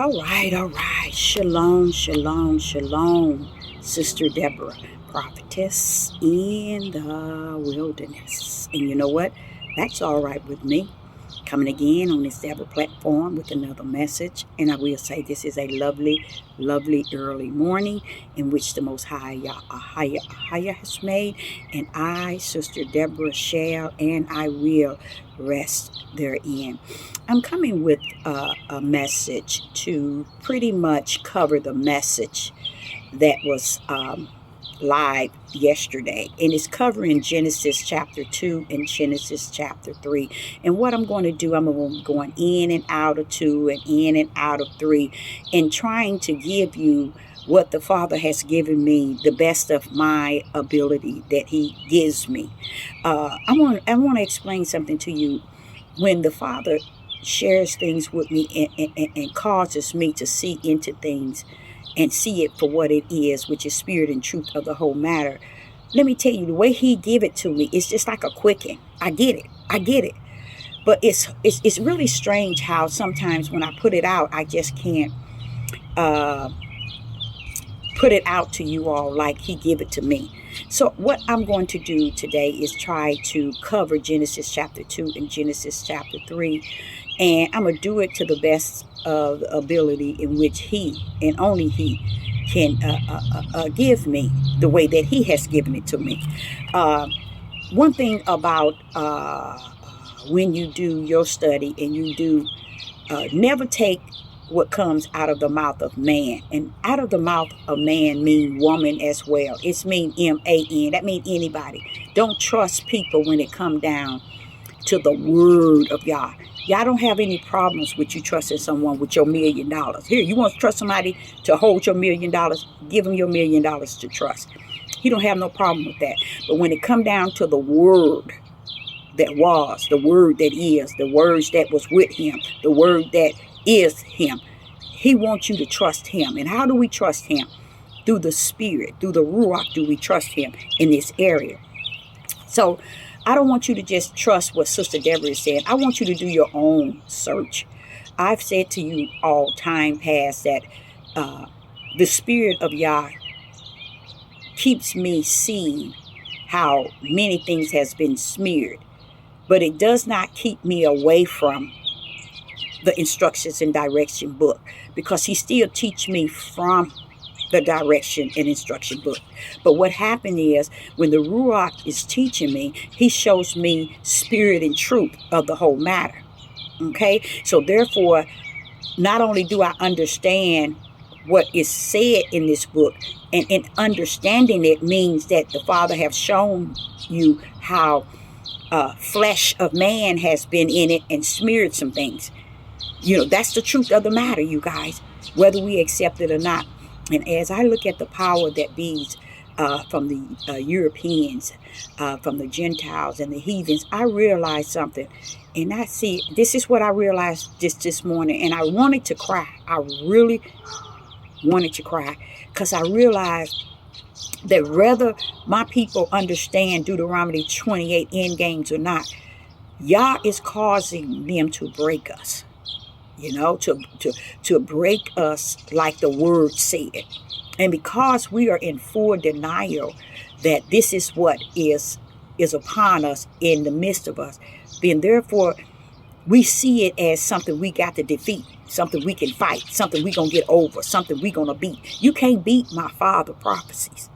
All right. Shalom, shalom, shalom, Sister Deborah, prophetess in the wilderness. And you know what? That's all right with me. Coming again on this Deborah platform with another message. And I will say this is a lovely, lovely early morning in which the Most High Yahweh has made. And I, Sister Deborah, shall and I will rest therein. I'm coming with a message to pretty much cover the message that was live yesterday, and it's covering Genesis chapter 2 and Genesis chapter 3. And what I'm going to do, I'm going in and out of 2 and in and out of 3, and trying to give you what the Father has given me, the best of my ability that He gives me. I want to explain something to you. When the Father shares things with me and causes me to see into things and see it for what it is, which is spirit and truth of the whole matter. Let me tell you, the way He give it to me, it's just like a quicken. I get it. But it's really strange how sometimes when I put it out, I just can't put it out to you all like He give it to me. So what I'm going to do today is try to cover Genesis chapter 2 and Genesis chapter 3. And I'm going to do it to the best of the ability in which He and only He can give me the way that He has given it to me. One thing about when you do your study and you do never take what comes out of the mouth of man. And out of the mouth of man mean woman as well. It's mean M-A-N. That mean anybody. Don't trust people when it come down to the word of Yah. Y'all don't have any problems with you trusting someone with your $1 million. Here, you want to trust somebody to hold your $1 million? Give them your $1 million to trust. He don't have no problem with that. But when it come down to the word that was, the word that is, the words that was with Him, the word that is Him, He wants you to trust Him. And how do we trust Him? Through the Spirit, through the Ruach do we trust Him in this area. So I don't want you to just trust what Sister Deborah is saying. I want you to do your own search. I've said to you all time past that the Spirit of Yah keeps me seeing how many things has been smeared. But it does not keep me away from the instructions and direction book, because He still teach me from the direction and instruction book. But what happened is when the Ruach is teaching me, He shows me spirit and truth of the whole matter. Okay, so therefore, not only do I understand what is said in this book, and in understanding it means that the Father have shown you how flesh of man has been in it and smeared some things. You know, that's the truth of the matter, you guys, whether we accept it or not. And as I look at the power that bees from the Europeans, from the Gentiles and the heathens, I realized something. And I see, this is what I realized just this morning. And I wanted to cry. I really wanted to cry, because I realized that whether my people understand Deuteronomy 28 end games or not, Yah is causing them to break us. You know, to break us like the word said. And because we are in full denial that this is what is upon us, in the midst of us, then therefore we see it as something we got to defeat, something we can fight, something we gonna get over, something we gonna beat. You can't beat my Father prophecies.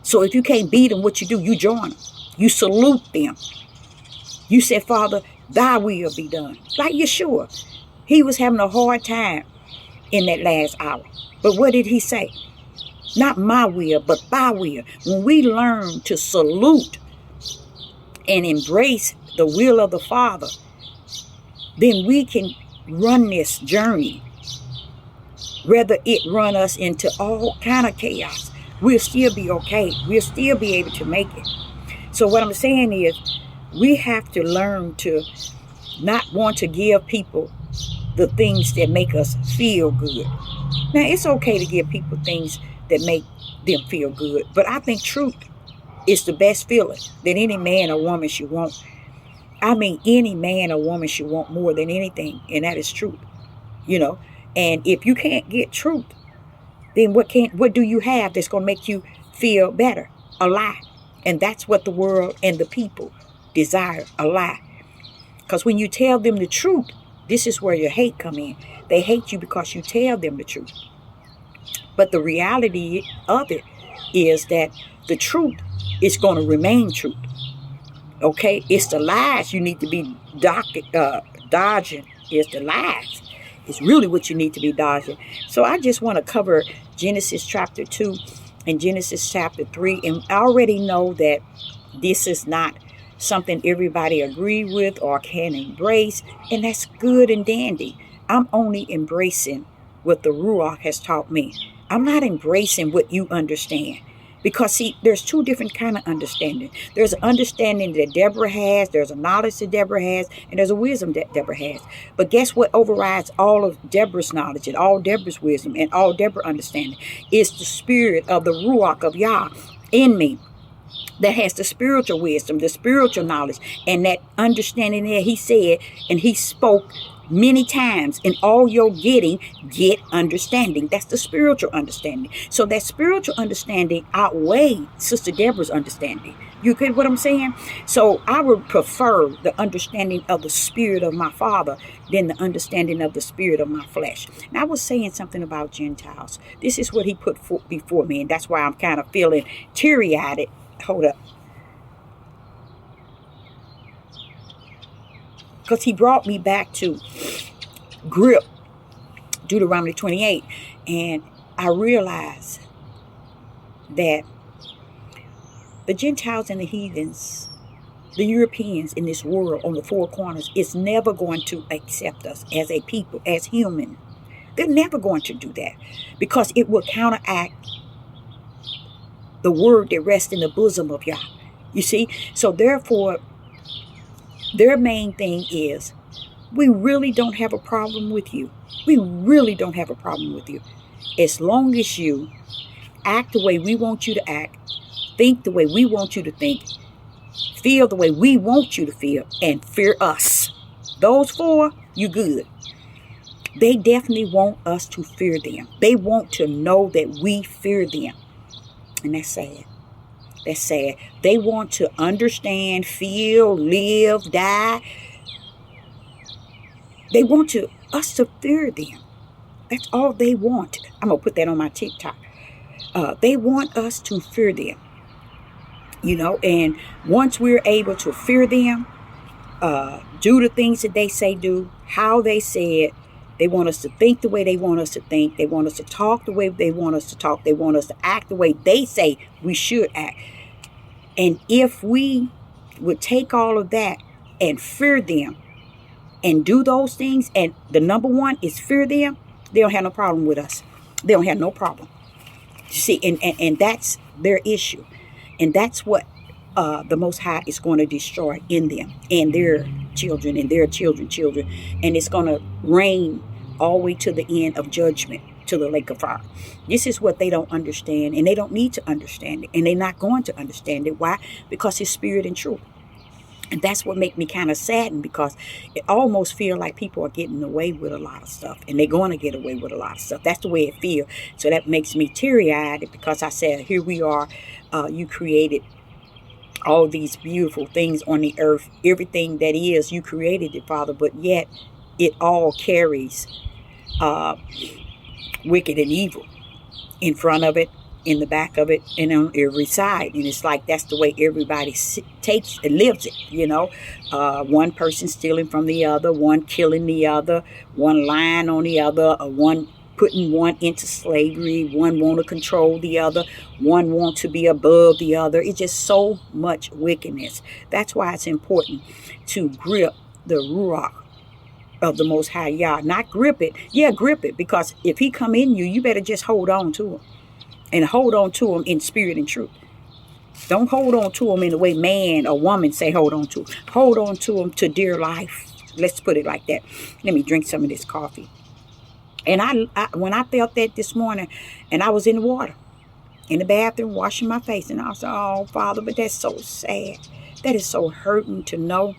So if you can't beat them, what you do? You join them. You salute them. You say, Father, Thy will be done. Like Yeshua. He was having a hard time in that last hour. But what did He say? Not my will, but Thy will. When we learn to salute and embrace the will of the Father, then we can run this journey. Whether it run us into all kind of chaos, we'll still be okay. We'll still be able to make it. So what I'm saying is, we have to learn to not want to give people the things that make us feel good. Now, it's okay to give people things that make them feel good, but I think truth is the best feeling that any man or woman should want. I mean, any man or woman should want more than anything, and that is truth. You know, And if you can't get truth, then what do you have that's going to make you feel better? A lie. And that's what the world and the people desire, a lie. Because when you tell them the truth, this is where your hate come in. They hate you because you tell them the truth. But the reality of it is that the truth is going to remain truth. Okay? It's the lies you need to be dodging. It's the lies. It's really what you need to be dodging. So I just want to cover Genesis chapter 2 and Genesis chapter 3. And I already know that this is not something everybody agree with or can embrace. And that's good and dandy. I'm only embracing what the Ruach has taught me. I'm not embracing what you understand. Because, see, there's two different kind of understanding. There's an understanding that Deborah has, there's a knowledge that Deborah has, and there's a wisdom that Deborah has. But guess what overrides all of Deborah's knowledge and all Deborah's wisdom and all Deborah's understanding? Is the spirit of the Ruach of Yah in me that has the spiritual wisdom, the spiritual knowledge, and that understanding that he said and he spoke many times. In all you're getting, get understanding. That's the spiritual understanding. So that spiritual understanding outweighs Sister Deborah's understanding. You get what I'm saying? So I would prefer the understanding of the spirit of my father than the understanding of the spirit of my flesh. Now, I was saying something about Gentiles. This is what he put before me, and that's why I'm kind of feeling teary-eyed. Hold up. Because he brought me back to grip Deuteronomy 28. And I realized that the Gentiles and the heathens, the Europeans in this world on the four corners, is never going to accept us as a people, as human. They're never going to do that because it will counteract the word that rests in the bosom of Yah. You see? So therefore, their main thing is, we really don't have a problem with you. We really don't have a problem with you. As long as you act the way we want you to act, think the way we want you to think, feel the way we want you to feel, and fear us. Those four, you good. They definitely want us to fear them. They want to know that we fear them. And that's sad. That's sad. They want to understand, feel, live, die. They want us to fear them. That's all they want. I'm going to put that on my TikTok. They want us to fear them. You know, and once we're able to fear them, do the things that they say do, how they say it, they want us to think the way they want us to think. They want us to talk the way they want us to talk. They want us to act the way they say we should act. And if we would take all of that and fear them and do those things, and the number one is fear them, they don't have no problem with us. They don't have no problem. You see, and that's their issue. And that's what the Most High is going to destroy in them and their children and their children's children. And it's going to reign all the way to the end of judgment, to the lake of fire. This is what they don't understand, and they don't need to understand it, and they're not going to understand it. Why? Because it's spirit and truth. And that's what makes me kind of saddened, because it almost feels like people are getting away with a lot of stuff, and they're going to get away with a lot of stuff. That's the way it feels. So that makes me teary-eyed, because I said, here we are, you created all these beautiful things on the earth. Everything that is, you created it, Father, but yet it all carries wicked and evil in front of it, in the back of it, and on every side. And it's like that's the way everybody takes and lives it, you know. One person stealing from the other, one killing the other, one lying on the other, or one putting one into slavery, one want to control the other, one want to be above the other. It's just so much wickedness. That's why it's important to grip the Ruach of the Most High Yah. Not grip it. Yeah, grip it, because if he come in you, you better just hold on to him. And hold on to him in spirit and truth. Don't hold on to him in the way man or woman say hold on to him. Hold on to him to dear life. Let's put it like that. Let me drink some of this coffee. And I when I felt that this morning, and I was in the water, in the bathroom, washing my face, and I was like, oh, Father, but that's so sad. That is so hurting to know.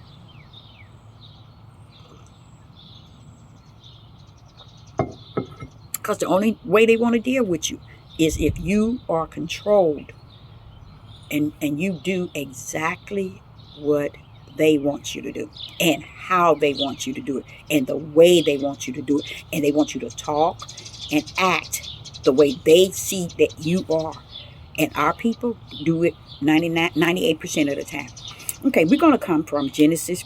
Because the only way they want to deal with you is if you are controlled and you do exactly what they want you to do and how they want you to do it and the way they want you to do it. And they want you to talk and act the way they see that you are. And our people do it 98% of the time. Okay, we're going to come from Genesis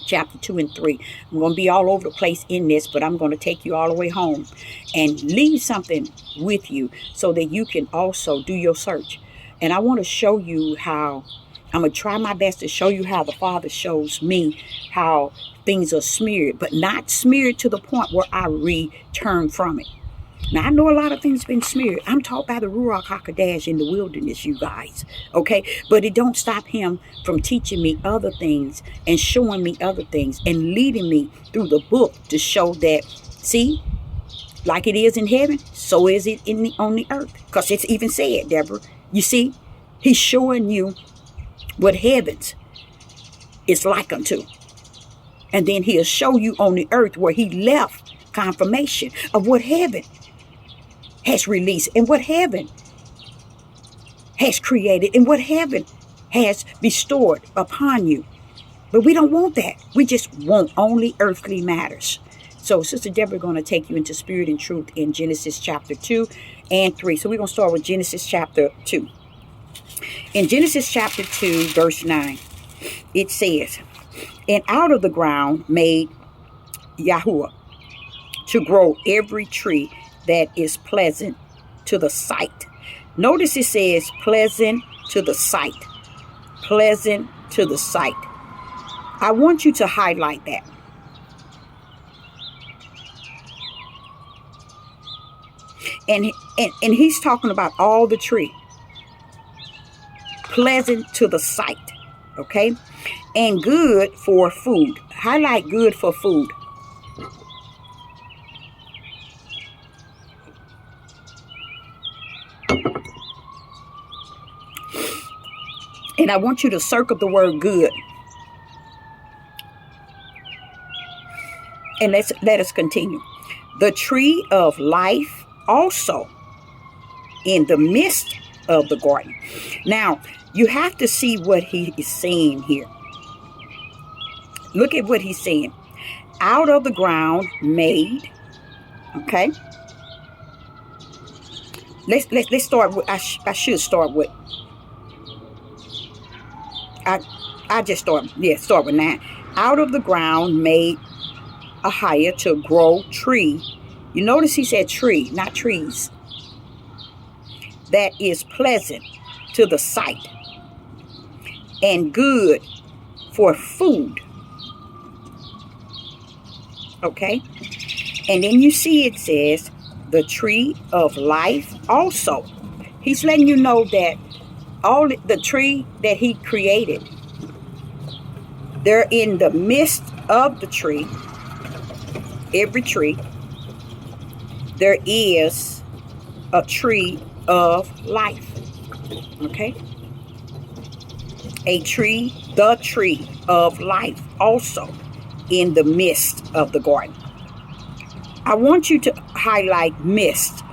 chapter 2 and 3. I'm going to be all over the place in this, but I'm going to take you all the way home and leave something with you so that you can also do your search. And I want to show you how, I'm going to try my best to show you how the Father shows me how things are smeared, but not smeared to the point where I return from it. Now, I know a lot of things been smeared. I'm taught by the Ruach HaKodesh in the wilderness, you guys. Okay? But it don't stop him from teaching me other things and showing me other things and leading me through the book to show that, see, like it is in heaven, so is it on the earth. Because it's even said, Deborah. You see, he's showing you what heavens is like unto. And then he'll show you on the earth where he left confirmation of what heaven has released and what heaven has created and what heaven has bestowed upon you. But we don't want that. We just want only earthly matters. So Sister Deborah going to take you into spirit and truth in Genesis chapter 2 and 3. So we're going to start with Genesis chapter 2. In Genesis chapter 2, verse 9, it says, "And out of the ground made Yahuwah to grow every tree that is pleasant to the sight." Notice it says pleasant to the sight. Pleasant to the sight. I want you to highlight that. And he's talking about all the tree. Pleasant to the sight. Okay? And good for food. Highlight good for food. And I want you to circle the word good. And let us continue. The tree of life also in the midst of the garden. Now, you have to see what he is saying here. Look at what he's saying. Out of the ground made. Okay. Let's start with, I should start with, I just start with 9. Out of the ground made a hire to grow tree. You notice he said tree, not trees. That is pleasant to the sight and good for food. Okay. And then you see it says the tree of life also. He's letting you know that all the tree that he created, they're in the midst of the tree. Every tree, there is a tree of life. Okay? A tree, the tree of life also in the midst of the garden. I want you to highlight midst.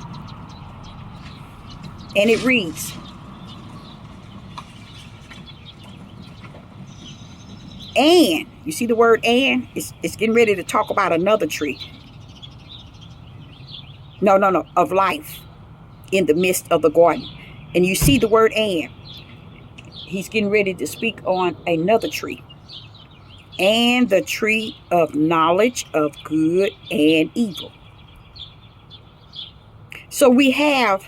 And it reads, and, you see the word and? It's getting ready to talk about another tree. No, of life in the midst of the garden. And you see the word and. He's getting ready to speak on another tree. And the tree of knowledge of good and evil. So we have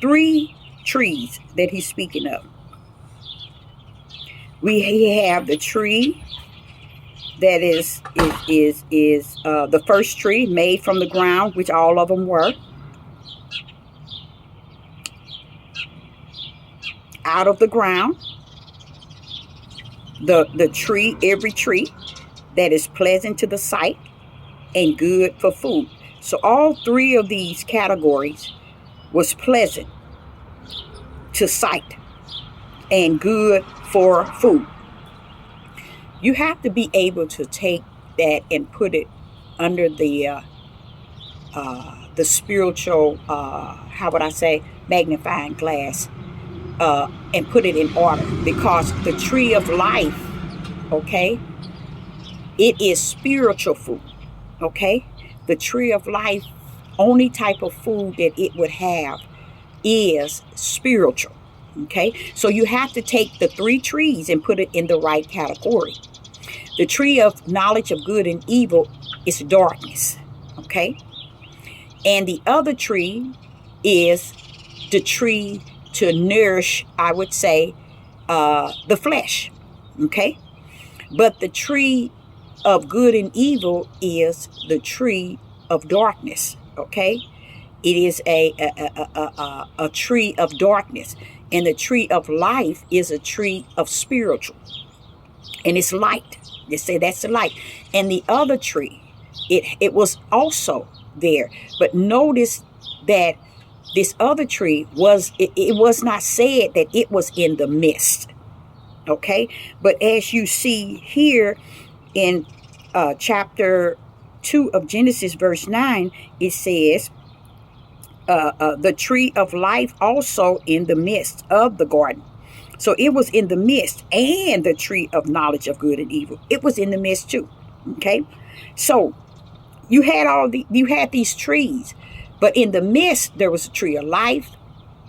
3 trees that he's speaking of. We have the tree that is the first tree made from the ground, which all of them were. Out of the ground. The tree, every tree that is pleasant to the sight and good for food. So all 3 of these categories was pleasant to sight and good for food. You have to be able to take that and put it under the the spiritual, how would I say, magnifying glass, and put it in order, because the tree of life, okay, it is spiritual food, okay? The tree of life, only type of food that it would have is spiritual, okay? So you have to take the three trees and put it in the right category. The tree of knowledge of good and evil is darkness, okay? And the other tree is the tree to nourish, I would say, the flesh, okay? But the tree of good and evil is the tree of darkness, okay? It is a tree of darkness. And the tree of life is a tree of spiritual. And it's light. They say that's the light. And the other tree, it was also there. But notice that this other tree was, it was not said that it was in the midst. Okay? But as you see here in chapter 2 of Genesis, verse 9, it says, the tree of life also in the midst of the garden. So it was in the midst, and the tree of knowledge of good and evil, it was in the midst too. Okay, so you had these trees, but in the midst there was a tree of life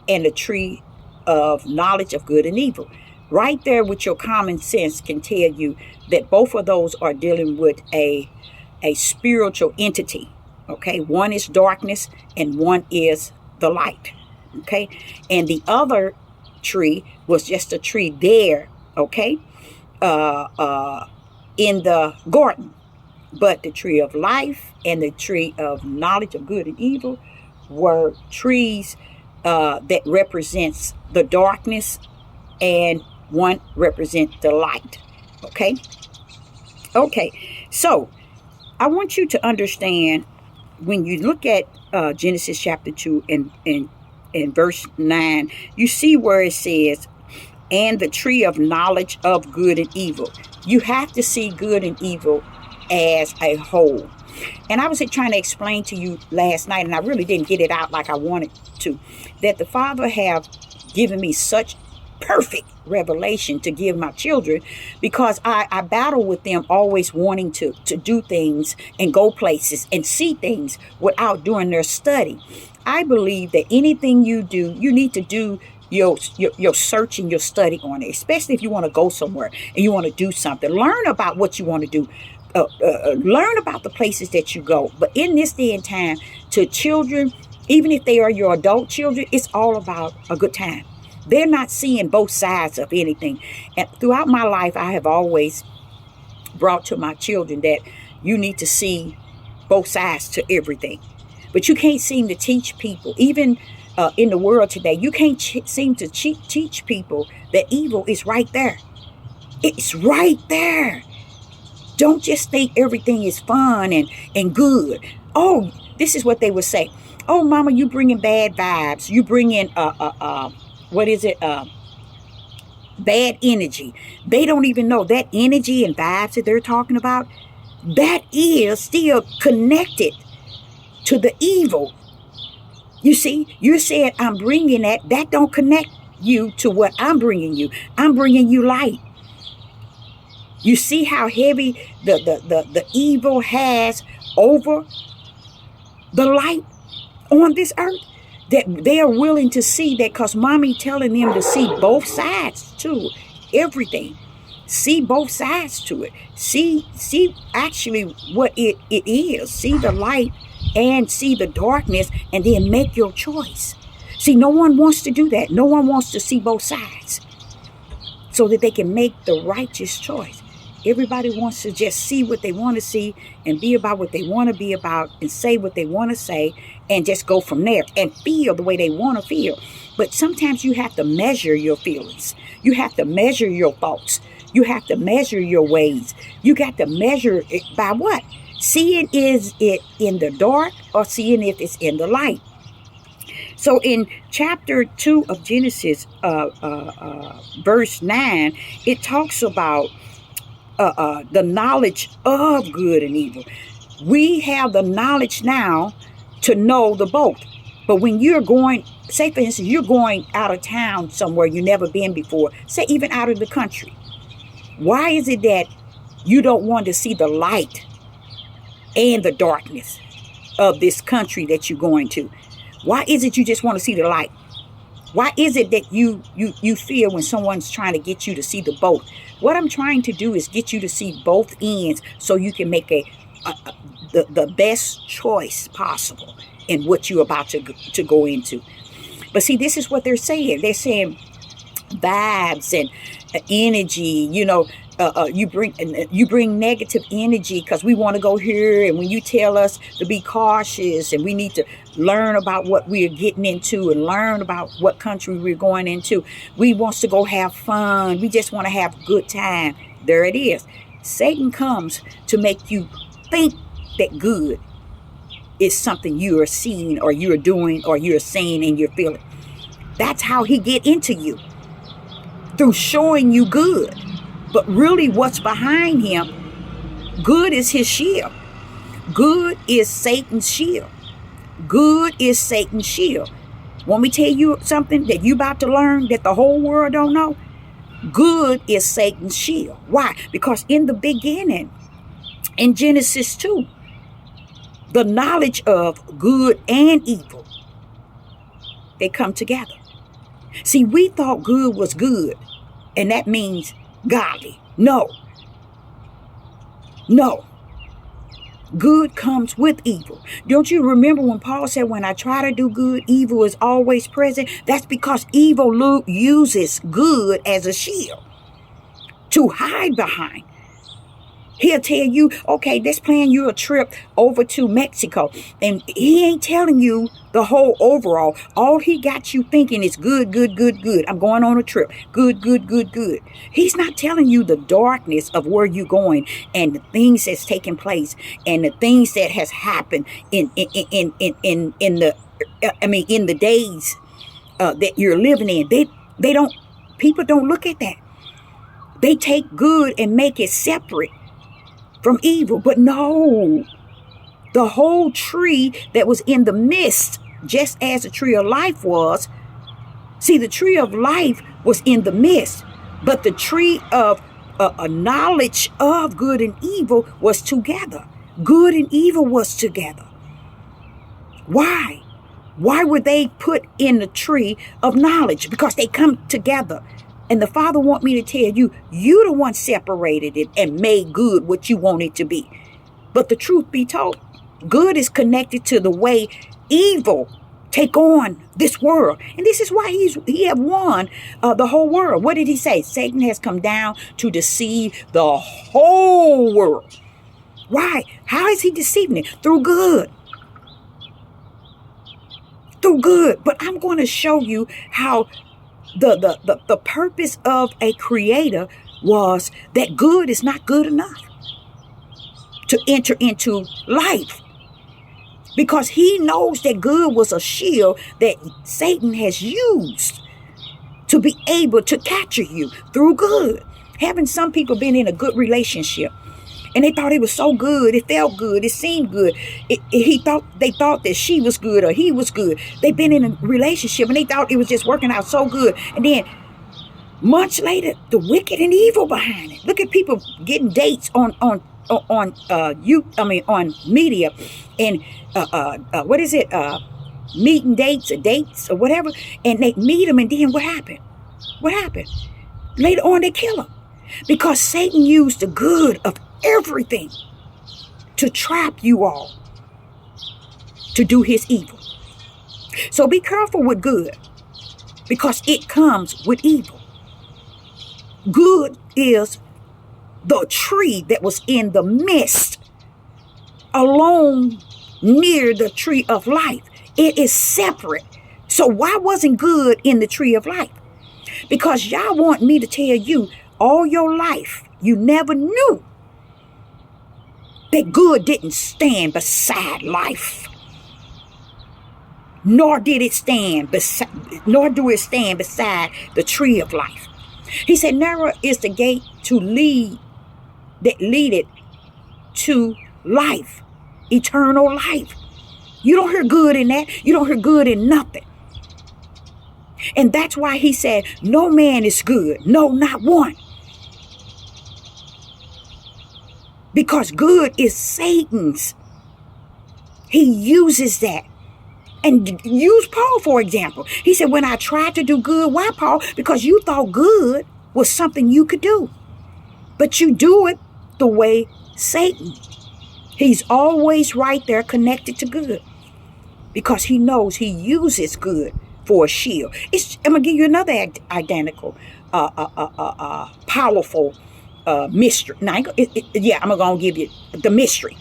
and a tree of knowledge of good and evil. Right there, with your common sense, can tell you that both of those are dealing with a spiritual entity. Okay, one is darkness and one is the light. Okay, and the other tree was just a tree there, okay, in the garden. But the tree of life and the tree of knowledge of good and evil were trees that represents the darkness, and one represents the light. Okay, so I want you to understand, when you look at Genesis chapter 2 and verse 9, you see where it says, and the tree of knowledge of good and evil. You have to see good and evil as a whole. And I was trying to explain to you last night, and I really didn't get it out like I wanted to, that the Father have given me such perfect revelation to give my children, because I battle with them always wanting to do things and go places and see things without doing their study. I believe that anything you do, you need to do your search and your study on it, especially if you want to go somewhere and you want to do something. Learn about what you want to do. Learn about the places that you go. But in this day and time, to children, even if they are your adult children, it's all about a good time. They're not seeing both sides of anything. And throughout my life, I have always brought to my children that you need to see both sides to everything. But you can't seem to teach people, even in the world today, you can't seem to teach people that evil is right there. It's right there. Don't just think everything is fun and good. Oh, this is what they would say. Oh, mama, you bringing bad vibes. You bringing bad energy. They don't even know that energy and vibes that they're talking about, that is still connected to the evil. You see, you said I'm bringing that. That don't connect you to what I'm bringing you. I'm bringing you light. You see how heavy the evil has over the light on this earth? That they are willing to see that, because mommy telling them to see both sides to everything. See both sides to it. See actually what it is. See the light and see the darkness, and then make your choice. See, no one wants to do that. No one wants to see both sides so that they can make the righteous choice. Everybody wants to just see what they want to see and be about what they want to be about and say what they want to say and just go from there and feel the way they want to feel. But sometimes you have to measure your feelings. You have to measure your thoughts. You have to measure your ways. You got to measure it by what? Seeing, is it in the dark, or seeing if it's in the light? So in chapter 2 of Genesis, verse 9, it talks about the knowledge of good and evil. We have the knowledge now to know the both. But when you're going, say for instance, you're going out of town somewhere you've never been before, say even out of the country. Why is it that you don't want to see the light and the darkness of this country that you're going to? Why is it you just want to see the light? Why is it that you fear when someone's trying to get you to see the both? What I'm trying to do is get you to see both ends so you can make the best choice possible in what you're about to go into. But see, this is what they're saying. They're saying vibes and energy, you bring negative energy because we want to go here, and when you tell us to be cautious and we need to learn about what we are getting into and learn about what country we're going into, we want to go have fun, we just want to have a good time. There it is. Satan comes to make you think that good is something you are seeing or you're doing or you're saying and you're feeling. That's how he get into you, through showing you good. But really what's behind him, good is his shield. Good is Satan's shield. Good is Satan's shield. Want me to tell you something that you about to learn that the whole world don't know? Good is Satan's shield. Why? Because in the beginning, in Genesis 2, the knowledge of good and evil, they come together. See, we thought good was good, and that means godly. No. Good comes with evil. Don't you remember when Paul said, when I try to do good, evil is always present? That's because evil uses good as a shield to hide behind. He'll tell you, okay, let's plan you a trip over to Mexico. And he ain't telling you the whole overall. All he got you thinking is good. I'm going on a trip. Good. He's not telling you the darkness of where you're going and the things that's taking place and the things that has happened in the days that you're living in. People don't look at that. They take good and make it separate from evil. But no, the whole tree that was in the midst, just as the tree of life was. See, the tree of life was in the midst, but the tree of a knowledge of good and evil was together. Good and evil was together. Why? Why were they put in the tree of knowledge? Because they come together. And the Father want me to tell you, you the one separated it and made good what you want it to be. But the truth be told, good is connected to the way evil take on this world. And this is why he have won the whole world. What did he say? Satan has come down to deceive the whole world. Why? How is he deceiving it? Through good. Through good. But I'm going to show you how the purpose of a creator was that good is not good enough to enter into life, because he knows that good was a shield that Satan has used to be able to capture you through good. Having some people been in a good relationship and they thought it was so good, it felt good, it seemed good. They thought that she was good or he was good. They've been in a relationship and they thought it was just working out so good. And then months later, the wicked and evil behind it. Look at people getting dates on media and meeting dates or whatever, and they meet them, and then what happened? Later on, they kill them because Satan used the good of everything to trap you all to do his evil. So be careful with good, because it comes with evil. Good is the tree that was in the midst, alone near the tree of life. It is separate. So why wasn't good in the tree of life? Because y'all want me to tell you all your life, you never knew that good didn't stand beside life. Nor do it stand beside the tree of life. He said, narrow is the gate that leadeth to life, eternal life. You don't hear good in that. You don't hear good in nothing. And that's why he said, no man is good. No, not one. Because good is Satan's. He uses that. And use Paul, for example. He said, when I tried to do good, why, Paul? Because you thought good was something you could do. But you do it the way Satan. He's always right there connected to good. Because he knows he uses good for a shield. I'm going to give you another identical, powerful mystery. Now, I'm going to give you the mystery.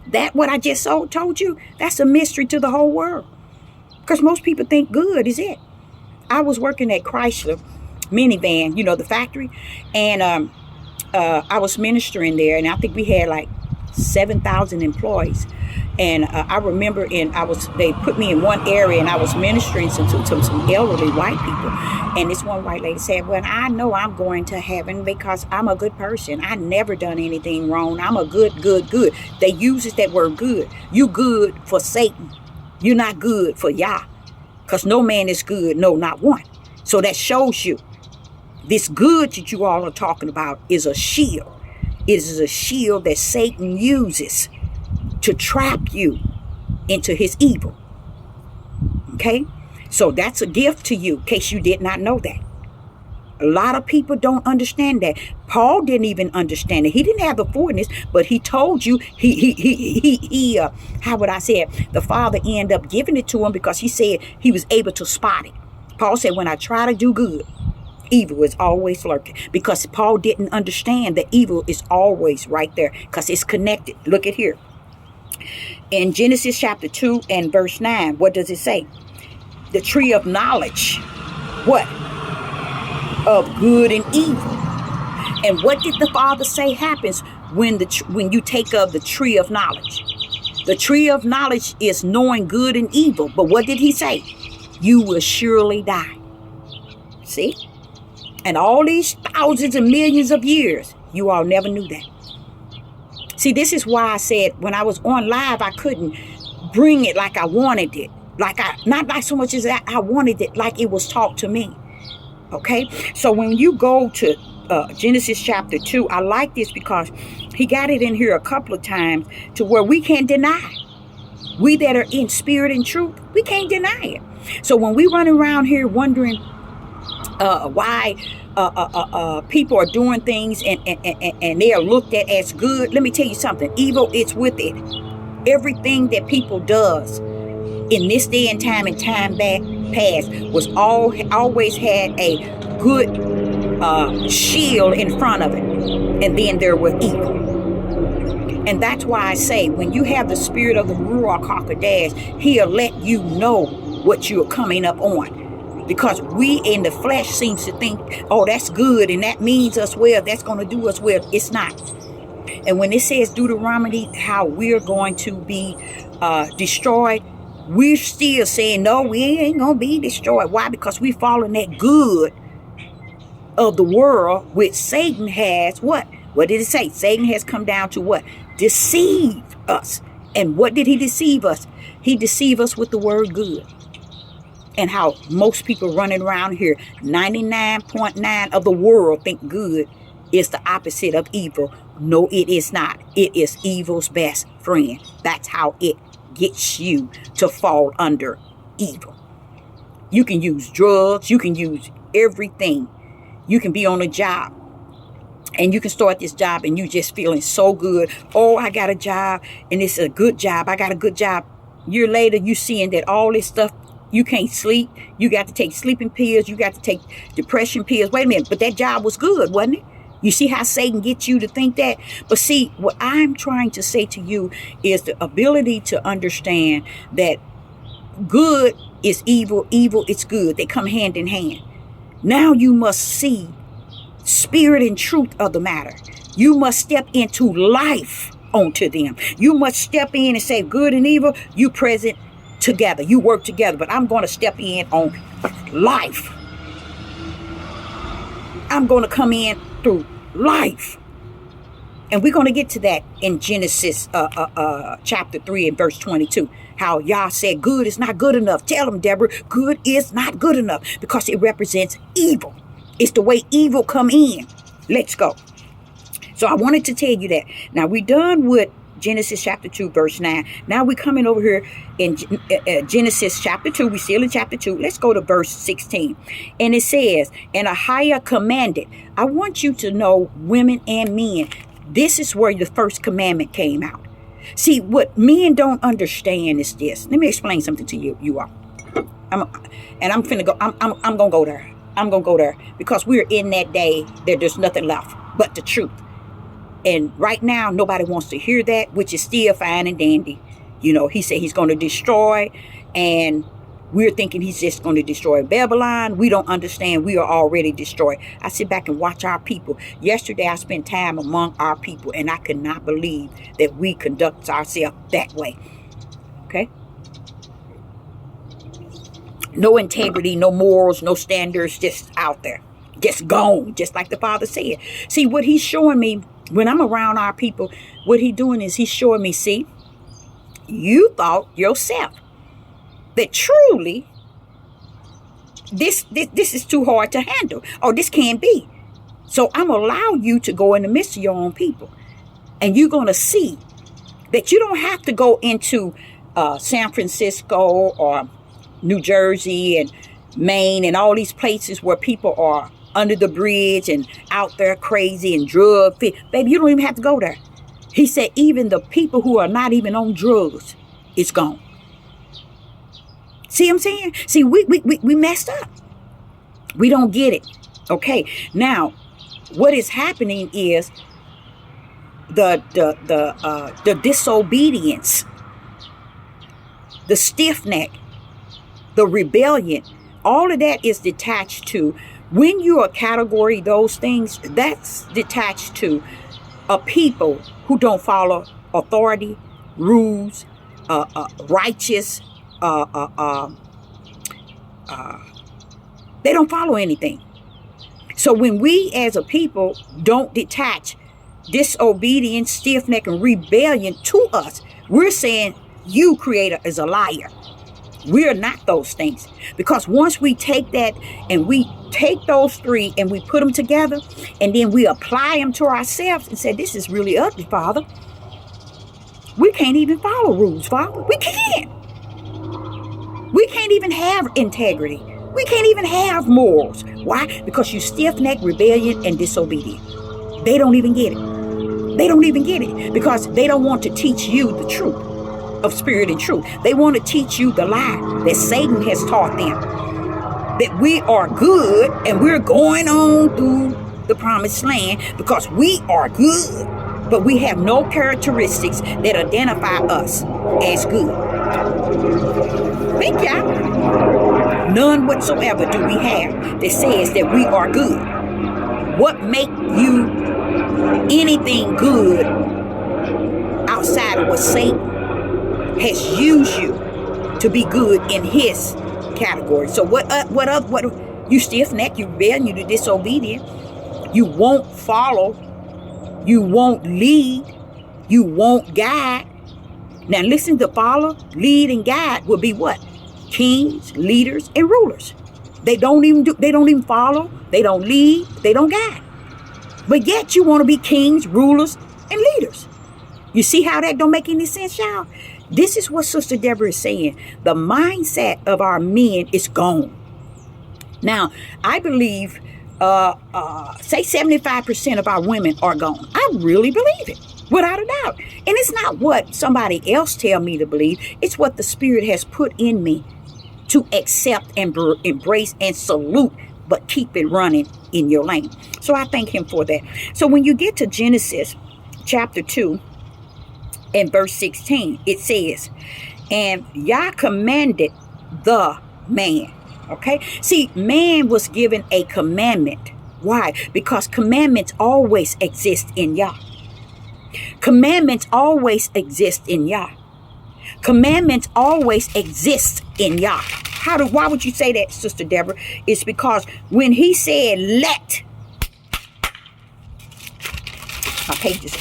That what I just told you, that's a mystery to the whole world. Because most people think good is it. I was working at Chrysler minivan, the factory. And I was ministering there. And I think we had like 7,000 employees. And I remember they put me in one area and I was ministering to some elderly white people. And this one white lady said, well, I know I'm going to heaven because I'm a good person. I never done anything wrong. I'm a good. They uses that word good. You good for Satan. You're not good for Yah. Because no man is good. No, not one. So that shows you this good that you all are talking about is a shield. It is a shield that Satan uses to trap you into his evil. Okay? So that's a gift to you, in case you did not know that. A lot of people don't understand that. Paul didn't even understand it. He didn't have the fullness, but he told you, how would I say it? The Father ended up giving it to him because he said he was able to spot it. Paul said, when I try to do good, evil is always lurking. Because Paul didn't understand that evil is always right there because it's connected. Look at here. In Genesis chapter 2 and verse 9, what does it say? The tree of knowledge, what? Of good and evil. And what did the Father say happens when you take of the tree of knowledge? The tree of knowledge is knowing good and evil. But what did he say? You will surely die. See? And all these thousands and millions of years, you all never knew that. See, this is why I said when I was on live, I couldn't bring it like I wanted it. Not like so much as I wanted it, like it was taught to me. Okay? So when you go to Genesis chapter 2, I like this because he got it in here a couple of times to where we can't deny. We that are in spirit and truth, we can't deny it. So when we run around here wondering why people are doing things and they are looked at as good, let me tell you something. Evil is with it. Everything that people does in this day and time back past was always had a good shield in front of it, and then there was evil. And that's why I say when you have the spirit of the Ruach HaKodesh, he'll let you know what you're coming up on. Because we in the flesh seems to think, oh, that's good and that means us well, that's going to do us well. It's not. And when it says Deuteronomy, how we're going to be destroyed, we're still saying, no, we ain't going to be destroyed. Why? Because we following that good of the world, which Satan has what? What did it say? Satan has come down to what? Deceive us. And what did he deceive us? He deceived us with the word good. And how most people running around here, 99.9 of the world think good is the opposite of evil. No, it is not. It is evil's best friend. That's how it gets you to fall under evil. You can use drugs. You can use everything. You can be on a job. And you can start this job and you just feeling so good. Oh, I got a job and it's a good job. I got a good job. A year later, you seeing that all this stuff, you can't sleep. You got to take sleeping pills. You got to take depression pills. Wait a minute. But that job was good, wasn't it? You see how Satan gets you to think that? But see, what I'm trying to say to you is the ability to understand that good is evil. Evil is good. They come hand in hand. Now you must see spirit and truth of the matter. You must step into life onto them. You must step in and say good and evil, you present together. You work together. But I'm going to step in on life. I'm going to come in through life. And we're going to get to that in Genesis chapter 3 and verse 22. How Yah said good is not good enough. Tell them, Deborah, good is not good enough because it represents evil. It's the way evil come in. Let's go. So I wanted to tell you that. Now we're done with Genesis chapter 2 verse 9. Now we're coming over here in Genesis chapter 2. We're still in chapter 2. Let's go to verse 16. And it says, and Ahiah commanded. I want you to know, women and men, this is where the first commandment came out. See, what men don't understand is this. Let me explain something to you all. I'm gonna go there. I'm gonna go there because we're in that day that there's nothing left but the truth. And right now, nobody wants to hear that, which is still fine and dandy. You know, he said he's going to destroy, and we're thinking he's just going to destroy Babylon. We don't understand we are already destroyed. I sit back and watch our people. Yesterday, I spent time among our people, and I could not believe that we conduct ourselves that way. Okay? No integrity, no morals, no standards, just out there. Just gone, just like the Father said. See, what he's showing me, when I'm around our people, what he's doing is he's showing me, see, you thought yourself that truly this is too hard to handle, or this can't be. So I'm going to allow you to go in the midst of your own people. And you're going to see that you don't have to go into San Francisco or New Jersey and Maine and all these places where people are under the bridge and out there crazy and drug fit. Baby, you don't even have to go there. He said even the people who are not even on drugs, it's gone. See what I'm saying? See, we messed up. We don't get it. Okay. Now, what is happening is the disobedience, the stiff neck, the rebellion, all of that is detached to, when you are category those things, that's detached to a people who don't follow authority, rules, righteous, they don't follow anything. So when we as a people don't detach disobedience, stiff neck, and rebellion to us, we're saying you, Creator, is a liar. We're not those things. Because once we take that and we take those three and we put them together and then we apply them to ourselves and say, this is really ugly, Father. We can't even follow rules, Father. We can't. We can't even have integrity. We can't even have morals. Why? Because you stiff-necked, rebellion, and disobedient. They don't even get it. They don't even get it because they don't want to teach you the truth of spirit and truth. They want to teach you the lie that Satan has taught them, that we are good and we're going on through the promised land because we are good, but we have no characteristics that identify us as good. Thank y'all. None whatsoever do we have that says that we are good. What make you anything good outside of what Satan has used you to be good in his category? So what you stiff-necked, you rebel, you disobedient, you won't follow, you won't lead, you won't guide. Now listen, to follow, lead, and guide will be what? Kings, leaders, and rulers. They don't even follow, they don't lead, they don't guide. But yet you want to be kings, rulers, and leaders. You see how that don't make any sense, y'all? This is what Sister Deborah is saying. The mindset of our men is gone. Now, I believe, say 75% of our women are gone. I really believe it, without a doubt. And it's not what somebody else tell me to believe. It's what the Spirit has put in me to accept and embrace and salute, but keep it running in your lane. So I thank him for that. So when you get to Genesis chapter 2, in verse 16, it says, and Yah commanded the man. Okay. See, man was given a commandment. Why? Because commandments always exist in Yah. Commandments always exist in Yah. Commandments always exist in Yah. Why would you say that, Sister Deborah? It's because when he said, let, my pages,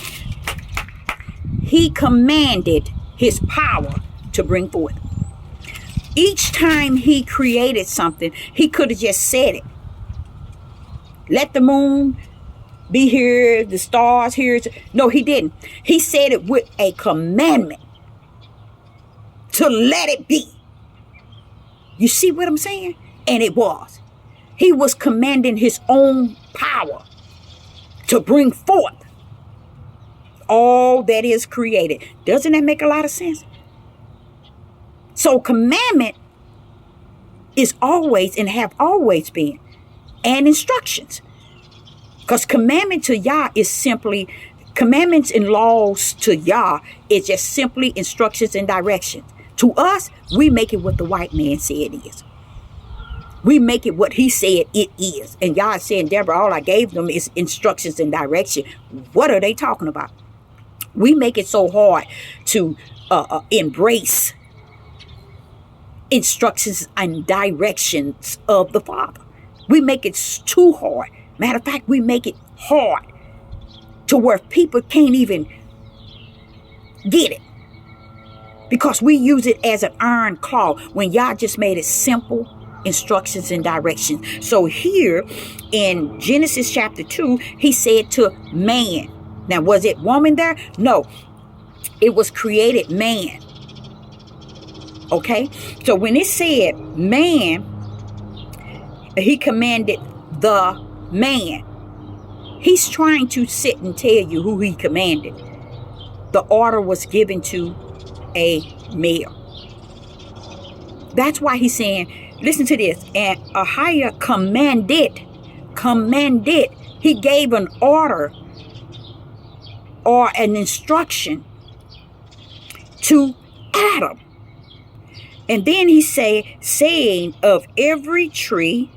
he commanded his power to bring forth. Each time he created something, he could have just said it. Let the moon be here, the stars here. No, he didn't. He said it with a commandment to let it be. You see what I'm saying? And it was. He was commanding his own power to bring forth all that is created. Doesn't that make a lot of sense? So commandment is always and have always been, and instructions. Because commandment to Yah is simply, commandments and laws to Yah is just simply instructions and directions. To us, we make it what the white man said it is. We make it what he said it is. And Yah is saying, Deborah, all I gave them is instructions and direction. What are they talking about? We make it so hard to embrace instructions and directions of the Father. We make it too hard. Matter of fact, we make it hard to where people can't even get it. Because we use it as an iron claw when Yah just made it simple instructions and directions. So here in Genesis chapter 2, he said to man. Now, was it woman there? No, it was created man. Okay, so when it said man, he commanded the man. He's trying to sit and tell you who he commanded. The order was given to a male. That's why he's saying, listen to this. And Ahiah commanded. He gave an order or an instruction to Adam. And then he saying of every tree,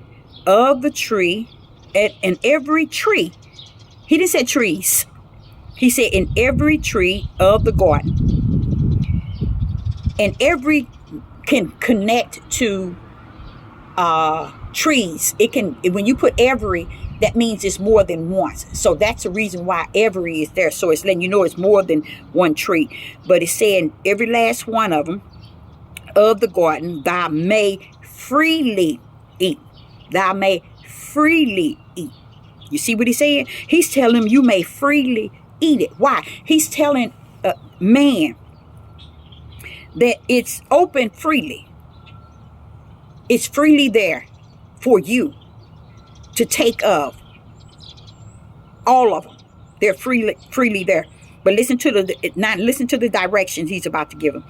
of the tree, and every tree. He didn't say trees. He said in every tree of the garden. And every can connect to trees. It can, when you put every, that means it's more than once. So that's the reason why every is there. So it's letting you know it's more than one tree. But it's saying every last one of them of the garden, thou may freely eat. Thou may freely eat. You see what he's saying? He's telling him you may freely eat it. Why? He's telling man that it's open freely. It's freely there for you to take of. All of them. They're freely there. But listen to the directions he's about to give them.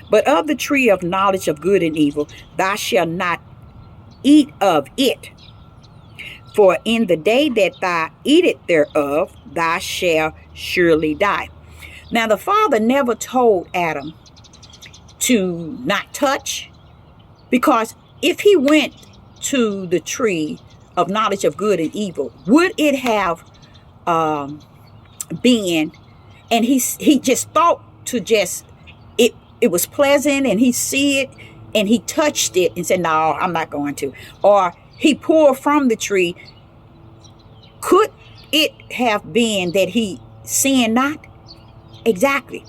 But of the tree of knowledge of good and evil, thou shalt not eat of it. For in the day that thou eatest thereof, thou shalt surely die. Now the Father never told Adam to not touch, because if he went to the tree of knowledge of good and evil, would it have been, and he just thought to just, it was pleasant and he see it and he touched it and said, no, I'm not going to. Or he pulled from the tree. Could it have been that he sinned not? Exactly.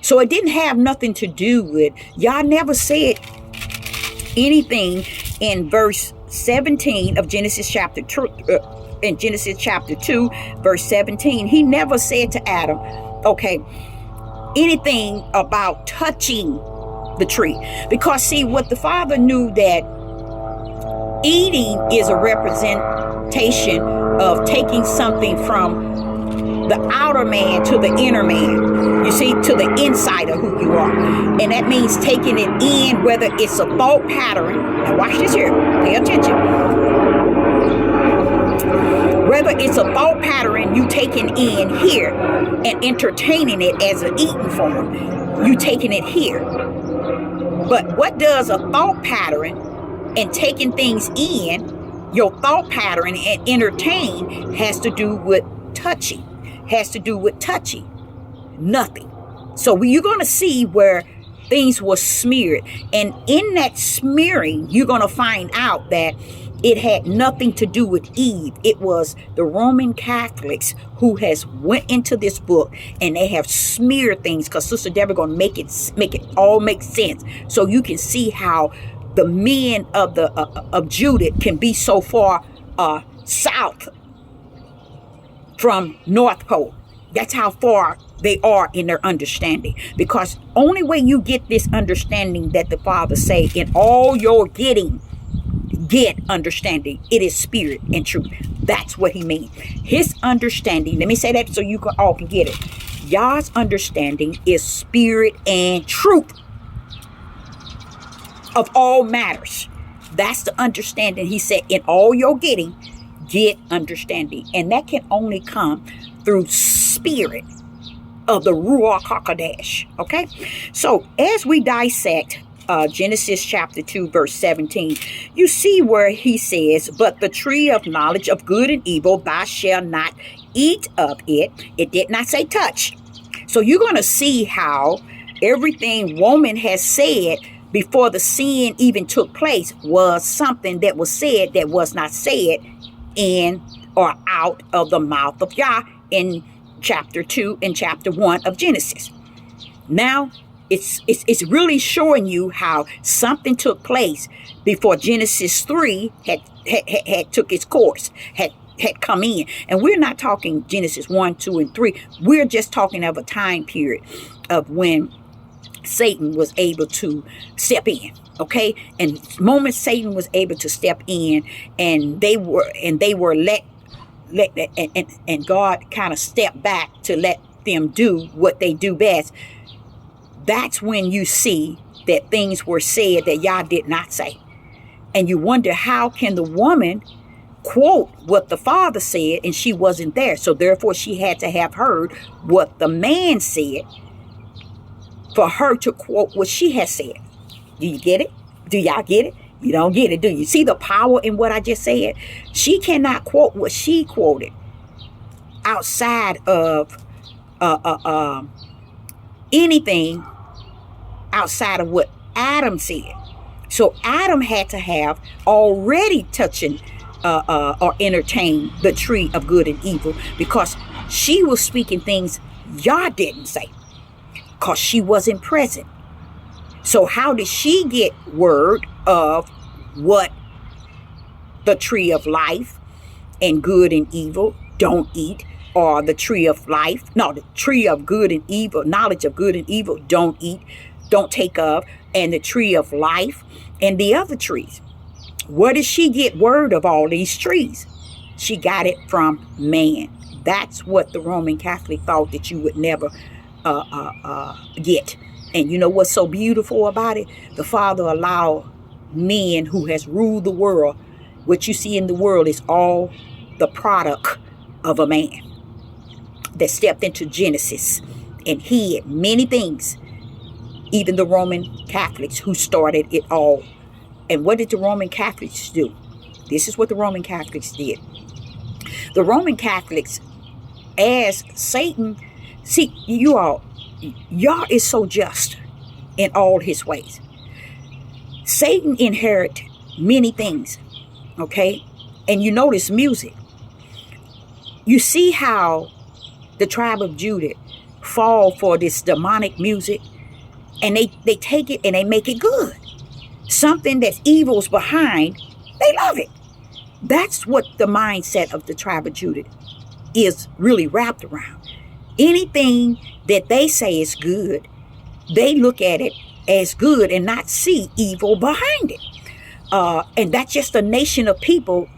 So it didn't have nothing to do with, Yah never said anything in verse 17 of Genesis chapter 2, in Genesis chapter 2, verse 17. He never said to Adam, okay, anything about touching the tree. Because see, what the Father knew, that eating is a representation of taking something from the outer man to the inner man. You see, to the inside of who you are. And that means taking it in, whether it's a thought pattern. Now watch this here. Pay attention. Whether it's a thought pattern you taking in here and entertaining it as an eating form, you taking it here. But what does a thought pattern and taking things in, your thought pattern and entertain, has to do with touching, has to do with touching. Nothing. So you're going to see where things were smeared. And in that smearing, you're going to find out that It had nothing to do with Eve. It was the Roman Catholics who has went into this book and they have smeared things, because Sister Deborah gonna make it all make sense, so you can see how the men of Judah can be so far south from North Pole. That's how far they are in their understanding. Because only way you get this understanding that the Father say, in all your getting, get understanding. It is spirit and truth. That's what he means. His understanding, let me say that so you all can get it. Yah's understanding is spirit and truth of all matters. That's the understanding. He said, in all your getting, get understanding. And that can only come through spirit of the Ruach HaKodesh. Okay? So as we dissect Genesis chapter 2 verse 17, you see where he says, but the tree of knowledge of good and evil, thou shalt not eat of it. It did not say touch. So you're going to see how everything woman has said before the sin even took place was something that was said that was not said in or out of the mouth of Yah in chapter 2 and chapter 1 of Genesis. Now, it's really showing you how something took place before Genesis 3 had took its course, had come in. And we're not talking Genesis 1, 2, and 3. We're just talking of a time period of when Satan was able to step in. Okay? And the moment Satan was able to step in, and they were let and God kind of stepped back to let them do what they do best. That's when you see that things were said that Yah did not say. And you wonder, how can the woman quote what the Father said and she wasn't there? So therefore she had to have heard what the man said for her to quote what she has said. Do you get it? Do y'all get it? You don't get it, do you? See the power in what I just said? She cannot quote what she quoted outside of anything outside of what Adam said. So Adam had to have already touching or entertained the tree of good and evil, because she was speaking things Yah didn't say, because she wasn't present. So how did she get word of what the tree of life and good and evil don't eat, or the tree of life, no, the tree of good and evil, knowledge of good and evil, don't eat, don't take of, and the tree of life and the other trees? Where did she get word of all these trees? She got it from man. That's what the Roman Catholic thought that you would never get. And you know what's so beautiful about it? The Father allowed men who has ruled the world. What you see in the world is all the product of a man that stepped into Genesis and hid many things. Even the Roman Catholics who started it all. And what did the Roman Catholics do? This is what the Roman Catholics did. The Roman Catholics, as Satan, see, Yah is so just in all his ways. Satan inherited many things, okay? And you notice music. You see how the tribe of Judah fall for this demonic music, and they take it and they make it good. Something that's evil's behind, they love it. That's what the mindset of the tribe of Judah is really wrapped around. Anything that they say is good, they look at it as good and not see evil behind it. And that's just a nation of people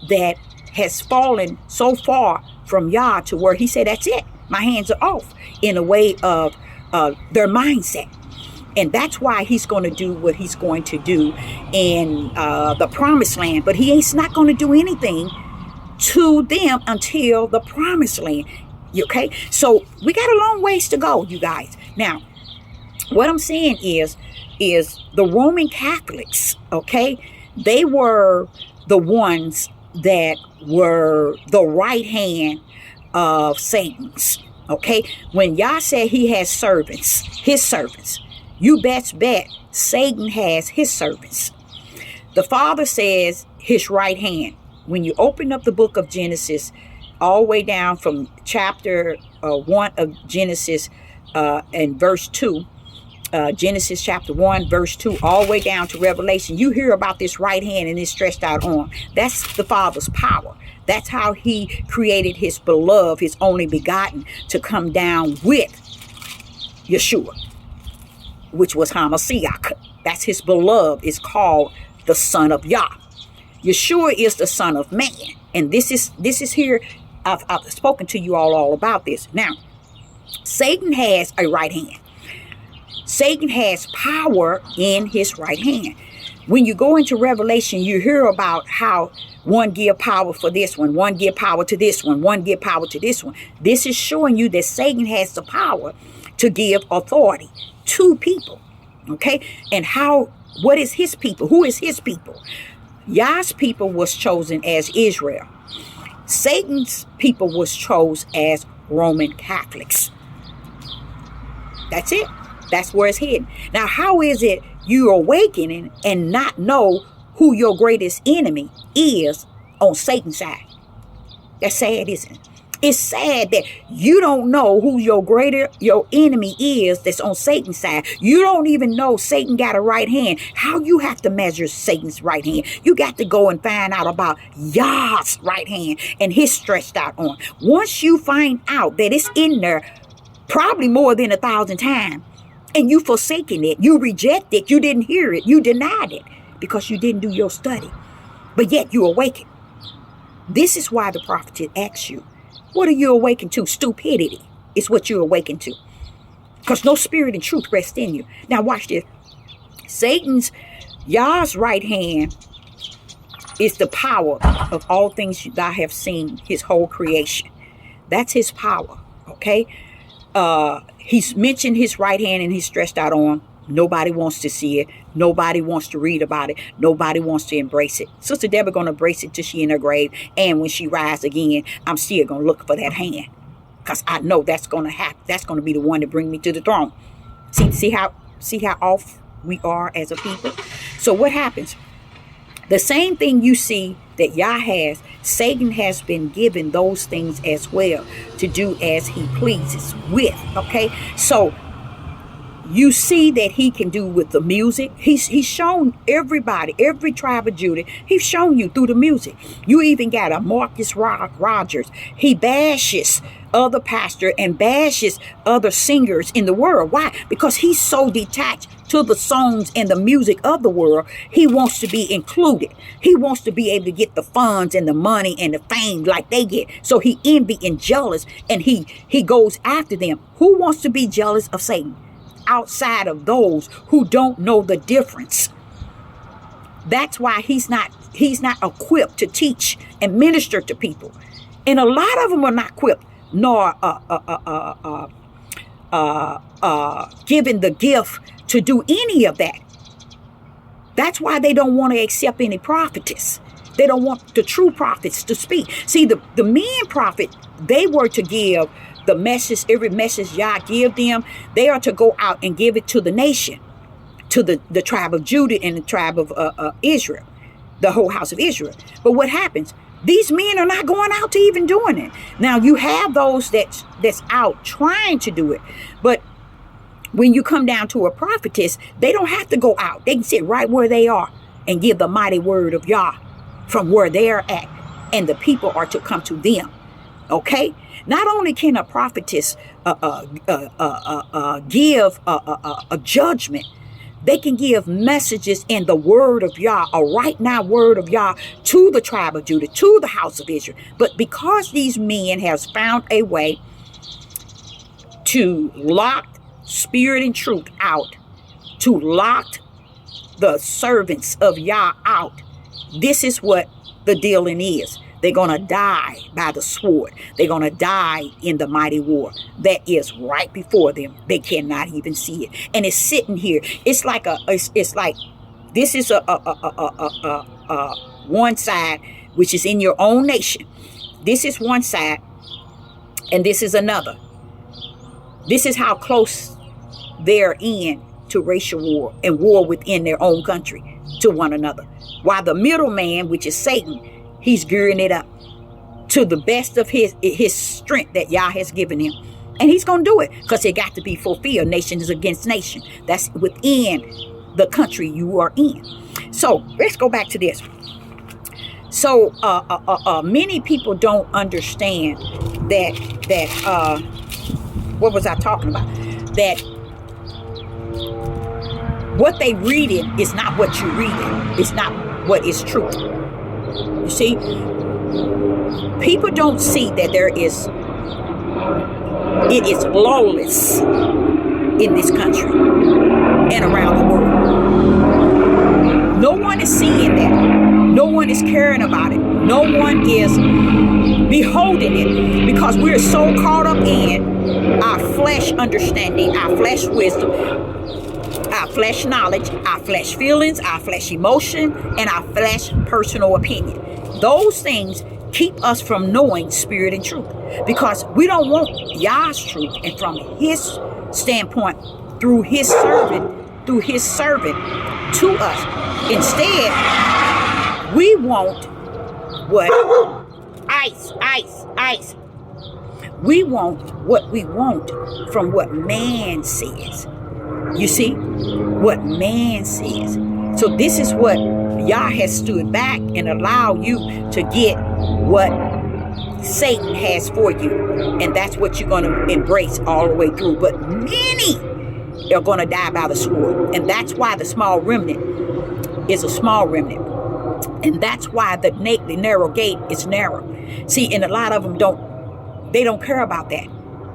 that has fallen so far from Yah to where he said, that's it. My hands are off, in a way of their mindset. And that's why he's going to do what he's going to do in the promised land. But he's not going to do anything to them until the promised land. Okay? So we got a long ways to go, you guys. Now, what I'm saying is the Roman Catholics, okay, they were the ones that were the right hand of Satan's. Okay? When Yah said he has servants, his servants, you best bet Satan has his servants. The Father says his right hand. When you open up the book of Genesis, all the way down from chapter 1 of Genesis and verse 2, Genesis chapter 1, verse 2, all the way down to Revelation, you hear about this right hand and this stretched out arm. That's the Father's power. That's how he created his beloved, his only begotten, to come down with Yeshua, which was HaMashiach. That's his beloved. It's called the Son of Yah. Yeshua is the Son of Man. And this is here. I've spoken to you all about this. Now, Satan has a right hand. Satan has power in his right hand. When you go into Revelation, you hear about how one give power for this one give power to this one give power to this one. This is showing you that Satan has the power to give authority to people. Okay? And what is his people? Who is his people? Yah's people was chosen as Israel. Satan's people was chosen as Roman Catholics. That's it. That's where it's hidden. Now, how is it you awakening and not know who your greatest enemy is on Satan's side? That's sad, isn't it? It's sad that you don't know who your enemy is that's on Satan's side. You don't even know Satan got a right hand. How you have to measure Satan's right hand? You got to go and find out about Yah's right hand and his stretched out arm. Once you find out that it's in there probably more than 1,000 times, and you forsaken it, you reject it, you didn't hear it, you denied it because you didn't do your study. But yet you awaken. This is why the prophet asks you, what are you awakened to? Stupidity is what you're awakened to. Because no spirit and truth rests in you. Now watch this. Yah's right hand is the power of all things that I have seen, his whole creation. That's his power, okay? He's mentioned his right hand and his stretched out arm. Nobody wants to see it. Nobody wants to read about it. Nobody wants to embrace it. Sister Deborah going to embrace it till she in her grave. And when she rise again, I'm still going to look for that hand. Because I know that's going to happen. That's going to be the one to bring me to the throne. See how off we are as a people? So what happens? The same thing you see that Yah has, Satan has been given those things as well to do as he pleases with. Okay? So you see that he can do with the music. He's shown everybody, every tribe of Judah, he's shown you through the music. You even got a Marcus Rogers. He bashes other pastors and bashes other singers in the world. Why? Because he's so detached to the songs and the music of the world. He wants to be included. He wants to be able to get the funds and the money and the fame like they get. So he envy and jealous, and he goes after them. Who wants to be jealous of Satan? Outside of those who don't know the difference. That's why he's not equipped to teach and minister to people. And a lot of them are not equipped, nor given the gift to do any of that. That's why they don't want to accept any prophetess. They don't want the true prophets to speak. See, the men prophet, they were to give the message, every message Yah give them, they are to go out and give it to the nation, to the tribe of Judah and the tribe of Israel, the whole house of Israel. But what happens? These men are not going out to even doing it. Now you have those that's out trying to do it, but when you come down to a prophetess, they don't have to go out. They can sit right where they are and give the mighty word of Yah from where they're at, and the people are to come to them. Okay? Not only can a prophetess give a judgment, they can give messages in the word of Yah, a right now word of Yah to the tribe of Judah, to the house of Israel. But because these men have found a way to lock spirit and truth out, to lock the servants of Yah out, this is what the dealing is. They're going to die by the sword. They're going to die in the mighty war that is right before them. They cannot even see it. And it's sitting here. It's like this is a one side, which is in your own nation. This is one side, and this is another. This is how close they're in to racial war and war within their own country to one another. While the middleman, which is Satan, he's gearing it up to the best of his strength that Yah has given him. And he's going to do it because it got to be fulfilled. Nation is against nation. That's within the country you are in. So let's go back to this. So many people don't understand that what was I talking about? That what they reading is not what you reading. It's not what is true. You see, people don't see that it is lawless in this country and around the world. No one is seeing that. No one is caring about it. No one is beholding it because we're so caught up in our flesh understanding, our flesh wisdom, our flesh knowledge, our flesh feelings, our flesh emotion, and our flesh personal opinion. Those things keep us from knowing spirit and truth because we don't want Yah's truth and from his standpoint through his servant to us. Instead, we want what? Ice. We want what we want from what man says. You see? What man says. So this is what Yah has stood back and allowed you to get what Satan has for you. And that's what you're going to embrace all the way through. But many are going to die by the sword. And that's why the small remnant is a small remnant. And that's why the narrow gate is narrow. See, and a lot of them don't care about that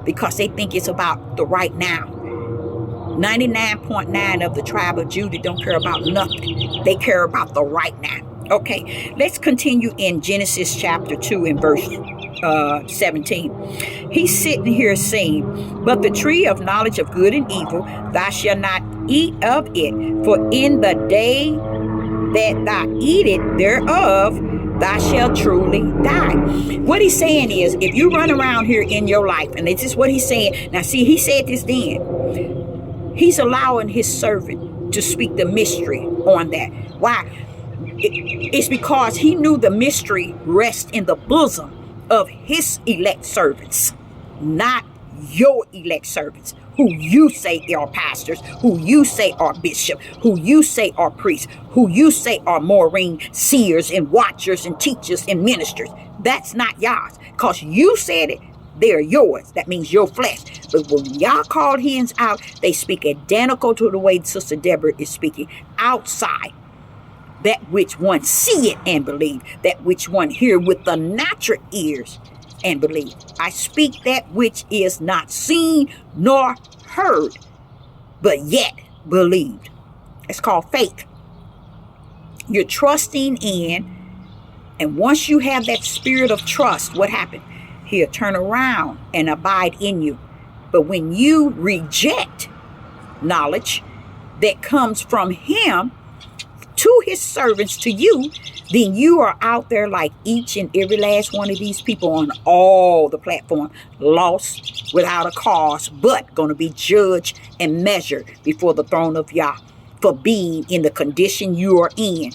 because they think it's about the right now. 99.9% of the tribe of Judah don't care about nothing. They care about the right now. Okay, let's continue in Genesis chapter 2 and verse 17. He's sitting here saying, but the tree of knowledge of good and evil, thou shalt not eat of it, for in the day that thou eat it thereof, thou shalt truly die. What he's saying is, if you run around here in your life, and this is what he's saying. Now see, he said this then. He's allowing his servant to speak the mystery on that. Why? It's because he knew the mystery rests in the bosom of his elect servants, not your elect servants, who you say are pastors, who you say are bishops, who you say are priests, who you say are Maureen seers and watchers and teachers and ministers. That's not yours, because you said it. They're yours. That means your flesh. But when y'all called hens out, they speak identical to the way Sister Deborah is speaking. Outside, that which one see it and believe, that which one hear with the natural ears and believe. I speak that which is not seen nor heard, but yet believed. It's called faith. You're trusting in, and once you have that spirit of trust, what happened? He'll turn around and abide in you. But when you reject knowledge that comes from him to his servants, to you, then you are out there like each and every last one of these people on all the platforms, lost without a cause, but going to be judged and measured before the throne of Yah for being in the condition you are in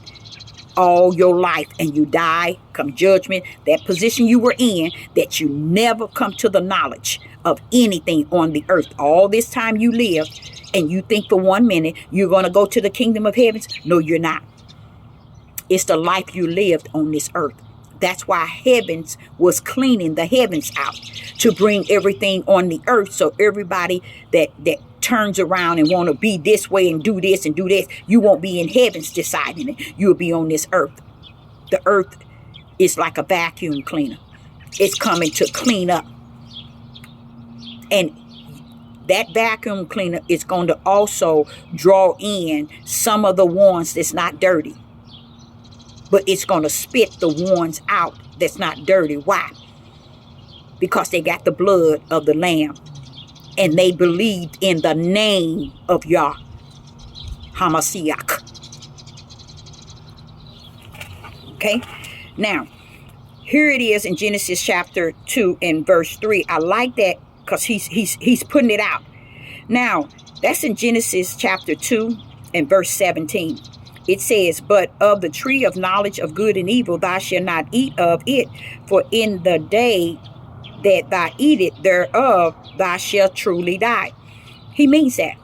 all your life, and you die come judgment, that position you were in, that you never come to the knowledge of anything on the earth. All this time you lived, and you think for 1 minute you're going to go to the kingdom of heavens. No, you're not. It's the life you lived on this earth. That's why heavens was cleaning the heavens out to bring everything on the earth, so everybody that turns around and want to be this way and do this, you won't be in heavens deciding it. You'll be on this earth. The earth is like a vacuum cleaner. It's coming to clean up. And that vacuum cleaner is going to also draw in some of the ones that's not dirty. But it's going to spit the ones out that's not dirty. Why? Because they got the blood of the Lamb. And they believed in the name of Yah HaMashiach. Okay? Now, here it is in Genesis chapter 2 and verse 3. I like that because he's putting it out. Now, That's in Genesis chapter 2 and verse 17. It says, but of the tree of knowledge of good and evil, thou shalt not eat of it, for in the day that thou eatest thereof, thou shalt truly die. He means that.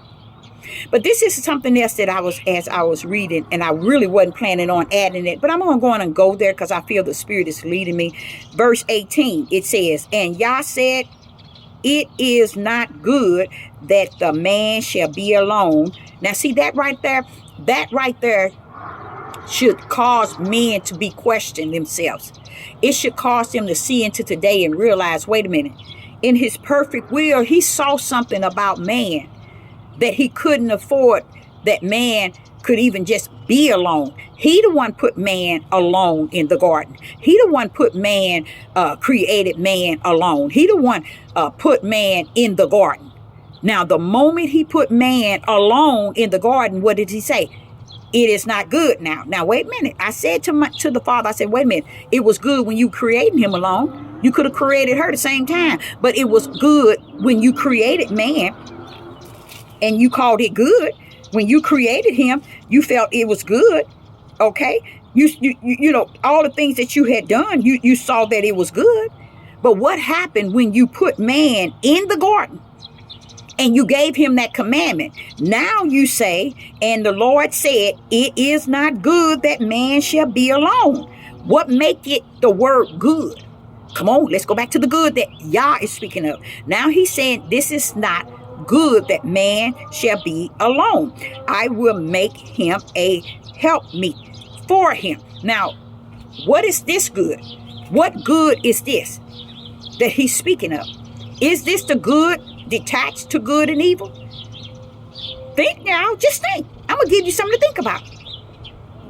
But this is something else that as I was reading, and I really wasn't planning on adding it, but I'm going to go on and go there because I feel the Spirit is leading me. Verse 18, it says, and Yah said, it is not good that the man shall be alone. Now see that right there should cause men to be questioning themselves. It should cause them to see into today and realize, wait a minute, in his perfect will, he saw something about man that he couldn't afford, that man could even just be alone. He the one put man alone in the garden. He the one put man, created man alone. He the one put man in the garden. Now, the moment he put man alone in the garden, what did he say? It is not good now. Now, wait a minute. I said to the Father, I said, wait a minute. It was good when you created him alone. You could have created her at the same time. But it was good when you created man and you called it good. When you created him, you felt it was good. Okay. You know, all the things that you had done, you saw that it was good. But what happened when you put man in the garden and you gave him that commandment? Now you say, and the Lord said, it is not good that man shall be alone. What make it the word good? Come on, let's go back to the good that Yah is speaking of. Now he's saying this is not good that man shall be alone. I will make him a helpmeet for him. Now, what is this good? What good is this that he's speaking of? Is this the good detached to good and evil? Think now, just think. I'm going to give you something to think about.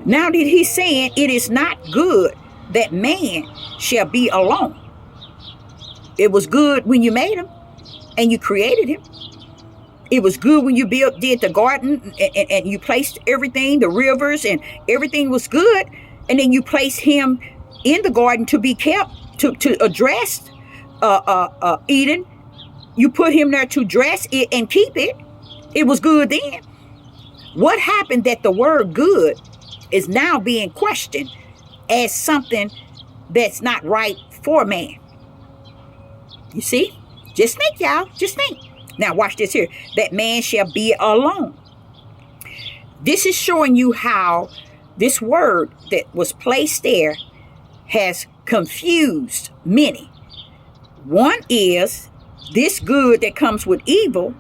Now that he's saying it is not good that man shall be alone. It was good when you made him and you created him. It was good when you did the garden and you placed everything, the rivers and everything was good. And then you placed him in the garden to be kept, to address Eden. You put him there to dress it and keep it. It was good then. What happened that the word good is now being questioned as something that's not right for man? You see? Just think, y'all. Just think. Now watch this here. That man shall be alone. This is showing you how this word that was placed there has confused many. One is this good that comes with evil,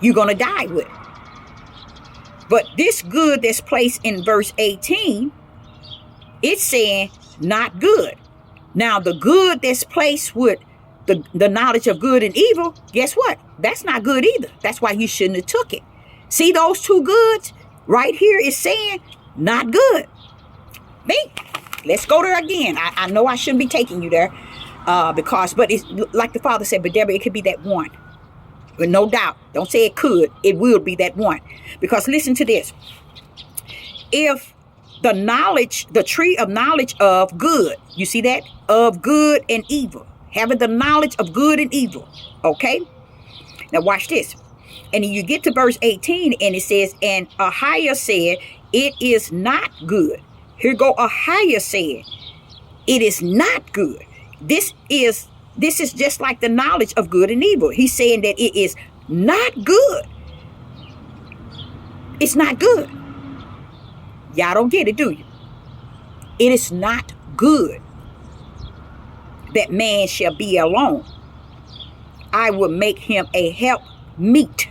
you're going to die with. But this good that's placed in verse 18, it's saying not good. Now the good that's placed with the knowledge of good and evil, guess what? That's not good either. That's why you shouldn't have took it. See those two goods right here is saying not good. Let's go there again. I know I shouldn't be taking you there but it's like the Father said, but Deborah, it could be that one. But no doubt, don't say it could, it will be that one. Because listen to this. If the tree of knowledge of good, you see that? Of good and evil. Having the knowledge of good and evil. Okay? Now watch this. And then you get to verse 18 and it says, and Ahiah said, it is not good. Here go Ahiah said, it is not good. This is just like the knowledge of good and evil. He's saying that it is not good. It's not good. Y'all don't get it, do you? It is not good that man shall be alone. I will make him a helpmeet.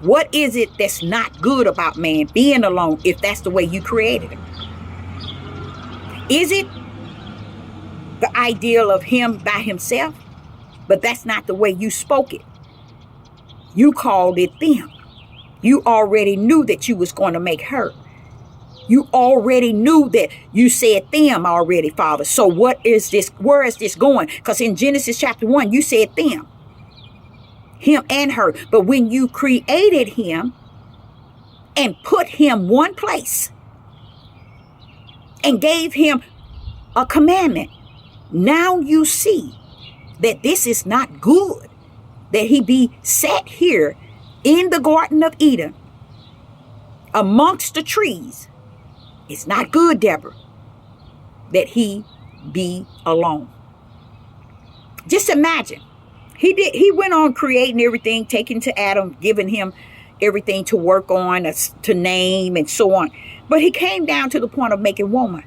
What is it that's not good about man being alone if that's the way you created him? Is it the ideal of him by himself? But that's not the way you spoke it. You called it them. You already knew that you was going to make her. You already knew that. You said them already, Father. So what is this? Where is this going? Because in Genesis chapter 1, you said them. Him and her. But when you created him and put him one place and gave him a commandment, now you see that this is not good that he be set here in the Garden of Eden amongst the trees. It's not good, Deborah, that he be alone. Just imagine. He went on creating everything, taking to Adam, giving him everything to work on, to name, and so on. But he came down to the point of making woman.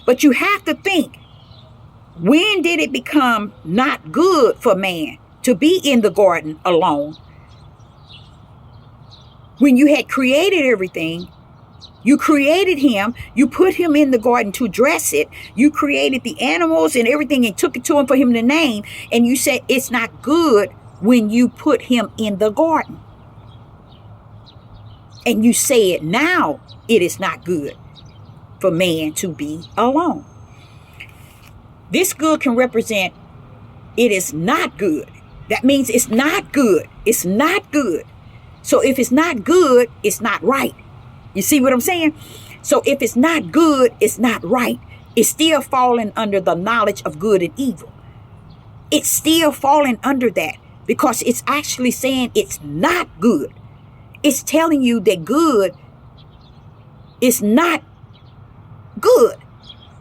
But you have to think, when did it become not good for man to be in the garden alone? When you had created everything, you created him, you put him in the garden to dress it, you created the animals and everything and took it to him for him to name, and you said it's not good when you put him in the garden. And you say it now, it is not good for man to be alone. This good can represent it is not good. That means it's not good. It's not good. So if it's not good, it's not right. You see what I'm saying? So if it's not good, it's not right. It's still falling under the knowledge of good and evil. It's still falling under that because it's actually saying it's not good. It's telling you that good is not good.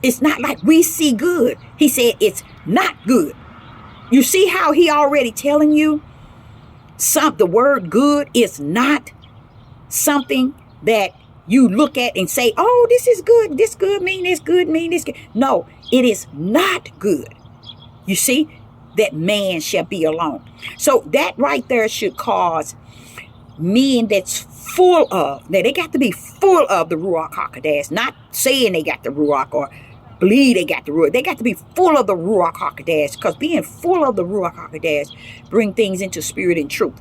It's not like we see good. He said it's not good. You see how he already telling you the word good is not something that you look at and say, oh, this is good. This good mean this good mean this good. No, it is not good. You see, that man shall be alone. So that right there should cause men that's full of, now they got to be full of the Ruach HaKodesh, not saying they got the Ruach or believe they got the Ruach. They got to be full of the Ruach HaKodesh, because being full of the Ruach HaKodesh bring things into spirit and truth.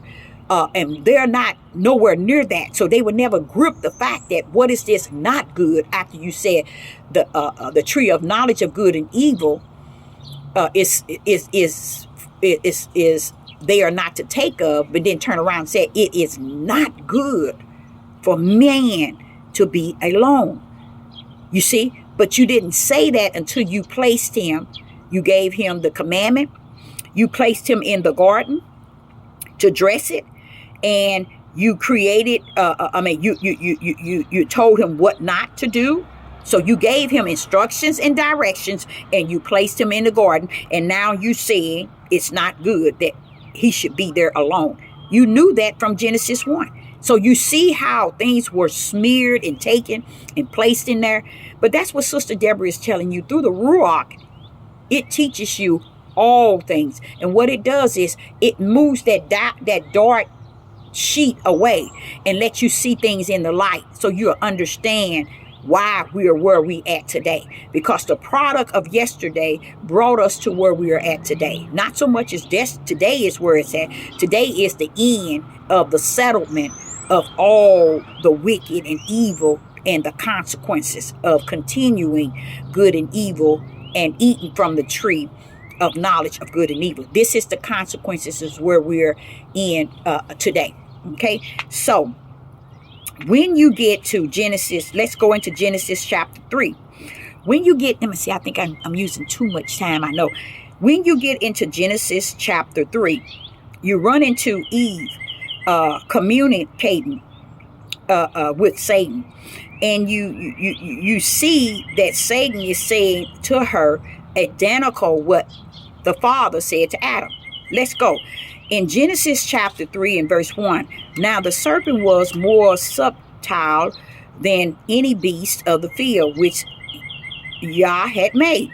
And they're not nowhere near that. So they would never grip the fact that what is this not good after you said the tree of knowledge of good and evil is they are not to take of, but then turn around and say it is not good for man to be alone. You see, but you didn't say that until you placed him. You gave him the commandment. You placed him in the garden to dress it, and you created. You told him what not to do. So you gave him instructions and directions, and you placed him in the garden. And now you saying it's not good that he should be there alone. You knew that from Genesis 1. So you see how things were smeared and taken and placed in there. But that's what Sister Deborah is telling you. Through the Ruach, it teaches you all things. And what it does is it moves that dark sheet away and lets you see things in the light, so you'll understand why we are where we at today. Because the product of yesterday brought us to where we are at today. Not so much as today is where it's at. Today is the end of the settlement of all the wicked and evil and the consequences of continuing good and evil and eating from the tree of knowledge of good and evil. This is the consequences is where we're in today. Okay, so when you get to Genesis, let's go into Genesis chapter 3. When you get, let me see, I think I'm using too much time, I know. When you get into Genesis chapter 3, you run into Eve communicating with Satan. And you see that Satan is saying to her identical what the Father said to Adam. Let's go. In Genesis chapter 3 and verse 1, now the serpent was more subtle than any beast of the field which Yah had made.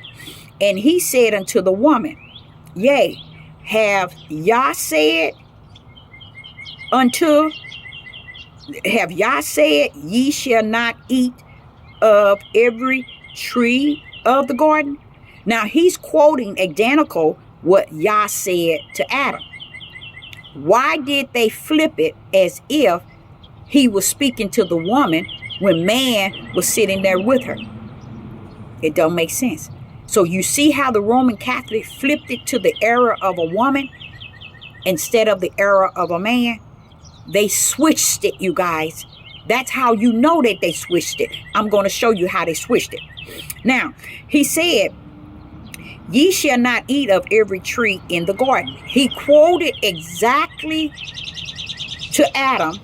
And he said unto the woman, yea, have Yah said ye shall not eat of every tree of the garden? Now he's quoting identical what Yah said to Adam. Why did they flip it as if he was speaking to the woman when man was sitting there with her? It don't make sense. So you see how the Roman Catholic flipped it to the era of a woman instead of the era of a man? They switched it, you guys. That's how you know that they switched it. I'm going to show you how they switched it. Now, he said, Ye shall not eat of every tree in the garden. He quoted exactly to Adam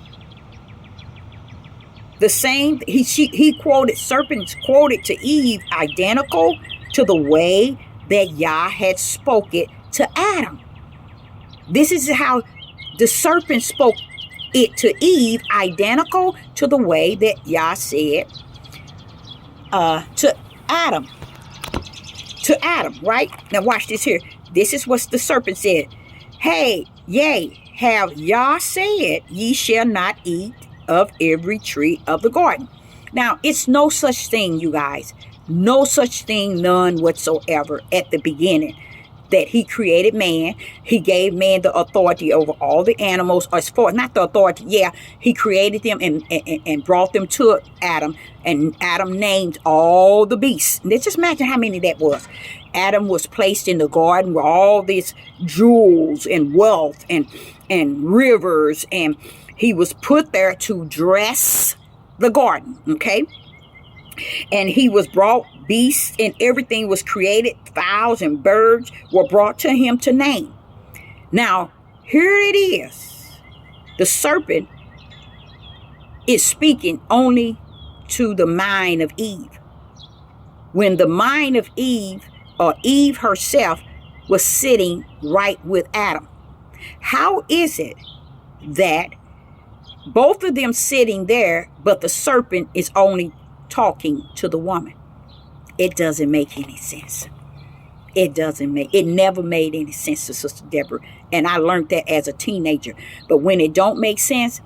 the same. He quoted, serpents quoted to Eve identical to the way that Yah had spoke it to Adam. This is how the serpent spoke it to Eve, identical to the way that Yah said to Adam. To Adam, right? Now watch this here. This is what the serpent said. Hey, yea, have Yah said, ye shall not eat of every tree of the garden. Now, it's no such thing, you guys. No such thing, none whatsoever at the beginning. That he created man. He gave man the authority over all the animals. As far, not the authority, yeah. He created them and brought them to Adam. And Adam named all the beasts. Let's just imagine how many that was. Adam was placed in the garden with all these jewels and wealth and rivers. And he was put there to dress the garden, okay? And he was brought, beasts and everything was created. Fowls and birds were brought to him to name. Now, here it is. The serpent is speaking only to the mind of Eve. When the mind of Eve, or Eve herself, was sitting right with Adam. How is it that both of them sitting there, but the serpent is only talking to the woman? It doesn't make any sense. It never made any sense to Sister Deborah. And I learned that as a teenager. But when it don't make sense,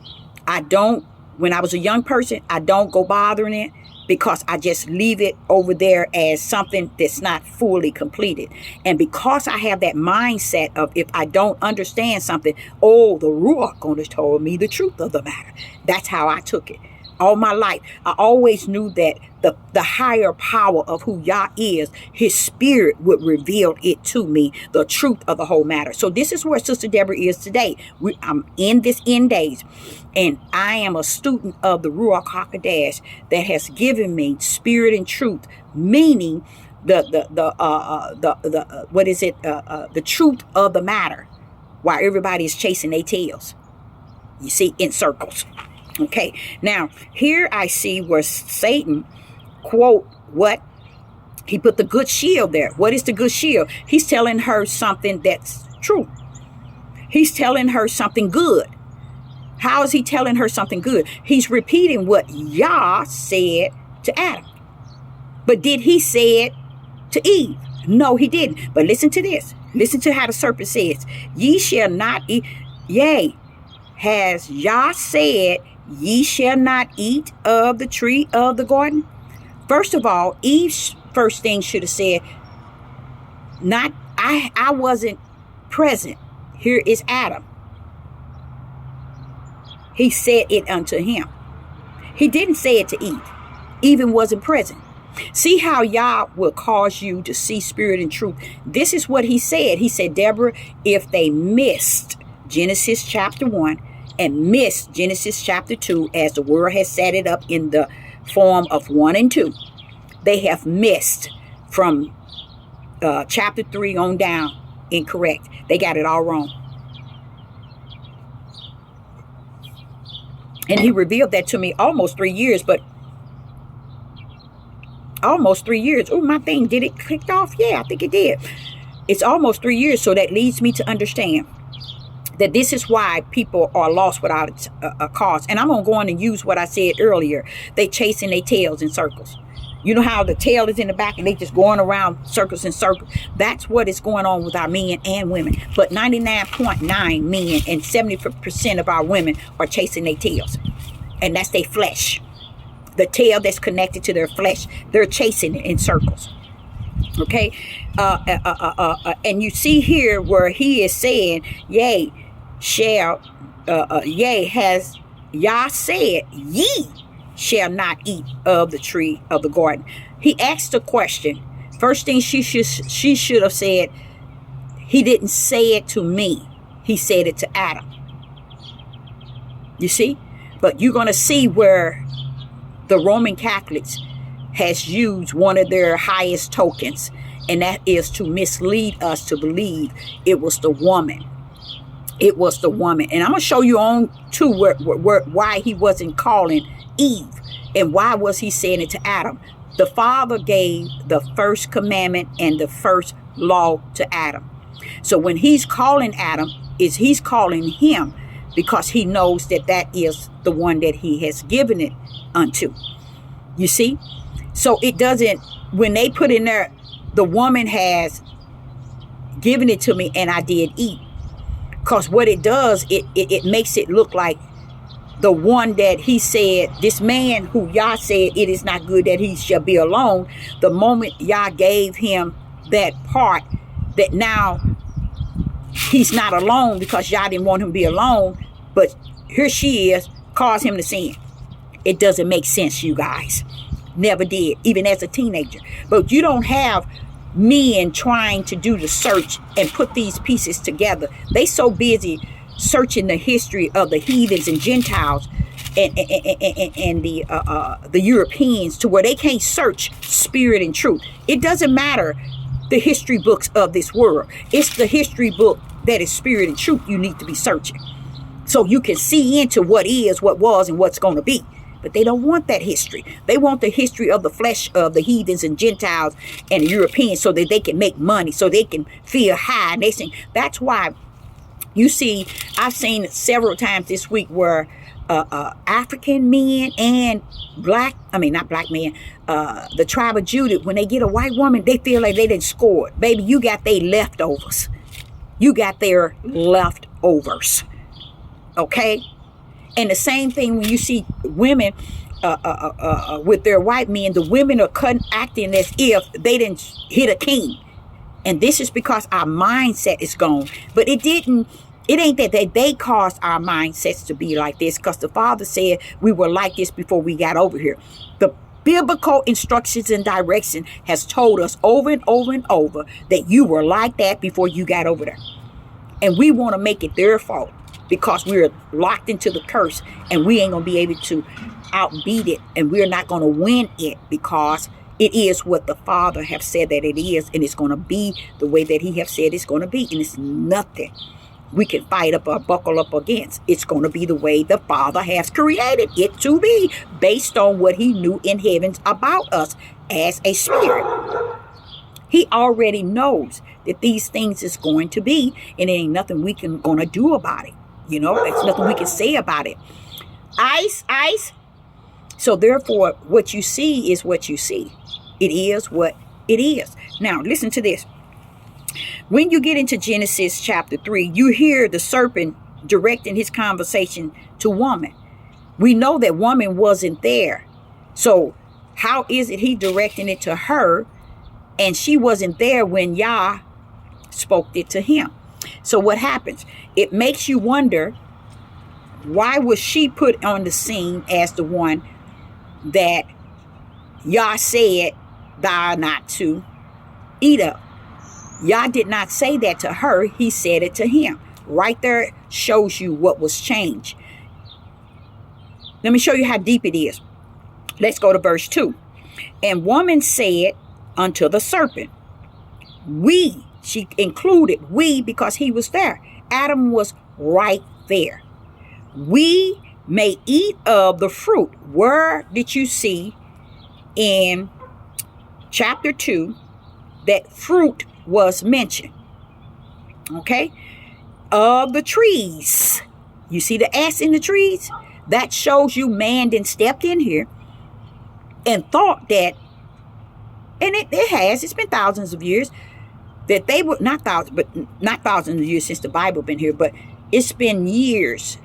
when I was a young person, I don't go bothering it, because I just leave it over there as something that's not fully completed. And because I have that mindset of, if I don't understand something, the Ruach gonna told me the truth of the matter. That's how I took it. All my life, I always knew that the higher power of who Yah is, his spirit would reveal it to me, the truth of the whole matter. So this is where Sister Deborah is today. I'm in this end days, and I am a student of the Ruach HaKodesh that has given me spirit and truth, meaning the truth of the matter, while everybody is chasing their tails. You see, in circles. Okay, now here I see where Satan quote what? He put the good shield there. What is the good shield? He's telling her something that's true. He's telling her something good. How is he telling her something good? He's repeating what Yah said to Adam. But did he say it to Eve? No, he didn't. But listen to this. Listen to how the serpent says, ye shall not eat. Yea, has Yah said, ye shall not eat of the tree of the garden? First of all, Eve's first thing should have said, I wasn't present. Here is Adam. He said it unto him. He didn't say it to Eve. Eve wasn't present. See how Yah will cause you to see spirit and truth. This is what he said. He said, Deborah, if they missed Genesis chapter 1 and missed Genesis chapter 2, as the word has set it up in the form of 1 and 2, they have missed from chapter 3 on down incorrect. They got it all wrong. And he revealed that to me almost 3 years, but almost 3 years. Oh, my thing, did it click off? Yeah, I think it did. It's almost 3 years, so that leads me to understand that this is why people are lost without a cause. And I'm going to go on and use what I said earlier. They chasing their tails in circles. You know how the tail is in the back and they just going around circles and circles? That's what is going on with our men and women. But 99.9 men and 70% of our women are chasing their tails. And that's their flesh. The tail that's connected to their flesh. They're chasing it in circles. Okay? And you see here where he is saying, yea, has Yah said, ye shall not eat of the tree of the garden. He asked a question. First thing she should have said, he didn't say it to me. He said it to Adam. You see? But you're going to see where the Roman Catholics has used one of their highest tokens, And that is to mislead us to believe it was the woman. It was the woman. And I'm going to show you on too why he wasn't calling Eve. And why was he saying it to Adam? The Father gave the first commandment and the first law to Adam. So when he's calling Adam, he's calling him because he knows that that is the one that he has given it unto. You see? So it doesn't, when they put in there, the woman has given it to me and I did eat. Because what it does, it makes it look like the one that he said, this man who Yah said it is not good that he shall be alone. The moment Yah gave him that part, that now he's not alone because Yah didn't want him to be alone. But here she is, cause him to sin. It doesn't make sense, you guys. Never did, even as a teenager. But you don't have men trying to do the search and put these pieces together. They so busy searching the history of the heathens and Gentiles and the Europeans to where they can't search spirit and truth. It doesn't matter the history books of this world. It's the history book that is spirit and truth you need to be searching. So you can see into what is, what was, and what's going to be. But they don't want that history. They want the history of the flesh of the heathens and Gentiles and the Europeans so that they can make money, so they can feel high. And they sing. That's why you see, I've seen it several times this week where African men and not black men, the tribe of Judah, when they get a white woman, they feel like they didn't score it. Baby, you got their leftovers. You got their leftovers. Okay? And the same thing when you see women with their white men, the women are acting as if they didn't hit a king. And this is because our mindset is gone. But it ain't that they caused our mindsets to be like this, because the Father said we were like this before we got over here. The biblical instructions and direction has told us over and over and over that you were like that before you got over there. And we want to make it their fault, because we're locked into the curse and we ain't going to be able to outbeat it, and we're not going to win it because it is what the Father have said that it is, and it's going to be the way that he have said it's going to be, and it's nothing we can fight up or buckle up against. It's going to be the way the Father has created it to be, based on what he knew in heavens about us as a spirit. He already knows that these things is going to be, and there ain't nothing we can gonna do about it. You know, there's nothing we can say about it. Ice. So therefore, what you see is what you see. It is what it is. Now, listen to this. When you get into Genesis chapter 3, you hear the serpent directing his conversation to woman. We know that woman wasn't there. So how is it he directing it to her, and she wasn't there when Yah spoke it to him? So what happens? It makes you wonder, why was she put on the scene as the one that Yah said thou not to eat of? Yah did not say that to her. He said it to him. Right there shows you what was changed. Let me show you how deep it is. Let's go to verse 2. And woman said unto the serpent, she included we because he was there. Adam was right there. We may eat of the fruit. Where did you see in chapter 2 that fruit was mentioned? Okay. Of the trees. You see the S in the trees? That shows you man then stepped in here and thought that, and it's been thousands of years, that they were not thousands of years since the Bible been here, but it's been years.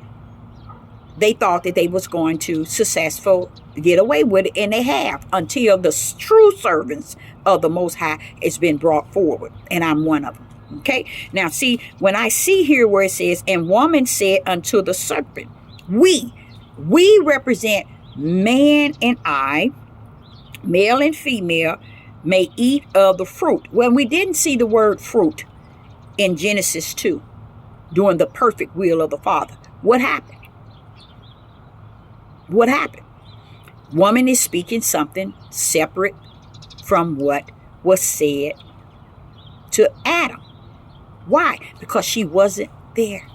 They thought that they was going to successful get away with it, and they have, until the true servants of the Most High has been brought forward, and I'm one of them. Okay, now see, when I see here where it says, and woman said unto the serpent, we represent man and I, male and female, may eat of the fruit. Well, we didn't see the word fruit in Genesis 2 during the perfect will of the Father. What happened? What happened? Woman is speaking something separate from what was said to Adam. Why? Because she wasn't there.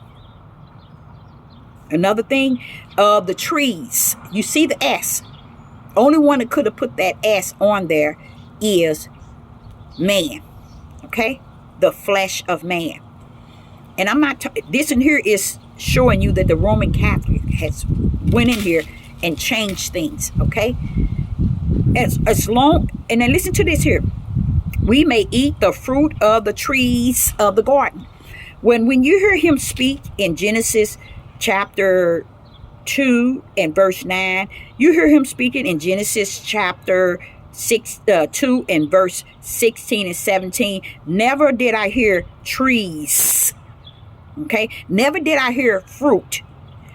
Another thing, the trees. You see the S. Only one that could have put that S on there is man. Okay? The flesh of man. And I'm not, this in here is showing you that the Roman Catholic has went in here and changed things. Okay? As long, and then listen to this here. We may eat the fruit of the trees of the garden. When you hear him speak in Genesis chapter 2 and verse 9, you hear him speaking in Genesis chapter 2 and verse 16 and 17. Never did I hear trees. Okay? Never did I hear fruit.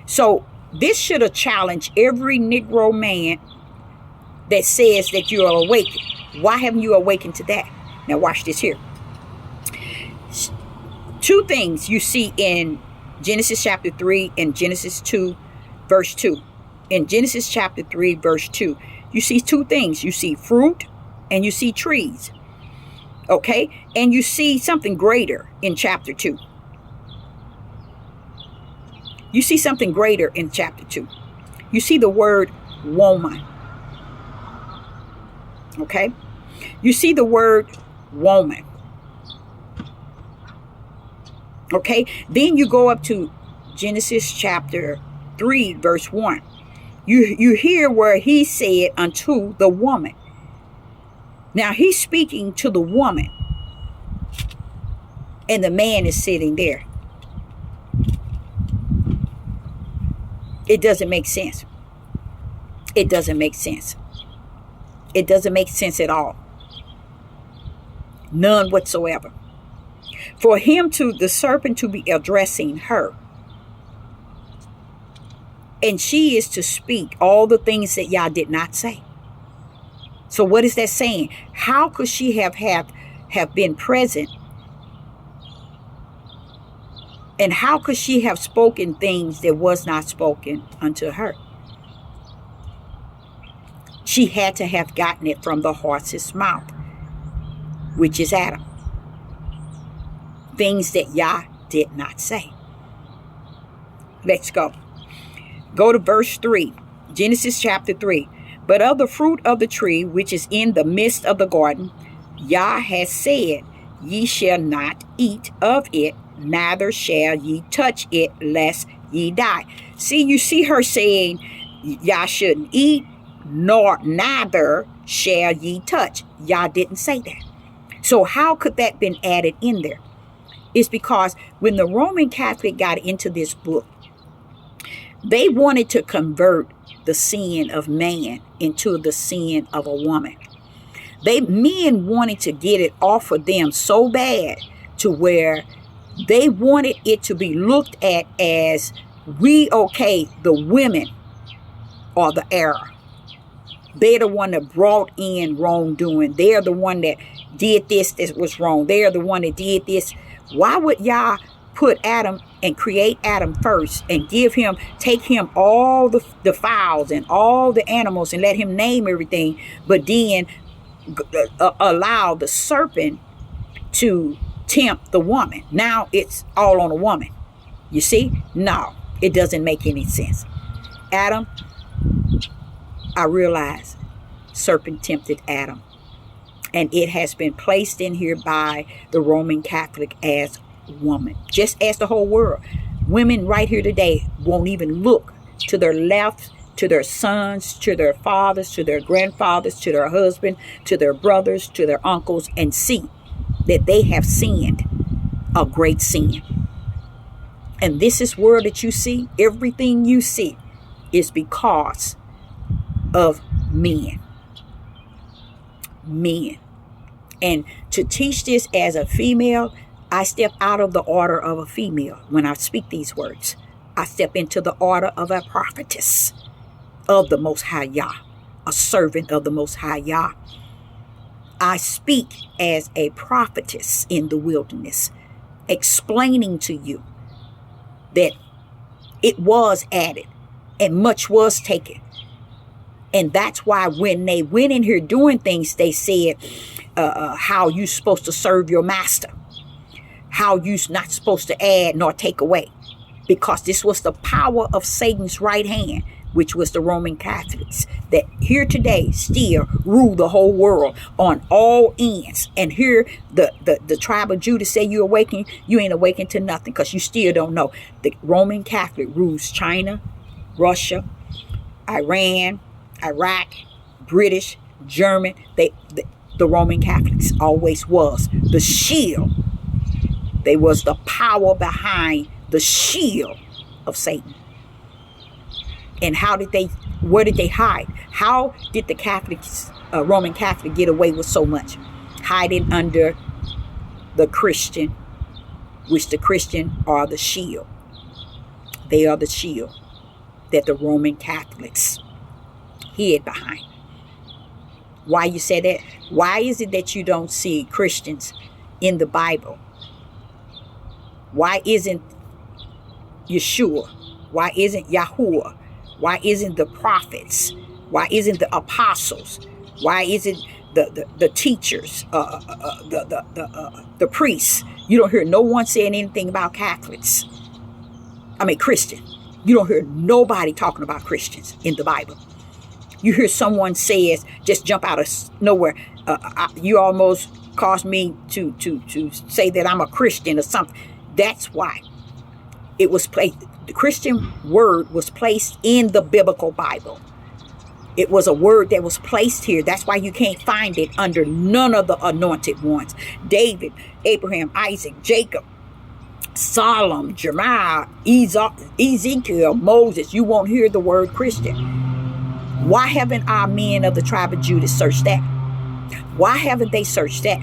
So this should have challenged every Negro man that says that you are awakened. Why haven't you awakened to that? Now watch this here. Two things you see in Genesis chapter 3 and Genesis 2 verse 2. In Genesis chapter 3 verse 2, you see two things. You see fruit and you see trees. Okay? And you see something greater in chapter 2. You see something greater in chapter 2. You see the word woman. Okay? You see the word woman. Okay? Then you go up to Genesis chapter 3 verse 1. You hear where he said unto the woman. Now he's speaking to the woman. And the man is sitting there. It doesn't make sense. It doesn't make sense. It doesn't make sense at all. None whatsoever. For him to, the serpent to be addressing her. And she is to speak all the things that y'all did not say. So what is that saying? How could she have been present? And how could she have spoken things that was not spoken unto her? She had to have gotten it from the horse's mouth, which is Adam. Things that Yah did not say. Let's go. Go to verse 3. Genesis chapter 3. But of the fruit of the tree which is in the midst of the garden, Yah has said, ye shall not eat of it, neither shall ye touch it, lest ye die. See, you see her saying, Yah shouldn't eat, nor neither shall ye touch. Yah didn't say that. So how could that been added in there? It's because when the Roman Catholic got into this book, they wanted to convert the sin of man into the sin of a woman. Men wanted to get it off of them so bad to where they wanted it to be looked at as the women are the error. They're the one that brought in wrongdoing. They're the one that did this that was wrong. They're the one that did this. Why would y'all put Adam and create Adam first and take him all the fowls and all the animals and let him name everything, but then allow the serpent to tempt the woman? Now it's all on a woman. You see? No, it doesn't make any sense. Adam, I realize serpent tempted Adam. And it has been placed in here by the Roman Catholic as woman. Just as the whole world. Women right here today won't even look to their left, to their sons, to their fathers, to their grandfathers, to their husband, to their brothers, to their uncles, and see that they have sinned a great sin. And this is world that you see, everything you see is because of men. Men. And to teach this as a female, I step out of the order of a female when I speak these words. I step into the order of a prophetess of the Most High Yah, a servant of the Most High Yah. I speak as a prophetess in the wilderness, explaining to you that it was added and much was taken. And that's why when they went in here doing things, they said how you supposed to serve your master, how you not supposed to add nor take away, because this was the power of Satan's right hand, which was the Roman Catholics, that here today still rule the whole world on all ends. And here the tribe of Judah say you awaken, you ain't awakened to nothing, because you still don't know. The Roman Catholic rules China, Russia, Iran, Iraq, British, German. The Roman Catholics always was the shield. They was the power behind the shield of Satan. And where did they hide? How did the Catholics, Roman Catholic, get away with so much? Hiding under the Christian, which the Christian are the shield. They are the shield that the Roman Catholics hid behind. Why you say that? Why is it that you don't see Christians in the Bible? Why isn't Yeshua? Why isn't Yahuwah? Why isn't the prophets? Why isn't the apostles? Why isn't the teachers, the priests? You don't hear no one saying anything about Catholics. Christian. You don't hear nobody talking about Christians in the Bible. You hear someone says, just jump out of nowhere. You almost caused me to say that I'm a Christian or something. That's why it was placed. The Christian word was placed in the biblical Bible. It was a word that was placed here. That's why you can't find it under none of the anointed ones. David, Abraham, Isaac, Jacob, Solomon, Jeremiah, Ezekiel, Moses. You won't hear the word Christian. Why haven't our men of the tribe of Judah searched that? Why haven't they searched that?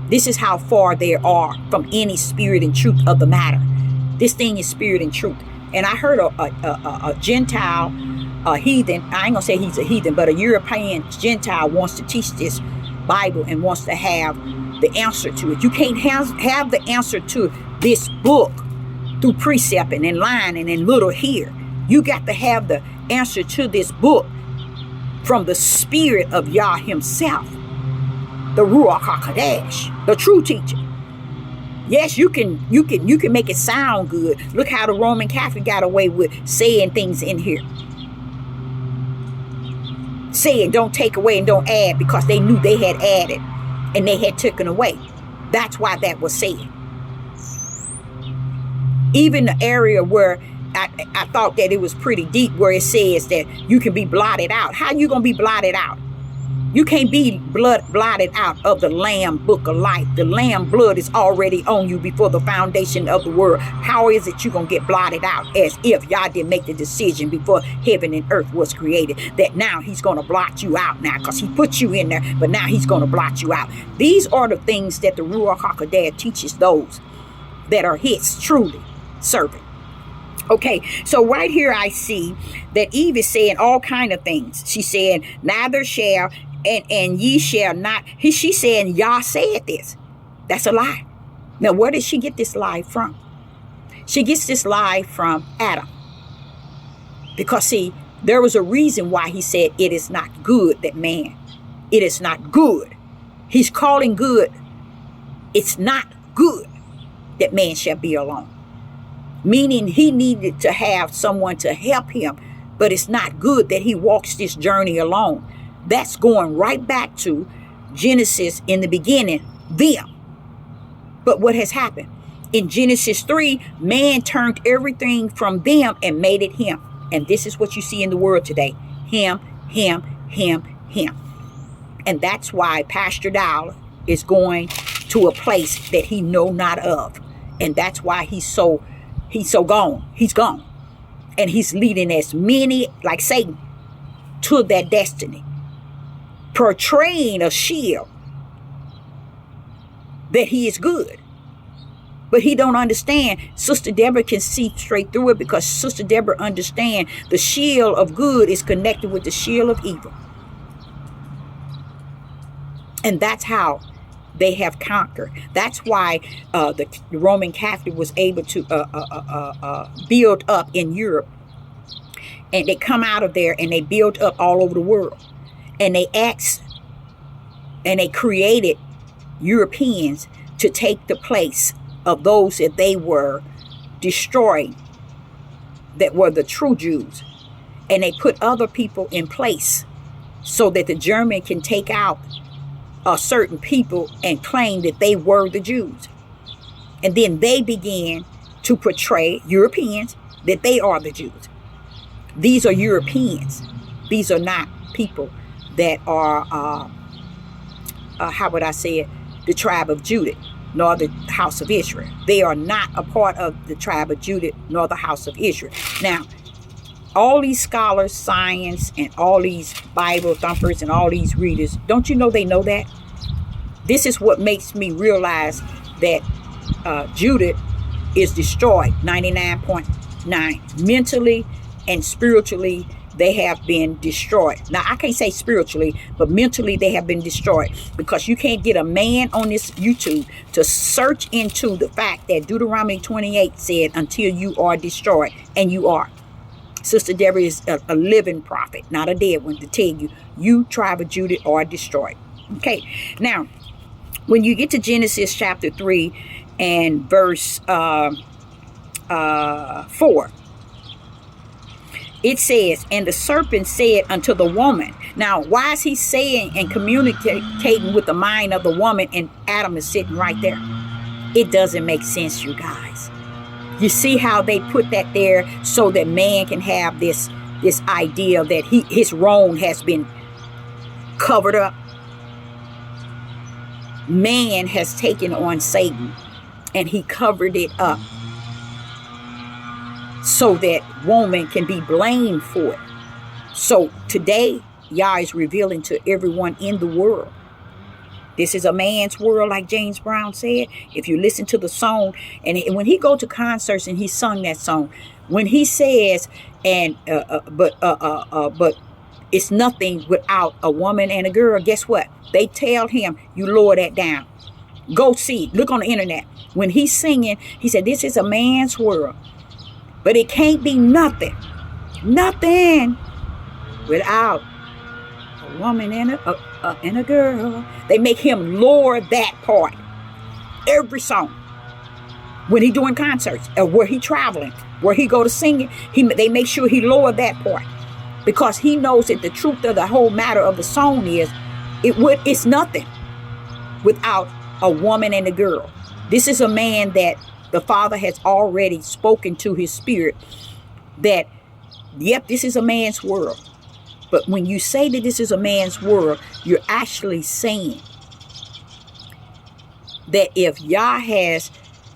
This is how far they are from any spirit and truth of the matter. This thing is spirit and truth. And I heard a Gentile, a heathen, I ain't gonna say he's a heathen, but a European Gentile wants to teach this Bible and wants to have the answer to it. You can't have the answer to this book through precept and in line and in little here. You got to have the answer to this book from the spirit of Yah himself, the Ruach HaKodesh, the true teacher. Yes, you can make it sound good. Look how the Roman Catholic got away with saying things in here. Saying don't take away and don't add, because they knew they had added and they had taken away. That's why that was said. Even the area where I thought that it was pretty deep, where it says that you can be blotted out. How you going to be blotted out? You can't be blotted out of the Lamb book of life. The Lamb blood is already on you before the foundation of the world. How is it you going to get blotted out? As if y'all didn't make the decision before heaven and earth was created, that now he's going to blot you out now, because he put you in there, but now he's going to blot you out. These are the things that the Ruach HaKodesh teaches those that are his truly servant. Okay, so right here I see that Eve is saying all kind of things. She's saying, neither shall and ye shall not. She's saying, Yah said this. That's a lie. Now, where did she get this lie from? She gets this lie from Adam. Because, see, there was a reason why he said it is not good that man. It is not good. He's calling good. It's not good that man shall be alone. Meaning he needed to have someone to help him. But it's not good that he walks this journey alone. That's going right back to Genesis in the beginning, them. But what has happened? In Genesis 3, man turned everything from them and made it him. And this is what you see in the world today. Him, him, him, him. And that's why Pastor Dowell is going to a place that he know not of. And that's why he's so gone. He's gone. And he's leading as many, like Satan, to that destiny. Portraying a shield that he is good. But he don't understand. Sister Deborah can see straight through it, because Sister Deborah understands the shield of good is connected with the shield of evil. And that's how they have conquered. That's why the Roman Catholic was able to build up in Europe And they come out of there and they built up all over the world. And they asked and they created Europeans to take the place of those that they were destroying, that were the true Jews. And they put other people in place so that the German can take out certain people and claim that they were the Jews. And then they began to portray Europeans that they are the Jews. These are Europeans. These are not people that are, how would I say it, the tribe of Judah, nor the house of Israel. They are not a part of the tribe of Judah, nor the house of Israel. Now, all these scholars, science, and all these Bible thumpers and all these readers, don't you know they know that? This is what makes me realize that Judah is destroyed 99.9. Mentally and spiritually, they have been destroyed. Now, I can't say spiritually, but mentally they have been destroyed, because you can't get a man on this YouTube to search into the fact that Deuteronomy 28 said, until you are destroyed, and you are. Sister Deborah is a living prophet, not a dead one, to tell you, you tribe of Judah are destroyed. Okay, now, when you get to Genesis chapter 3 and verse 4, it says, and the serpent said unto the woman. Now, why is he saying and communicating with the mind of the woman, and Adam is sitting right there? It doesn't make sense, you guys. You see how they put that there so that man can have this idea that his wrong has been covered up. Man has taken on Satan and he covered it up so that woman can be blamed for it. So today, Yah is revealing to everyone in the world, this is a man's world, like James Brown said. If you listen to the song, and when he go to concerts and he sung that song, when he says, but it's nothing without a woman and a girl, guess what? They tell him, you lower that down. Go see, look on the internet. When he's singing, he said, this is a man's world, but it can't be nothing without a woman and a girl. They make him lower that part. Every song. When he doing concerts, or where he traveling, where he go to singing, they make sure he lower that part. Because he knows that the truth of the whole matter of the song is, it's nothing without a woman and a girl. This is a man that the Father has already spoken to his spirit that, yep, this is a man's world. But when you say that this is a man's world, you're actually saying that if Yah has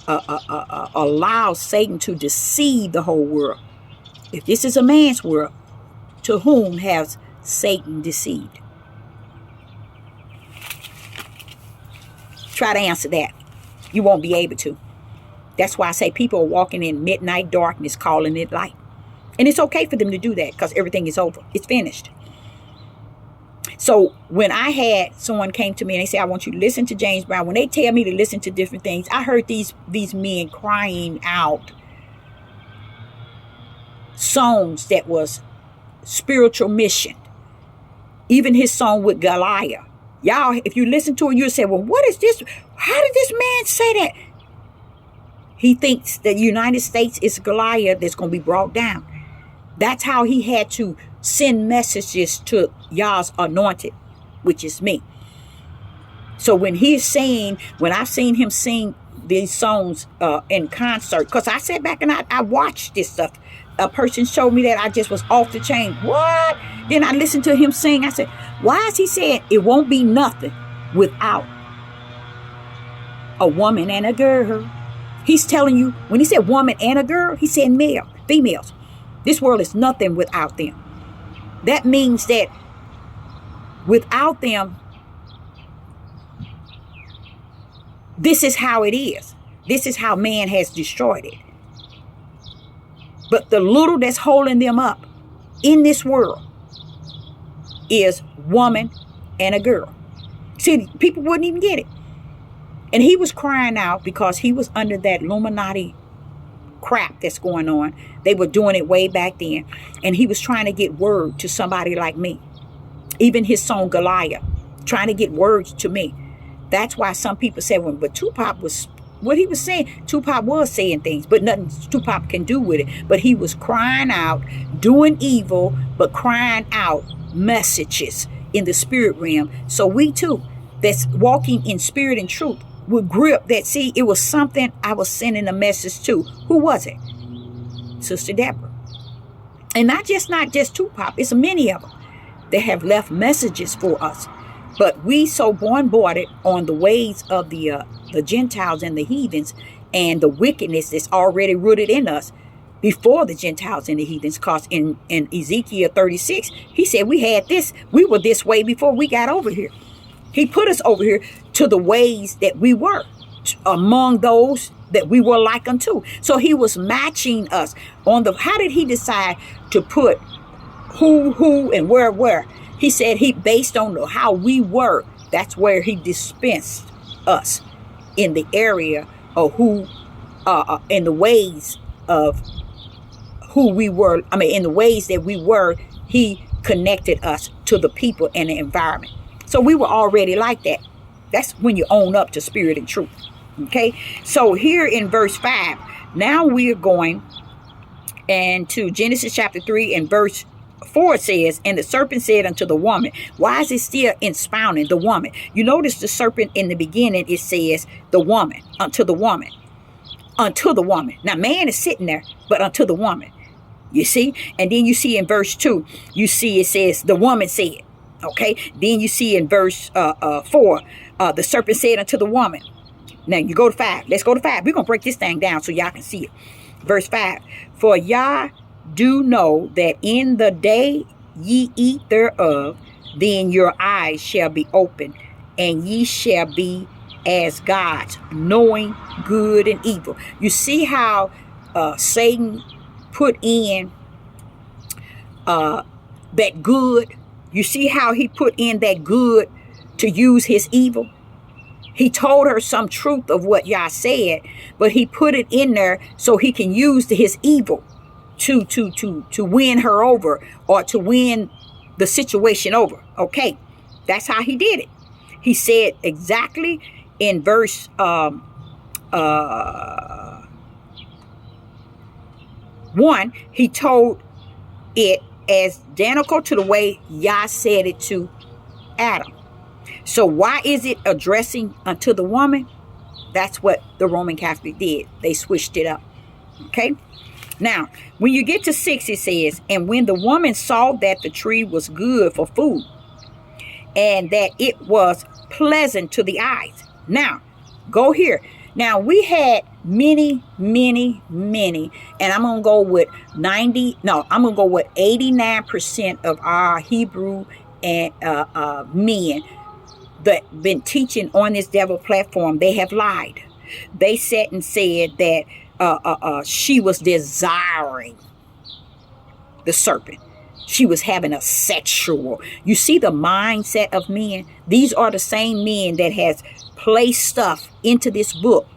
allowed Satan to deceive the whole world, if this is a man's world, to whom has Satan deceived? Try to answer that. You won't be able to. That's why I say people are walking in midnight darkness, calling it light. And it's okay for them to do that, because everything is over. It's finished. So when I had someone came to me and they say, I want you to listen to James Brown. When they tell me to listen to different things, I heard these men crying out songs that was spiritual mission. Even his song with Goliath. Y'all, if you listen to it, you'll say, well, what is this? How did this man say that? He thinks that the United States is Goliath that's going to be brought down. That's how he had to send messages to Yah's anointed, which is me. So when he's saying, when I've seen him sing these songs in concert, because I sat back and I watched this stuff. A person showed me that, I just was off the chain. What? Then I listened to him sing. I said, why is he saying it won't be nothing without a woman and a girl? He's telling you, when he said woman and a girl, he said females. This world is nothing without them. That means that without them, this is how it is. This is how man has destroyed it. But the little that's holding them up in this world is woman and a girl. See, people wouldn't even get it. And he was crying out because he was under that Illuminati crap that's going on. They were doing it way back then. And he was trying to get word to somebody like me. Even his son Goliath, trying to get words to me. That's why some people say, well, but Tupac was, what he was saying, Tupac was saying things, but nothing Tupac can do with it. But he was crying out, doing evil, but crying out messages in the spirit realm. So we too, that's walking in spirit and truth, would grip that. See, it was something I was sending a message to. Who was it? Sister Deborah. And not just Tupac, it's many of them that have left messages for us. But we so bombarded on the ways of the Gentiles and the heathens and the wickedness that's already rooted in us before the Gentiles and the heathens. Because in Ezekiel 36, he said we had this, we were this way before we got over here. He put us over here to the ways that we were among those that we were like unto. So he was matching us on the, how did he decide to put who, and where? He said he, based on how we were, that's where he dispensed us in the area of who, in the ways of who we were. I mean, in the ways that we were, he connected us to the people and the environment. So we were already like that. That's when you own up to spirit and truth. Okay. So here in verse 5, now we are going and to Genesis chapter 3 and verse 4 says, and the serpent said unto the woman, why is it still expounding the woman? You notice the serpent in the beginning, it says the woman, unto the woman, unto the woman. Now man is sitting there, but unto the woman, you see? And then you see in verse 2, you see it says the woman said, okay? Then you see in verse 4, the serpent said unto the woman. Now you go to 5. Let's go to 5. We're going to break this thing down so y'all can see it. Verse 5, for Yah do know that in the day ye eat thereof, then your eyes shall be opened, and ye shall be as gods, knowing good and evil. You see how Satan put in that good? You see how he put in that good to use his evil? He told her some truth of what Yah said, but he put it in there so he can use his evil to win her over, or to win the situation over. Okay, that's how he did it. He said exactly in verse 1, he told it as identical to the way Yah said it to Adam. So why is it addressing unto the woman? That's what the Roman Catholic did. They switched it up. Okay. Now, when you get to 6, it says, and when the woman saw that the tree was good for food, and that it was pleasant to the eyes. Now, go here. Now, we had many, and I'm going to go with 89% of our Hebrew and men that been teaching on this devil platform. They have lied. They sat and said that she was desiring the serpent. She was having a sexual. You see the mindset of men? These are the same men that has placed stuff into this book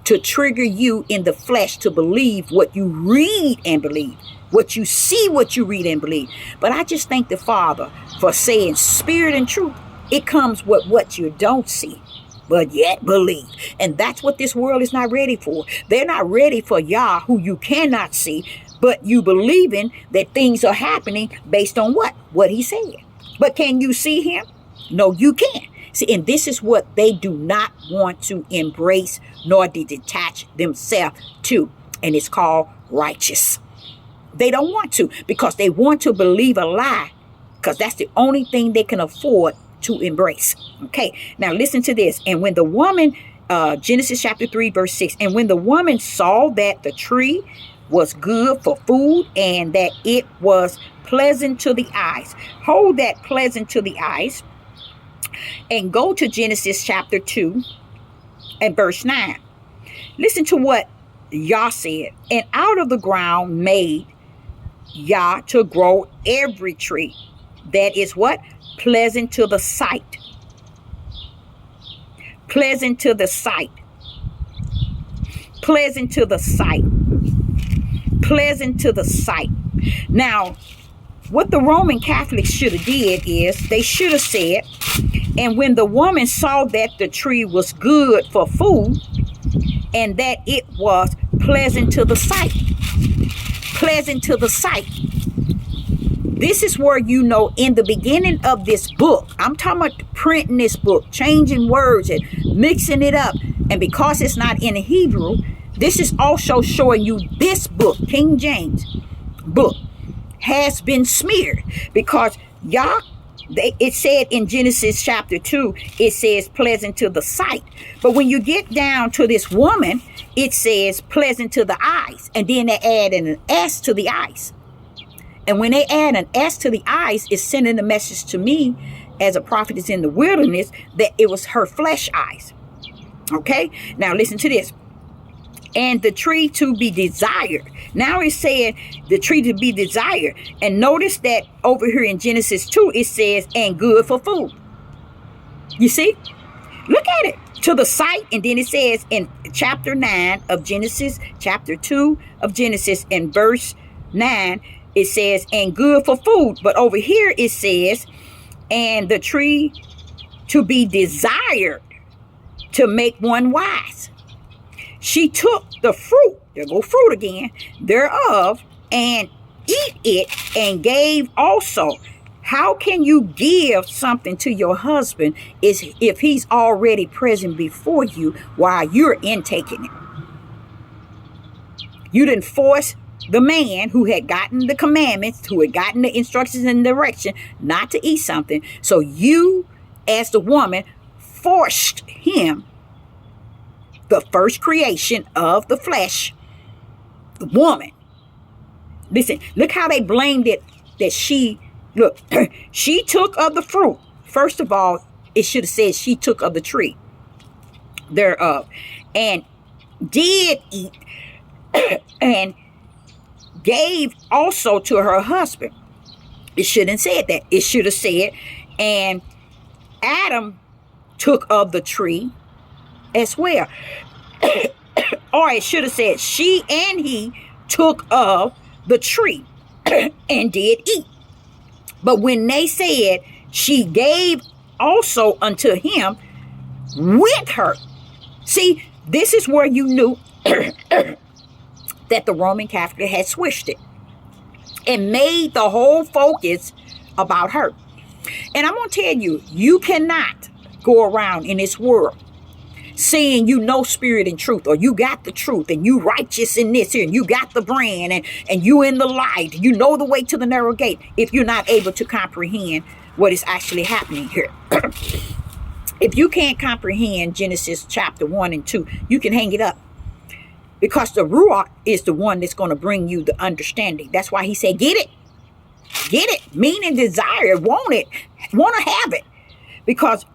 to trigger you in the flesh to believe what you read and believe. What you see, what you read and believe. But I just thank the Father for saying spirit and truth. It comes with what you don't see, but yet believe. And that's what this world is not ready for. They're not ready for Yah, who you cannot see, but you believing that things are happening based on what? What he said. But can you see him? No, you can't. See, and this is what they do not want to embrace nor to detach themselves to. And it's called righteous. They don't want to, because they want to believe a lie, because that's the only thing they can afford to embrace. Okay, now listen to this. And when the woman, Genesis chapter 3, verse 6, and when the woman saw that the tree was good for food, and that it was pleasant to the eyes. Hold that pleasant to the eyes. And go to Genesis chapter 2 and verse 9. Listen to what Yah said. And out of the ground made Yah to grow every tree that is what? Pleasant to the sight. Pleasant to the sight. Pleasant to the sight. pleasant to the sight. Now, what the Roman Catholics should have did is they should have said, and when the woman saw that the tree was good for food and that it was pleasant to the sight. Pleasant to the sight. This is where you know in the beginning of this book, I'm talking about printing this book, changing words and mixing it up. And because it's not in Hebrew, this is also showing you this book, King James book, has been smeared. Because it said in Genesis chapter 2, it says pleasant to the sight. But when you get down to this woman, it says pleasant to the eyes. And then they add an S to the eyes. And when they add an S to the eyes, it's sending a message to me as a prophet is in the wilderness that it was her flesh eyes. Okay? Now listen to this. And the tree to be desired. Now it said the tree to be desired. And notice that over here in Genesis 2, it says, and good for food. You see? Look at it. To the sight. And then it says in chapter 9 of Genesis, chapter 2 of Genesis, and verse 9, it says, and good for food. But over here it says, and the tree to be desired to make one wise. She took the fruit, there go fruit again, thereof, and eat it, and gave also. How can you give something to your husband if he's already present before you while you're intaking it? You didn't force the man who had gotten the commandments, who had gotten the instructions and direction not to eat something. So you, as the woman, forced him, the first creation of the flesh, the woman. Listen, look how they blamed it that she took of the fruit. First of all, it should have said she took of the tree thereof and did eat and gave also to her husband. It shouldn't have said that. It should have said, and Adam took of the tree as well. Or it should have said, she and he took of the tree and did eat. But when they said she gave also unto him with her. See, this is where you knew that the Roman Catholic had switched it and made the whole focus about her. And I'm going to tell you, you cannot go around in this world saying you know spirit and truth, or you got the truth and you righteous in this here and you got the brand and you in the light, you know the way to the narrow gate, if you're not able to comprehend what is actually happening here. If you can't comprehend Genesis chapter 1 and 2, you can hang it up. Because the Ruach is the one that's going to bring you the understanding. That's why he said, get it. Get it. Meaning desire. Want it. Want to have it. Because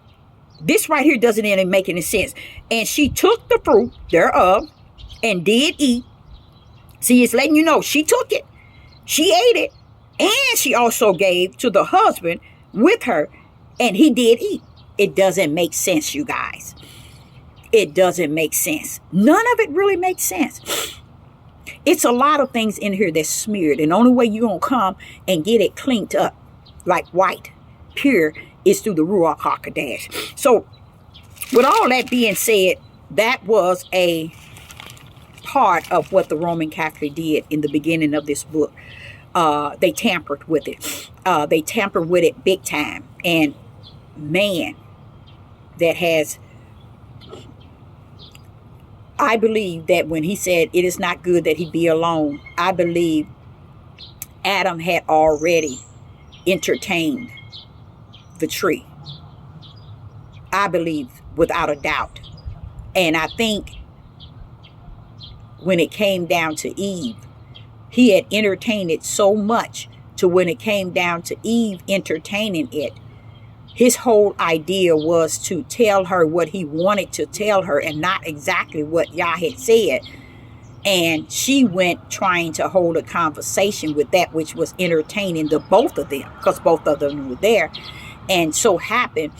this right here doesn't even make any sense. And she took the fruit thereof and did eat. See, it's letting you know she took it. She ate it. And she also gave to the husband with her. And he did eat. It doesn't make sense, you guys. It doesn't make sense. None of it really makes sense. It's a lot of things in here that's smeared. And the only way you're going to come and get it cleaned up like white, pure, is through the Ruach HaKodesh. So with all that being said, that was a part of what the Roman Catholic did in the beginning of this book. They tampered with it. They tampered with it big time. And man, that has... I believe that when he said it is not good that he be alone, I believe Adam had already entertained the tree. I believe without a doubt. And I think when it came down to Eve, he had entertained it so much to when it came down to Eve entertaining it, his whole idea was to tell her what he wanted to tell her and not exactly what Yah had said. And she went trying to hold a conversation with that which was entertaining the both of them, because both of them were there. And so happened,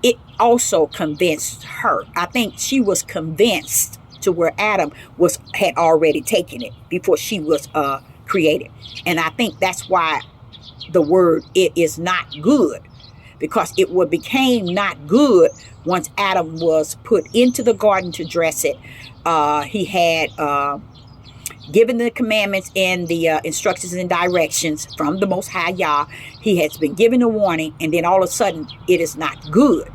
it also convinced her. I think she was convinced to where Adam had already taken it before she was created. And I think that's why the word "it is not good," because it became not good once Adam was put into the garden to dress it. He had given the commandments and the instructions and directions from the Most High Yah. He has been given a warning, and then all of a sudden, it is not good.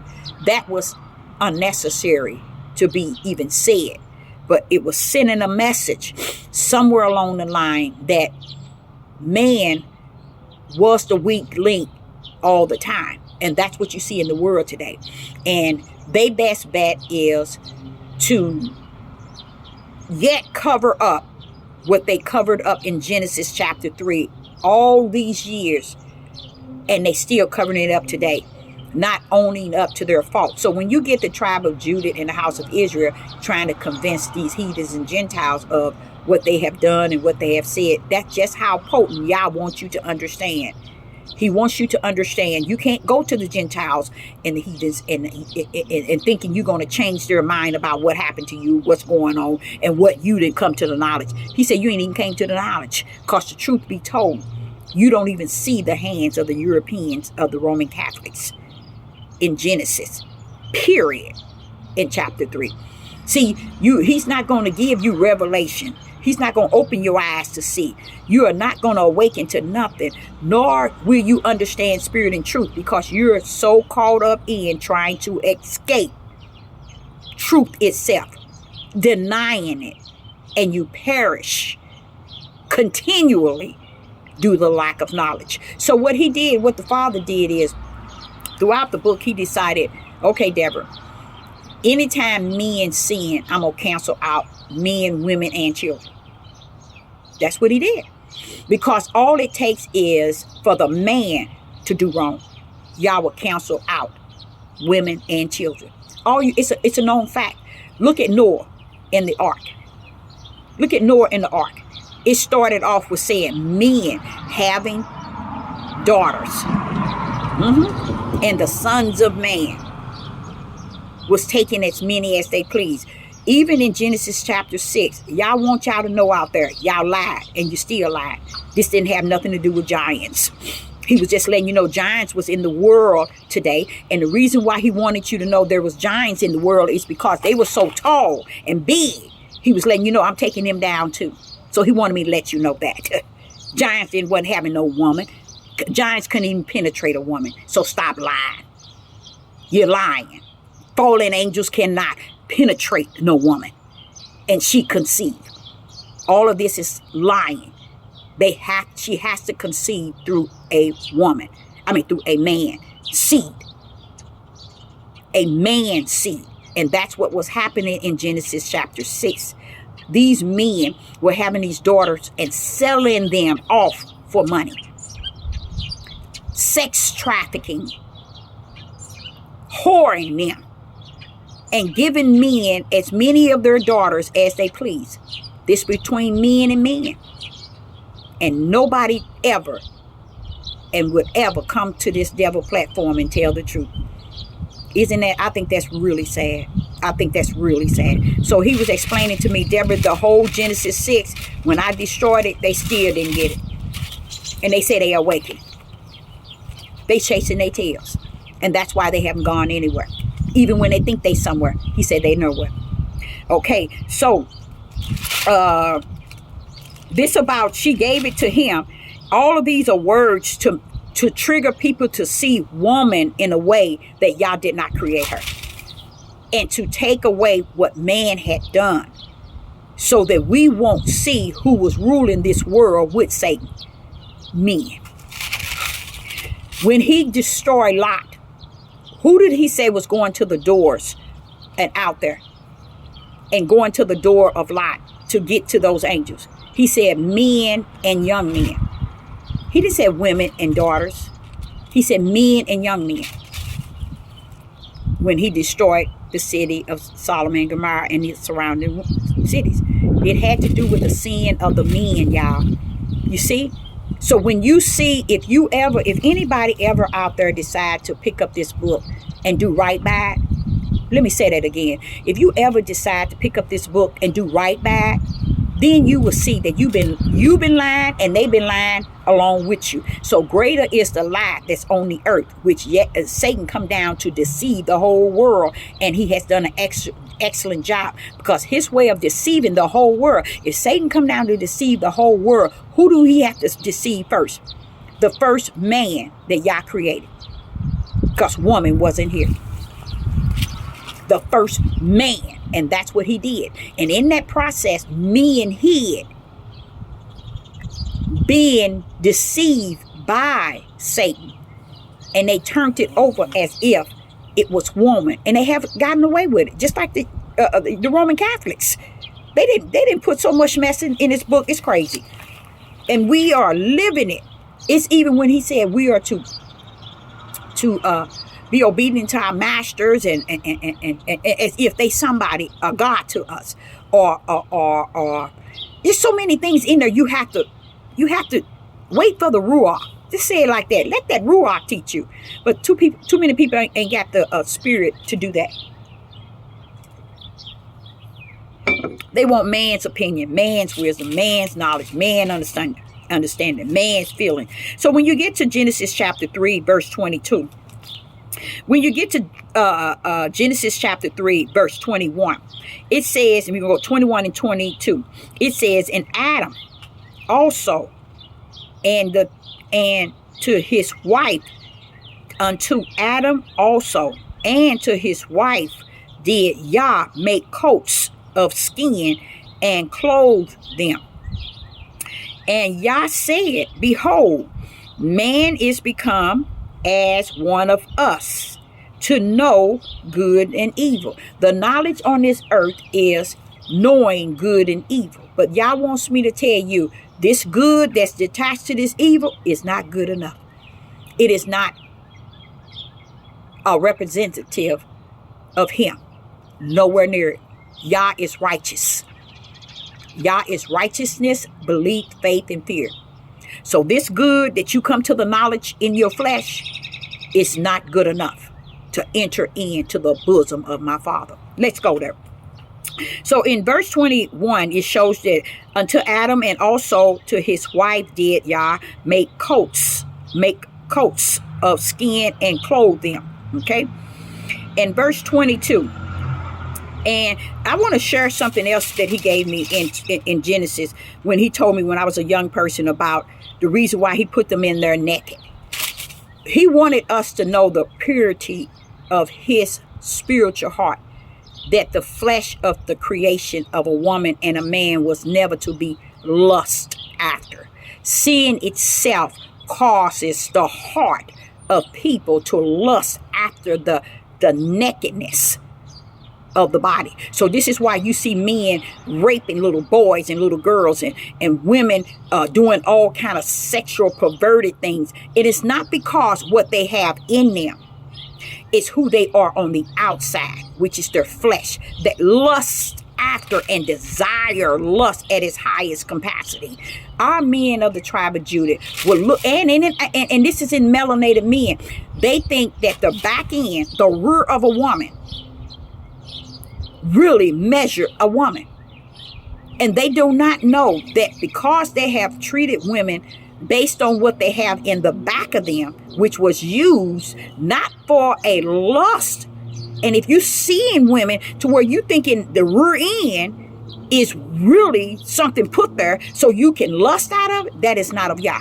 That was unnecessary to be even said, but it was sending a message somewhere along the line that man was the weak link all the time. And that's what you see in the world today. And their best bet is to yet cover up what they covered up in Genesis chapter 3 all these years, and they still covering it up today, not owning up to their fault. So when you get the tribe of Judah and the house of Israel trying to convince these heathens and Gentiles of what they have done and what they have said, that's just how potent Yah wants you to understand. He wants you to understand you can't go to the Gentiles and the heathens and thinking you're going to change their mind about what happened to you, what's going on, and what you didn't come to the knowledge. He said you ain't even came to the knowledge, because the truth be told, you don't even see the hands of the Europeans, of the Roman Catholics in Genesis, period, in chapter 3. See, he's not going to give you revelation. He's not going to open your eyes to see. You are not going to awaken to nothing, nor will you understand spirit and truth, because you're so caught up in trying to escape truth itself, denying it, and you perish continually due to the lack of knowledge. So what the Father did is, throughout the book, he decided, okay, Deborah, anytime men sin, I'm going to cancel out men, women, and children. That's what he did. Because all it takes is for the man to do wrong. Y'all will cancel out women and children. It's a known fact. Look at Noah in the ark. Look at Noah in the ark. It started off with saying men having daughters. And the sons of man was taking as many as they pleased. Even in Genesis chapter 6, y'all want y'all to know out there, y'all lied, and you still lied. This didn't have nothing to do with giants. He was just letting you know giants was in the world today. And the reason why he wanted you to know there was giants in the world is because they were so tall and big. He was letting you know I'm taking them down too. So he wanted me to let you know that. Giants wasn't having no woman. Giants couldn't even penetrate a woman. So stop lying. You're lying. Fallen angels cannot penetrate no woman, and she conceived. All of this is lying. She has to conceive through a woman. Through a man seed. A man seed. And that's what was happening in Genesis chapter 6. These men were having these daughters and selling them off for money. Sex trafficking. Whoring them. And giving men as many of their daughters as they please. This between men and men. And nobody ever and would ever come to this devil platform and tell the truth. I think that's really sad. I think that's really sad. So he was explaining to me, Deborah, the whole Genesis 6, when I destroyed it, they still didn't get it. And they say they awakened. They chasing their tails. And that's why they haven't gone anywhere. Even when they think they somewhere, he said they nowhere. Okay, so this about she gave it to him. All of these are words to trigger people to see woman in a way that y'all did not create her. And to take away what man had done. So that we won't see who was ruling this world with Satan. Men. When he destroyed Lot, who did he say was going to the doors and out there and going to the door of Lot to get to those angels? He said men and young men. He didn't say women and daughters. He said men and young men. When he destroyed the city of Sodom and Gomorrah and its surrounding cities. It had to do with the sin of the men, y'all. You see? So when you see, if anybody ever out there decide to pick up this book and do right by it, Let me say that again. If you ever decide to pick up this book and do right back, then you will see that you've been lying and they've been lying along with you. So greater is the lie that's on the earth, which yet Satan come down to deceive the whole world, and he has done an excellent job, because his way of deceiving the whole world, if Satan come down to deceive the whole world, who do he have to deceive first? The first man that Yah created, because woman wasn't here. The first man, and that's what he did. And in that process, men hid, being deceived by Satan, and they turned it over as if it was woman, and they have gotten away with it, just like the Roman Catholics. They didn't put so much mess in this book. It's crazy, and we are living it. It's even when he said we are to be obedient to our masters, and as if they somebody, a God to us, or there's so many things in there. You have to wait for the Ruach. Just say it like that. Let that Ruach teach you. But too many people ain't got the spirit to do that. They want man's opinion, man's wisdom, man's knowledge, man's understanding, man's feeling. So when you get to Genesis chapter 3, verse 22, when you get to Genesis chapter 3, verse 21, it says, and we go 21 and 22, it says, and Adam also, and to his wife, unto Adam also, and to his wife did Yah make coats of skin and clothe them. And Yah said, behold, man is become as one of us, to know good and evil. The knowledge on this earth is knowing good and evil. But Yah wants me to tell you, this good that's detached to this evil is not good enough. It is not a representative of him. Nowhere near it. Yah is righteous. Yah is righteousness, belief, faith, and fear. So this good that you come to the knowledge in your flesh is not good enough to enter into the bosom of my Father. Let's go there. So in verse 21, it shows that unto Adam and also to his wife did Yah make coats of skin and clothe them. Okay. In verse 22, and I want to share something else that he gave me in Genesis, when he told me when I was a young person about the reason why he put them in there naked. He wanted us to know the purity of his spiritual heart, that the flesh of the creation of a woman and a man was never to be lust after. Sin itself causes the heart of people to lust after the nakedness of the body. So this is why you see men raping little boys and little girls, and women doing all kind of sexual perverted things. It is not because what they have in them. It's who they are on the outside, which is their flesh, that lust after and desire lust at its highest capacity. Our men of the tribe of Judah will look, and this is in melanated men. They think that the back end, the rear of a woman, really measure a woman. And they do not know that because they have treated women based on what they have in the back of them, which was used not for a lust. And if you're seeing women to where you thinking the rear end is really something put there so you can lust out of it, that is not of Yah.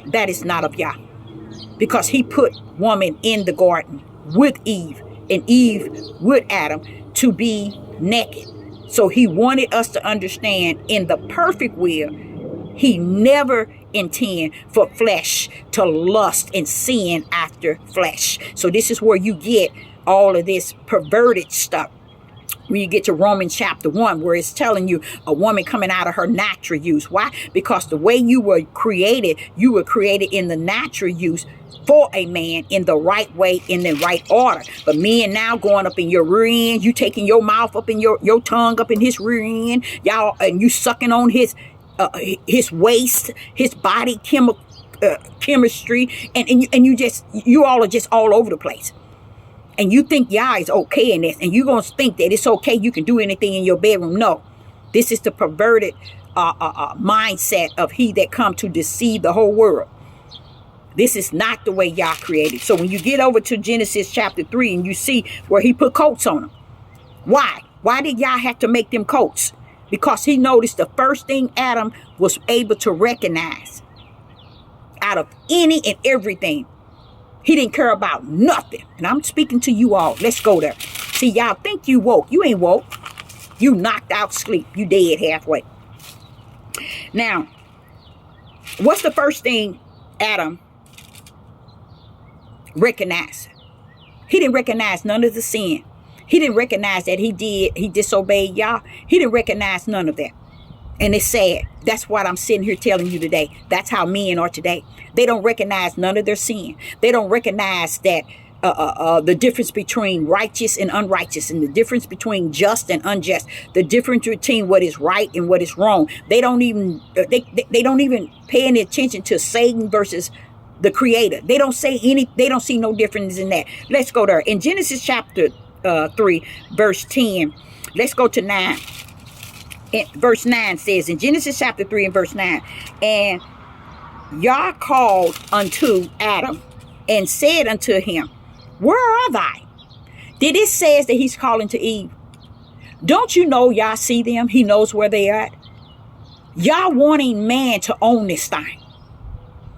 That is not of Yah. Because he put woman in the garden with Eve, and Eve with Adam, to be naked. So he wanted us to understand in the perfect will, he never intend for flesh to lust and sin after flesh. So this is where you get all of this perverted stuff. When you get to Romans chapter 1, where it's telling you a woman coming out of her natural use. Why? Because the way you were created in the natural use for a man, in the right way, in the right order. But men now going up in your rear end, you taking your mouth up in your tongue up in his rear end, y'all, and you sucking on his waist, his body chemistry, and you all are just all over the place. And you think Yah is okay in this. And you're going to think that it's okay. You can do anything in your bedroom. No. This is the perverted mindset of he that come to deceive the whole world. This is not the way Yah created. So when you get over to Genesis chapter 3 and you see where he put coats on them. Why? Why did Yah have to make them coats? Because he noticed the first thing Adam was able to recognize out of any and everything. He didn't care about nothing. And I'm speaking to you all. Let's go there. See, y'all think you woke. You ain't woke. You knocked out sleep. You dead halfway. Now, what's the first thing Adam recognized? He didn't recognize none of the sin. He didn't recognize that he disobeyed Yah. He didn't recognize none of that. And it's sad. That's what I'm sitting here telling you today. That's how men are today. They don't recognize none of their sin. They don't recognize that the difference between righteous and unrighteous, and the difference between just and unjust, the difference between what is right and what is wrong. They don't even they don't even pay any attention to Satan versus the Creator. They don't say any. They don't see no difference in that. Let's go there in Genesis chapter 3, verse 10. Let's go to 9. Verse 9 says in Genesis chapter 3 and verse 9, and Yah called unto Adam and said unto him, where are thy? Did it says that he's calling to Eve? Don't you know Yah see them? He knows where they are at. Yah wanting man to own this thing.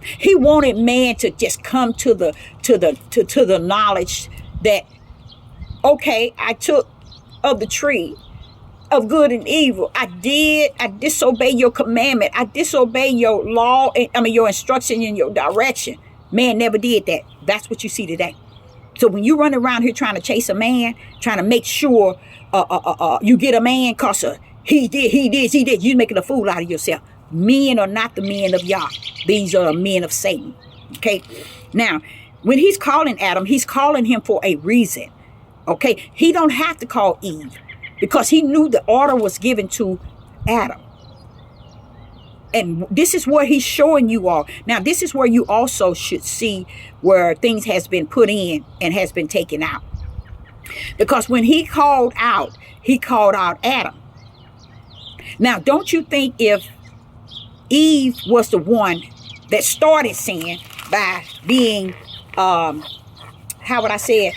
He wanted man to just come to the knowledge that, okay, I took of the tree of good and evil. I disobey your commandment. I disobey your law. Your instruction and your direction. Man never did that. That's what you see today. So when you run around here trying to chase a man, trying to make sure you get a man because he did, you're making a fool out of yourself. Men are not the men of Yah. These are the men of Satan. Okay. Now, when he's calling Adam, he's calling him for a reason. Okay. He don't have to call Eve, because he knew the order was given to Adam. And this is what he's showing you all. Now, this is where you also should see where things has been put in and has been taken out. Because when he called out Adam. Now, don't you think if Eve was the one that started sin by being, how would I say it?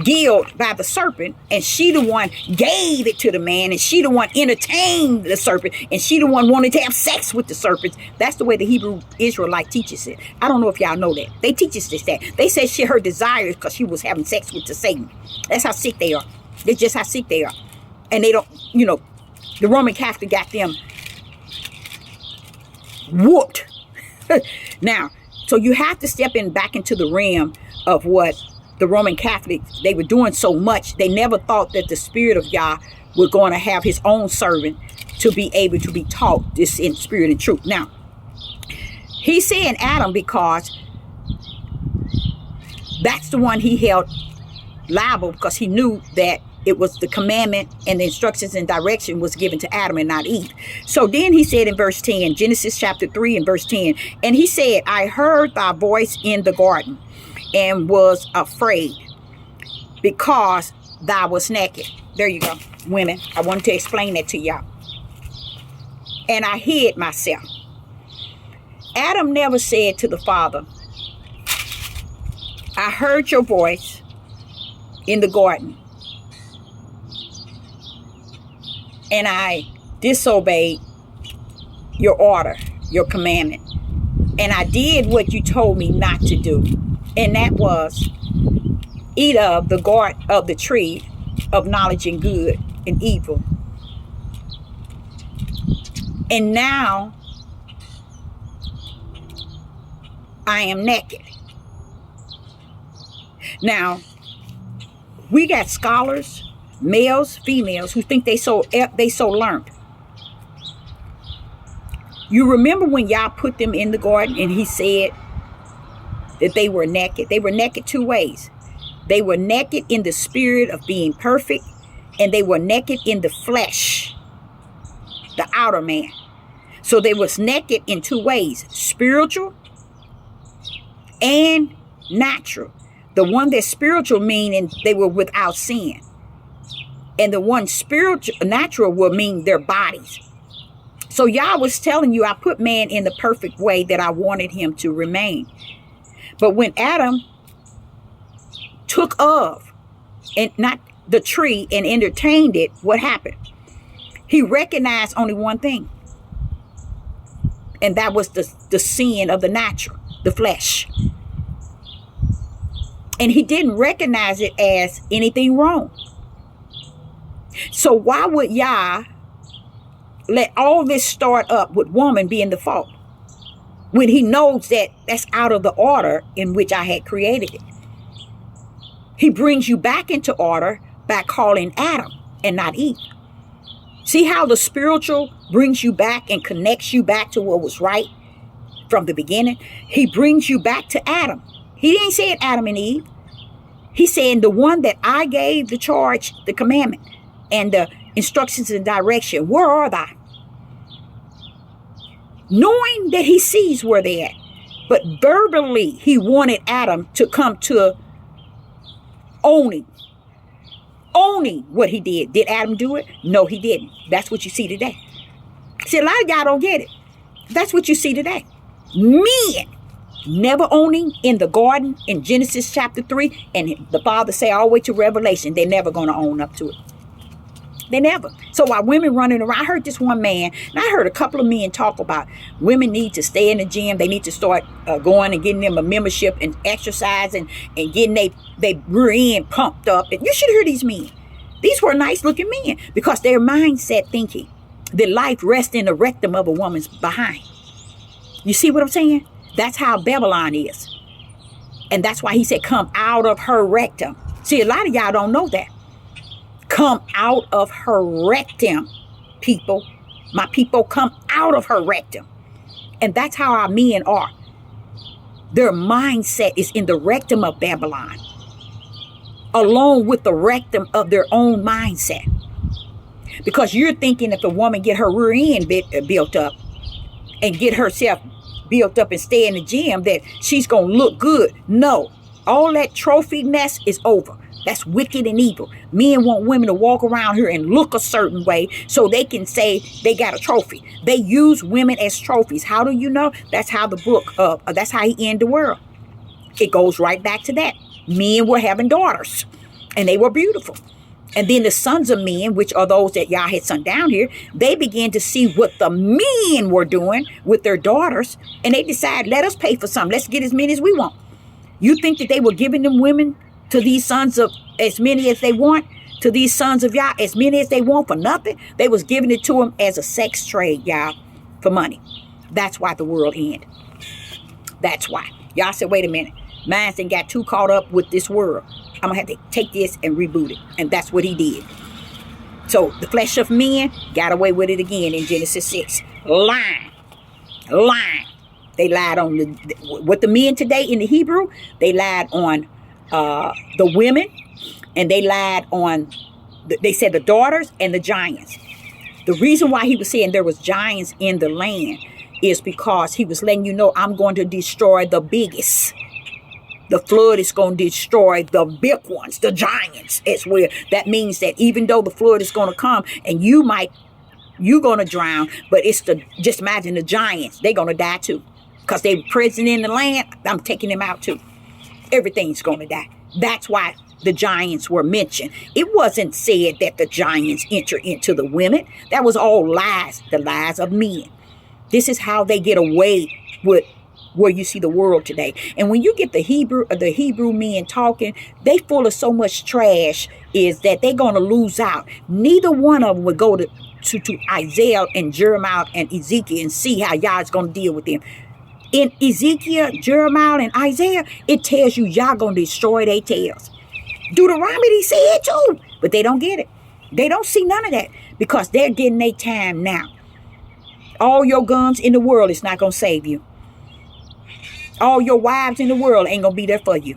Guiled by the serpent, and she the one gave it to the man, and she the one entertained the serpent, and she the one wanted to have sex with the serpents. That's the way the Hebrew Israelite teaches it. I don't know if y'all know that. They teach us this, that. They say her desire is because she was having sex with the Satan. That's how sick they are. That's just how sick they are. And they don't, the Roman Catholic got them whooped. Now, so you have to step back into the realm of what the Roman Catholics, they were doing so much. They never thought that the Spirit of Yah was going to have his own servant to be able to be taught this in spirit and truth. Now, he's saying Adam because that's the one he held liable, because he knew that it was the commandment and the instructions and direction was given to Adam and not Eve. So then he said in verse 10, Genesis chapter 3 and verse 10, and he said, I heard thy voice in the garden, and was afraid because thou was naked. There you go, women. I wanted to explain that to y'all. And I hid myself. Adam never said to the Father, I heard your voice in the garden, and I disobeyed your order, your commandment, and I did what you told me not to do. And that was eat of the tree of knowledge and good and evil. And now I am naked. Now, we got scholars, males, females, who think they so learned. You remember when Yah put them in the garden and he said that they were naked? They were naked two ways. They were naked in the spirit of being perfect, and they were naked in the flesh, the outer man. So they was naked in two ways, spiritual and natural. The one that's spiritual meaning they were without sin. And the one spiritual, natural will mean their bodies. So Yah was telling you, I put man in the perfect way that I wanted him to remain. But when Adam took of, and not the tree, and entertained it, what happened? He recognized only one thing. And that was the sin of the natural, the flesh. And he didn't recognize it as anything wrong. So why would Yah let all this start up with woman being the fault, when he knows that that's out of the order in which I had created it? He brings you back into order by calling Adam and not Eve. See how the spiritual brings you back and connects you back to what was right from the beginning? He brings you back to Adam. He didn't say it Adam and Eve. He's saying the one that I gave the charge, the commandment, and the instructions and direction. Where are they? Knowing that he sees where they're at. But verbally, he wanted Adam to come to owning what he did. Did Adam do it? No, he didn't. That's what you see today. See, a lot of y'all don't get it. That's what you see today. Men never owning in the garden in Genesis chapter 3. And the Father say all the way to Revelation, they're never going to own up to it. They never. So while women running around, I heard this one man, and I heard a couple of men talk about women need to stay in the gym. They need to start going and getting them a membership and exercising and getting they rear end pumped up. And you should hear these men. These were nice looking men because their mindset thinking that life rests in the rectum of a woman's behind. You see what I'm saying? That's how Babylon is. And that's why he said, come out of her rectum. See, a lot of y'all don't know that. Come out of her rectum, people. My people, come out of her rectum. And that's how our men are. Their mindset is in the rectum of Babylon, along with the rectum of their own mindset. Because you're thinking if a woman get her rear end built up and get herself built up and stay in the gym, that she's going to look good. No, all that trophy mess is over. That's wicked and evil. Men want women to walk around here and look a certain way so they can say they got a trophy. They use women as trophies. How do you know? That's how the book, that's how he ended the world. It goes right back to that. Men were having daughters and they were beautiful. And then the sons of men, which are those that Yah had sent down here, they began to see what the men were doing with their daughters. And they decided, let us pay for something. Let's get as many as we want. You think that they were giving them women to these sons of as many as they want, to these sons of Yah as many as they want for nothing? They was giving it to them as a sex trade, Yah, for money. That's why the world ended. That's why. Yah said, wait a minute. Mine got too caught up with this world. I'm going to have to take this and reboot it. And that's what he did. So the flesh of men got away with it again in Genesis 6. Lying. They lied on what the men today in the Hebrew, they lied on the women, and they lied on, they said the daughters and the giants. The reason why he was saying there was giants in the land is because he was letting you know, I'm going to destroy the biggest. The flood is going to destroy the big ones, the giants. It's where that means that even though the flood is going to come and you're going to drown, but just imagine the giants, they're going to die too. Because they were present in the land, I'm taking them out too. Everything's going to die. That's why the giants were mentioned. It wasn't said that the giants enter into the women. That was all lies, the lies of men. This is how they get away with where you see the world today. And when you get the Hebrew men talking, they full of so much trash is that they're going to lose out. Neither one of them would go to Isaiah and Jeremiah and Ezekiel and see how Yah is going to deal with them. In Ezekiel, Jeremiah, and Isaiah, it tells you Yah going to destroy their tails. Deuteronomy say it too, but they don't get it. They don't see none of that because they're getting their time now. All your guns in the world is not going to save you. All your wives in the world ain't going to be there for you.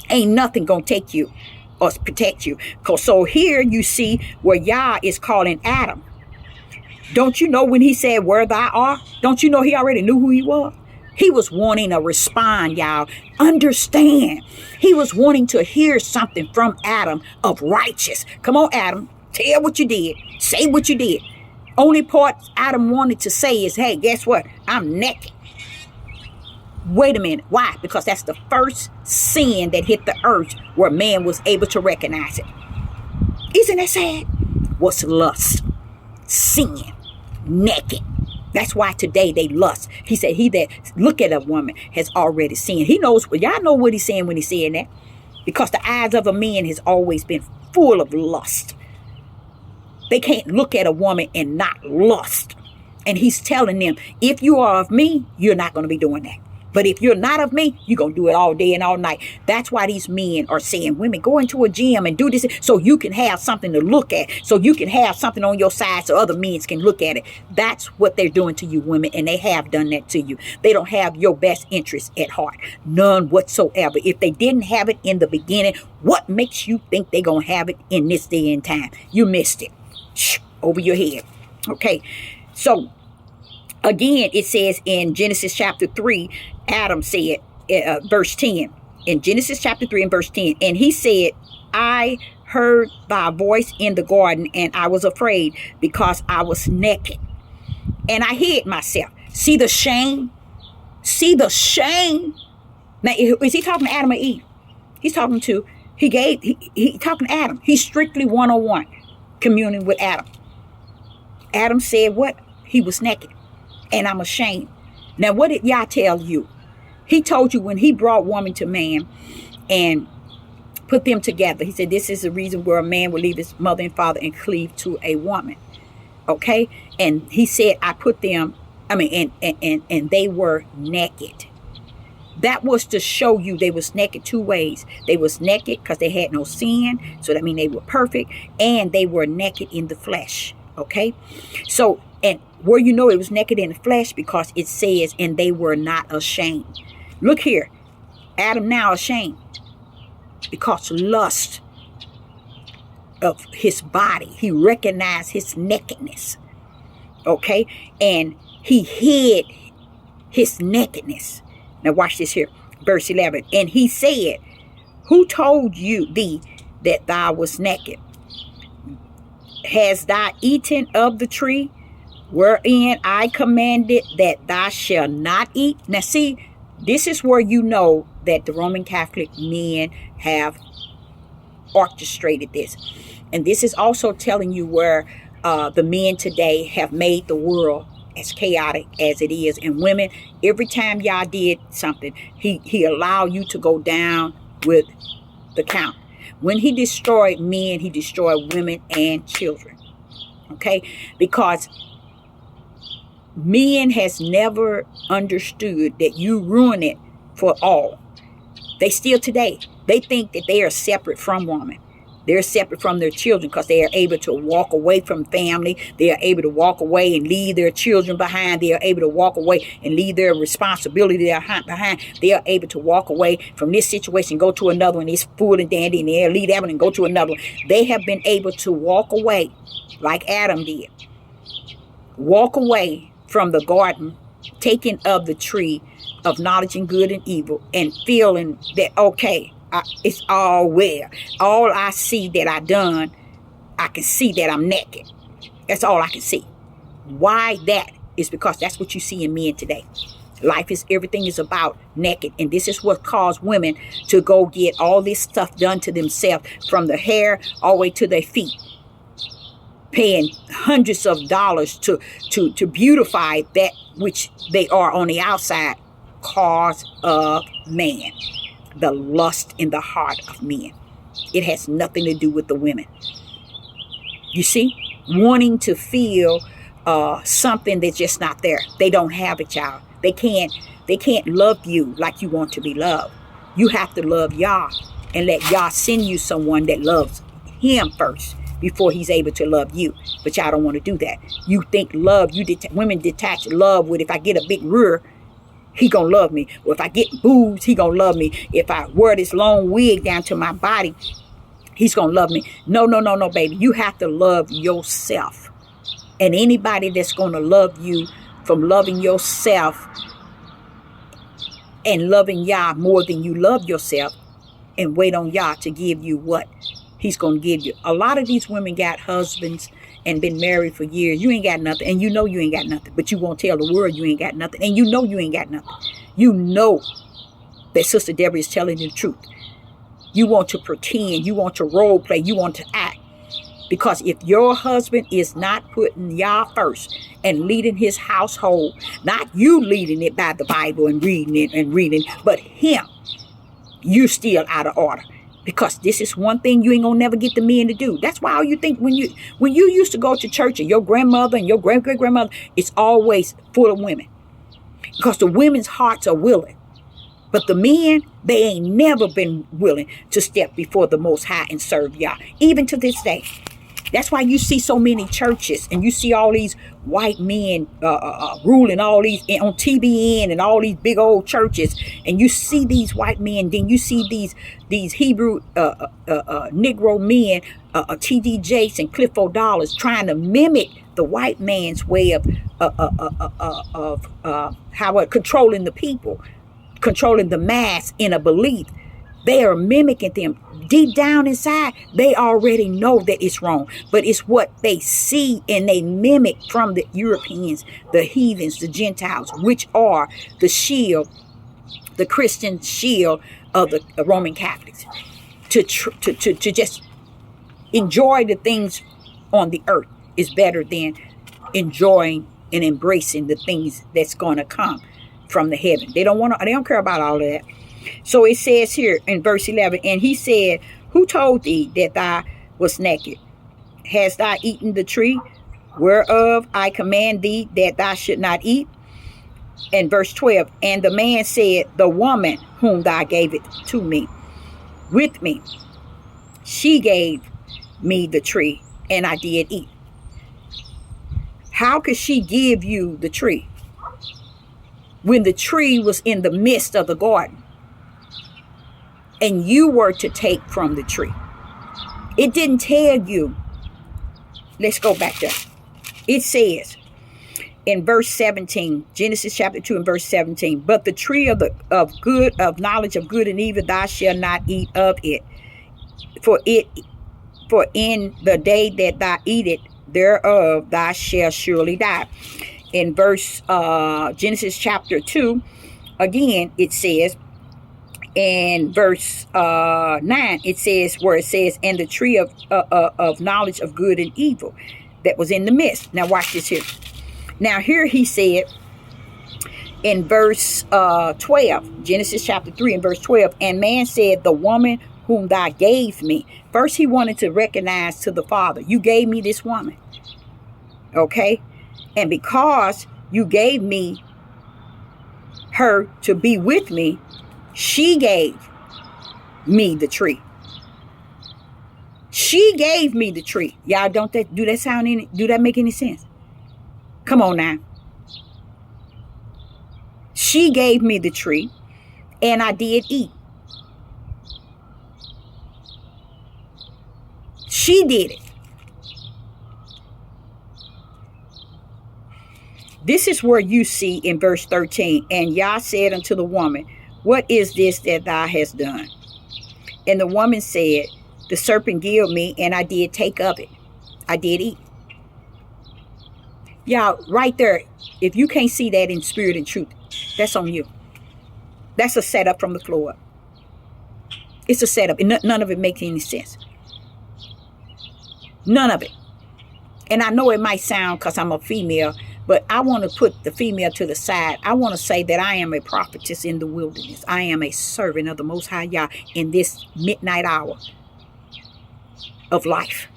Ain't nothing going to take you or protect you. So here you see where Yah is calling Adam. Don't you know when he said where thou art? Don't you know he already knew who he was? He was wanting to respond, y'all. Understand. He was wanting to hear something from Adam of righteous. Come on, Adam. Tell what you did. Say what you did. Only part Adam wanted to say is, hey, guess what? I'm naked. Wait a minute. Why? Because that's the first sin that hit the earth where man was able to recognize it. Isn't that sad? Was lust. Sin. Naked. That's why today they lust. He said, he that look at a woman has already sinned. He knows, y'all know what he's saying when he's saying that. Because the eyes of a man has always been full of lust. They can't look at a woman and not lust. And he's telling them, if you are of me, you're not going to be doing that. But if you're not of me, you're going to do it all day and all night. That's why these men are saying, women, go into a gym and do this so you can have something to look at. So you can have something on your side so other men can look at it. That's what they're doing to you, women. And they have done that to you. They don't have your best interest at heart. None whatsoever. If they didn't have it in the beginning, what makes you think they're going to have it in this day and time? You missed it. Shh, over your head. Okay. So again, it says in Genesis chapter 3, Adam said, verse 10, in Genesis chapter 3 and verse 10, and he said, I heard thy voice in the garden, and I was afraid because I was naked, and I hid myself. See the shame? See the shame? Now, is he talking to Adam or Eve? He's talking to, he talking to Adam. He's strictly one-on-one communing with Adam. Adam said what? He was naked. And I'm ashamed. Now, what did Yah tell you? He told you when he brought woman to man and put them together. He said, this is the reason where a man will leave his mother and father and cleave to a woman. Okay? And he said, I put them, and they were naked. That was to show you they was naked two ways. They was naked because they had no sin. So that means they were perfect. And they were naked in the flesh. Okay? So, and where you know it was naked in the flesh, because it says, and they were not ashamed. Look here. Adam now ashamed because lust of his body. He recognized his nakedness. Okay? And he hid his nakedness. Now watch this here. Verse 11. And he said, who told thee that thou was naked? Hast thou eaten of the tree wherein I commanded that thou shalt not eat? Now see, this is where you know that the Roman Catholic men have orchestrated this. And this is also telling you where the men today have made the world as chaotic as it is. And women, every time y'all did something, he allowed you to go down with the count. When he destroyed men, he destroyed women and children. Okay? Because men has never understood that you ruin it for all. They still today, they think that they are separate from woman. They're separate from their children because they are able to walk away from family. They are able to walk away and leave their children behind. They are able to walk away and leave their responsibility behind. They are able to walk away from this situation, go to another one. It's full and dandy, and they'll leave that one and go to another one. They have been able to walk away like Adam did. Walk away from the garden, taking of the tree of knowledge and good and evil, and feeling that, okay, it's all well. All I see that I done, I can see that I'm naked. That's all I can see. Why that? Is because that's what you see in men today. Life is, everything is about naked. And this is what caused women to go get all this stuff done to themselves, from the hair all the way to their feet. Paying hundreds of dollars to beautify that which they are on the outside, cause of man. The lust in the heart of men. It has nothing to do with the women. You see, wanting to feel something that's just not there. They don't have it, y'all. They can't love you like you want to be loved. You have to love Yah and let Yah send you someone that loves him first before he's able to love you. But y'all don't want to do that. You think love, women detach love with, if I get a big rear, he gonna love me. Or if I get boobs, he gonna love me. If I wear this long wig down to my body, he's gonna love me. No, baby. You have to love yourself. And anybody that's gonna love you from loving yourself and loving Yah more than you love yourself, and wait on Yah to give you what he's going to give you. A lot of these women got husbands and been married for years. You ain't got nothing, and you know you ain't got nothing, but you won't tell the world you ain't got nothing, and you know you ain't got nothing. You know that Sister Deborah is telling you the truth. You want to pretend, you want to role play, you want to act. Because if your husband is not putting Yah first and leading his household, not you leading it by the Bible and reading, but him, you're still out of order. Because this is one thing you ain't gonna never get the men to do. That's why all you think when you used to go to church, and your grandmother and your great-great-grandmother, it's always full of women. Because the women's hearts are willing. But the men, they ain't never been willing to step before the Most High and serve Yah, even to this day. That's why you see so many churches, and you see all these white men ruling all these on TBN and all these big old churches, and you see these white men. Then you see these Hebrew Negro men, T.D. Jakes and Cliff O'Dollars, trying to mimic the white man's way of controlling the people, controlling the mass in a belief. They are mimicking them. Deep down inside, they already know that it's wrong. But it's what they see and they mimic from the Europeans, the heathens, the Gentiles, which are the shield, the Christian shield of the Roman Catholics. To just enjoy the things on the earth is better than enjoying and embracing the things that's going to come from the heaven. They don't care about all of that. So it says here in verse 11, and he said, who told thee that thou was naked? Hast thou eaten the tree whereof I command thee that thou should not eat? And verse 12, and the man said, the woman whom thou gave it to me, with me, she gave me the tree, and I did eat. How could she give you the tree when the tree was in the midst of the garden? And you were to take from the tree. It didn't tell you. Let's go back there. It says in verse 17, Genesis chapter 2 and verse 17, but the tree of knowledge of good and evil, thou shalt not eat of it. For in the day that thou eat it thereof, thou shalt surely die. In verse Genesis chapter 2, again, it says, in verse 9, it says, where it says, and the tree of knowledge of good and evil that was in the midst. Now watch this here. Now here he said in verse 12, Genesis chapter 3 and verse 12, and man said, the woman whom thou gave me. First he wanted to recognize to the Father, you gave me this woman. Okay? And because you gave me her to be with me, she gave me the tree. She gave me the tree. Y'all do that make any sense? Come on now. She gave me the tree and I did eat. She did it. This is where you see in verse 13, and Yah said unto the woman, what is this that thou hast done? And the woman said, the serpent gave me, and I did take of it. I did eat. Y'all, right there, if you can't see that in spirit and truth, that's on you. That's a setup from the floor up. It's a setup, and none of it makes any sense. None of it. And I know it might sound because I'm a female, but I want to put the female to the side. I want to say that I am a prophetess in the wilderness. I am a servant of the Most High Yah in this midnight hour of life.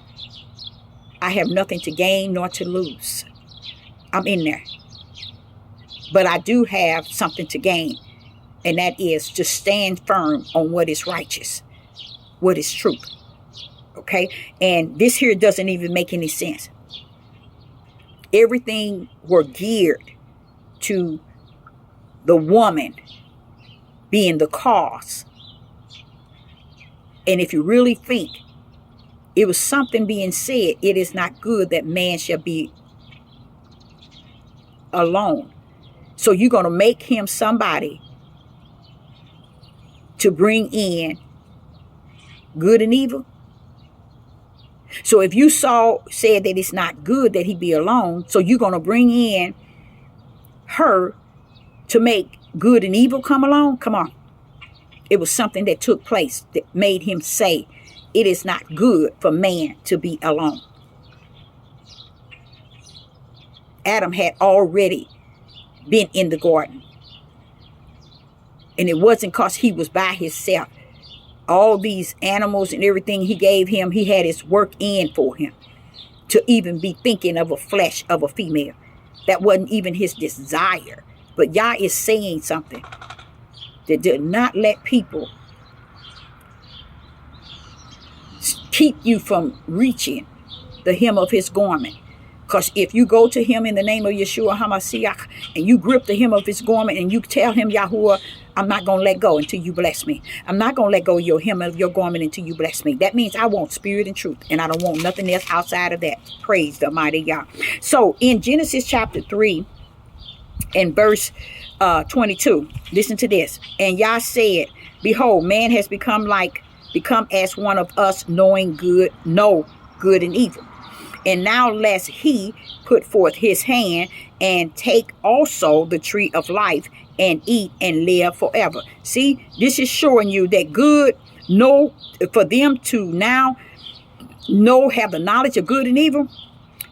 I have nothing to gain nor to lose. I'm in there. But I do have something to gain. And that is to stand firm on what is righteous, what is truth. Okay? And this here doesn't even make any sense. Everything were geared to the woman being the cause. And if you really think, it was something being said, it is not good that man shall be alone. So you're going to make him somebody to bring in good and evil. So if you said that it's not good that he be alone, so you're going to bring in her to make good and evil come along? Come on. It was something that took place that made him say it is not good for man to be alone. Adam had already been in the garden. And it wasn't because he was by himself. All these animals and everything he gave him, he had his work in for him to even be thinking of a flesh of a female. That wasn't even his desire. But Yah is saying something that did not let people keep you from reaching the hem of his garment. Because if you go to him in the name of Yeshua HaMashiach and you grip the hem of his garment and you tell him, Yahuwah, I'm not going to let go until you bless me. I'm not going to let go of your hem of your garment until you bless me. That means I want spirit and truth, and I don't want nothing else outside of that. Praise the mighty Yah. So in Genesis chapter 3 and verse 22, listen to this. And Yah said, behold, man has become as one of us, knowing good and evil. And now lest he put forth his hand and take also the tree of life and eat and live forever. See, this is showing you that good, for them to now have the knowledge of good and evil.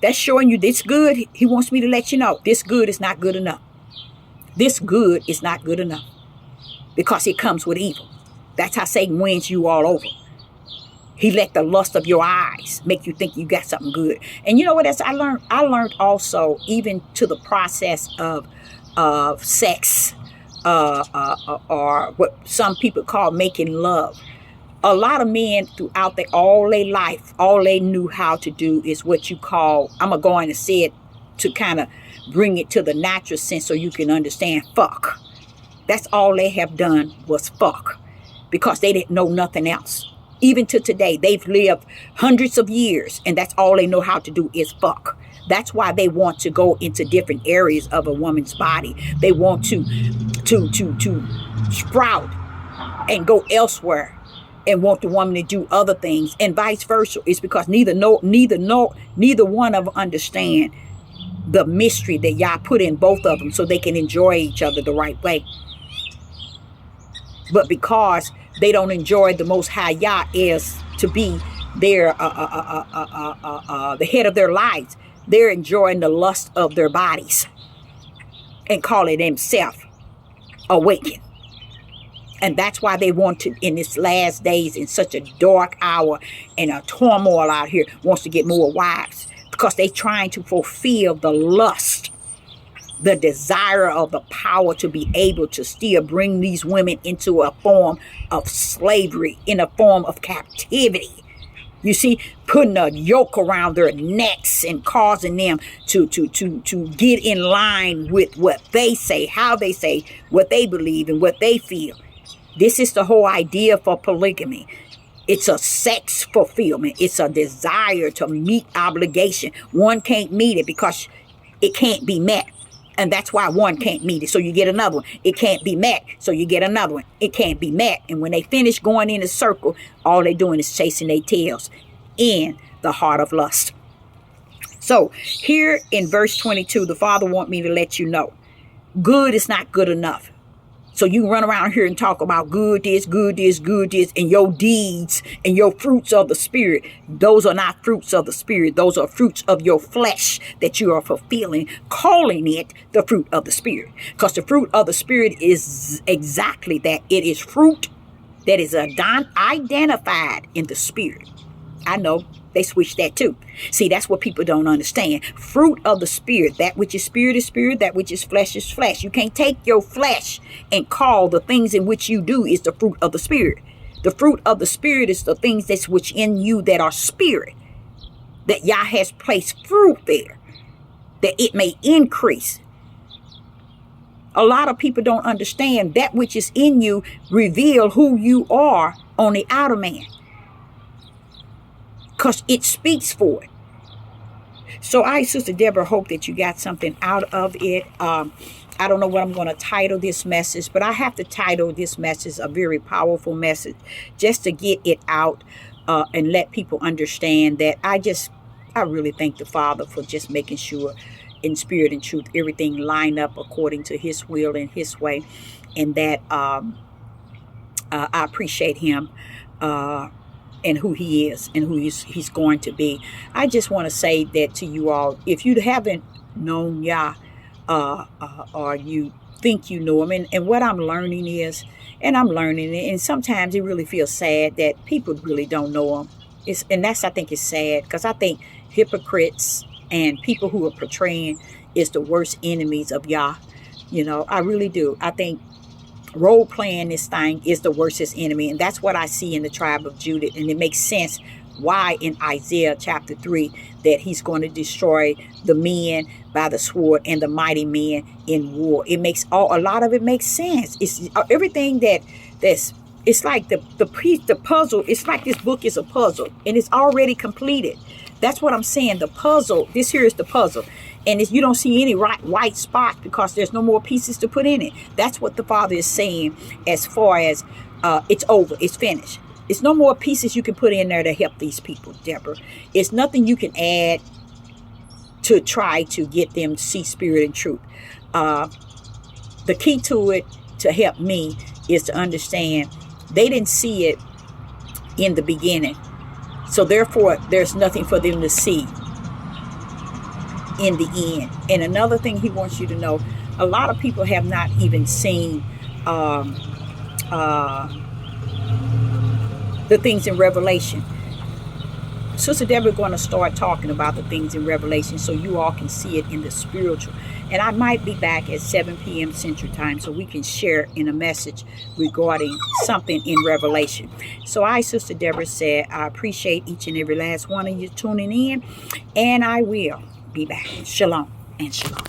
That's showing you this good. He wants me to let you know this good is not good enough. This good is not good enough because it comes with evil. That's how Satan wins you all over. He let the lust of your eyes make you think you got something good. And you know what else I learned? I learned also, even to the process of sex, or what some people call making love. A lot of men throughout all their life, all they knew how to do is what you call, I'm going to go in and say it to kind of bring it to the natural sense so you can understand, fuck. That's all they have done was fuck, because they didn't know nothing else. Even to today, they've lived hundreds of years, and that's all they know how to do is fuck. That's why they want to go into different areas of a woman's body. They want to sprout and go elsewhere and want the woman to do other things, and vice versa. It's because neither one of them understand the mystery that Yah put in both of them so they can enjoy each other the right way. But because they don't enjoy the Most High Yah is to be their the head of their lives, they're enjoying the lust of their bodies and calling themselves awakened. And that's why they want to, in this last days, in such a dark hour and a turmoil out here, wants to get more wives, because they're trying to fulfill the lust, the desire of the power to be able to still bring these women into a form of slavery, in a form of captivity. You see, putting a yoke around their necks and causing them to get in line with what they say, how they say, what they believe and what they feel. This is the whole idea for polygamy. It's a sex fulfillment. It's a desire to meet obligation. One can't meet it because it can't be met. And that's why one can't meet it. So you get another one. It can't be met. So you get another one. It can't be met. And when they finish going in a circle, all they're doing is chasing their tails in the heart of lust. So here in verse 22, the Father wants me to let you know, good is not good enough. So you can run around here and talk about good this, and your deeds and your fruits of the Spirit. Those are not fruits of the Spirit. Those are fruits of your flesh that you are fulfilling, calling it the fruit of the Spirit. Because the fruit of the Spirit is exactly that. It is fruit that is identified in the Spirit. I know they switched that too. See, that's what people don't understand. Fruit of the Spirit. That which is spirit is spirit. That which is flesh. You can't take your flesh and call the things in which you do is the fruit of the Spirit. The fruit of the Spirit is the things that's which in you that are spirit. That Yah has placed fruit there, that it may increase. A lot of people don't understand that which is in you reveal who you are on the outer man, because it speaks for it. So I, Sister Deborah, hope that you got something out of it. I don't know what I'm going to title this message, but I have to title this message a very powerful message just to get it out and let people understand that I really thank the Father for just making sure in spirit and truth everything line up according to his will and his way, and that I appreciate him and who he is and who he's going to be. I just want to say that to you all, if you haven't known Yah, or you think you know him, and what I'm learning is, and I'm learning it, and sometimes it really feels sad that people really don't know him. I think it's sad, because I think hypocrites and people who are portraying is the worst enemies of Yah. I really do. I think role playing this thing is the worstest enemy, and that's what I see in the tribe of Judah, and it makes sense why in Isaiah chapter 3 that he's going to destroy the men by the sword and the mighty men in war. A lot of it makes sense. It's everything it's like the puzzle. It's like this book is a puzzle and it's already completed. That's what I'm saying. The puzzle, this here is the puzzle. And you don't see any white spot because there's no more pieces to put in it. That's what the Father is saying as far as it's over. It's finished. It's no more pieces you can put in there to help these people, Deborah. It's nothing you can add to try to get them to see spirit and truth. The key to it, to help me, is to understand they didn't see it in the beginning. So therefore, there's nothing for them to see in the end. And another thing he wants you to know, a lot of people have not even seen the things in Revelation. Sister Deborah is going to start talking about the things in Revelation so you all can see it in the spiritual. And I might be back at 7 p.m. Central Time so we can share in a message regarding something in Revelation. So Sister Deborah said, I appreciate each and every last one of you tuning in, and I will be back. Shalom and shalom.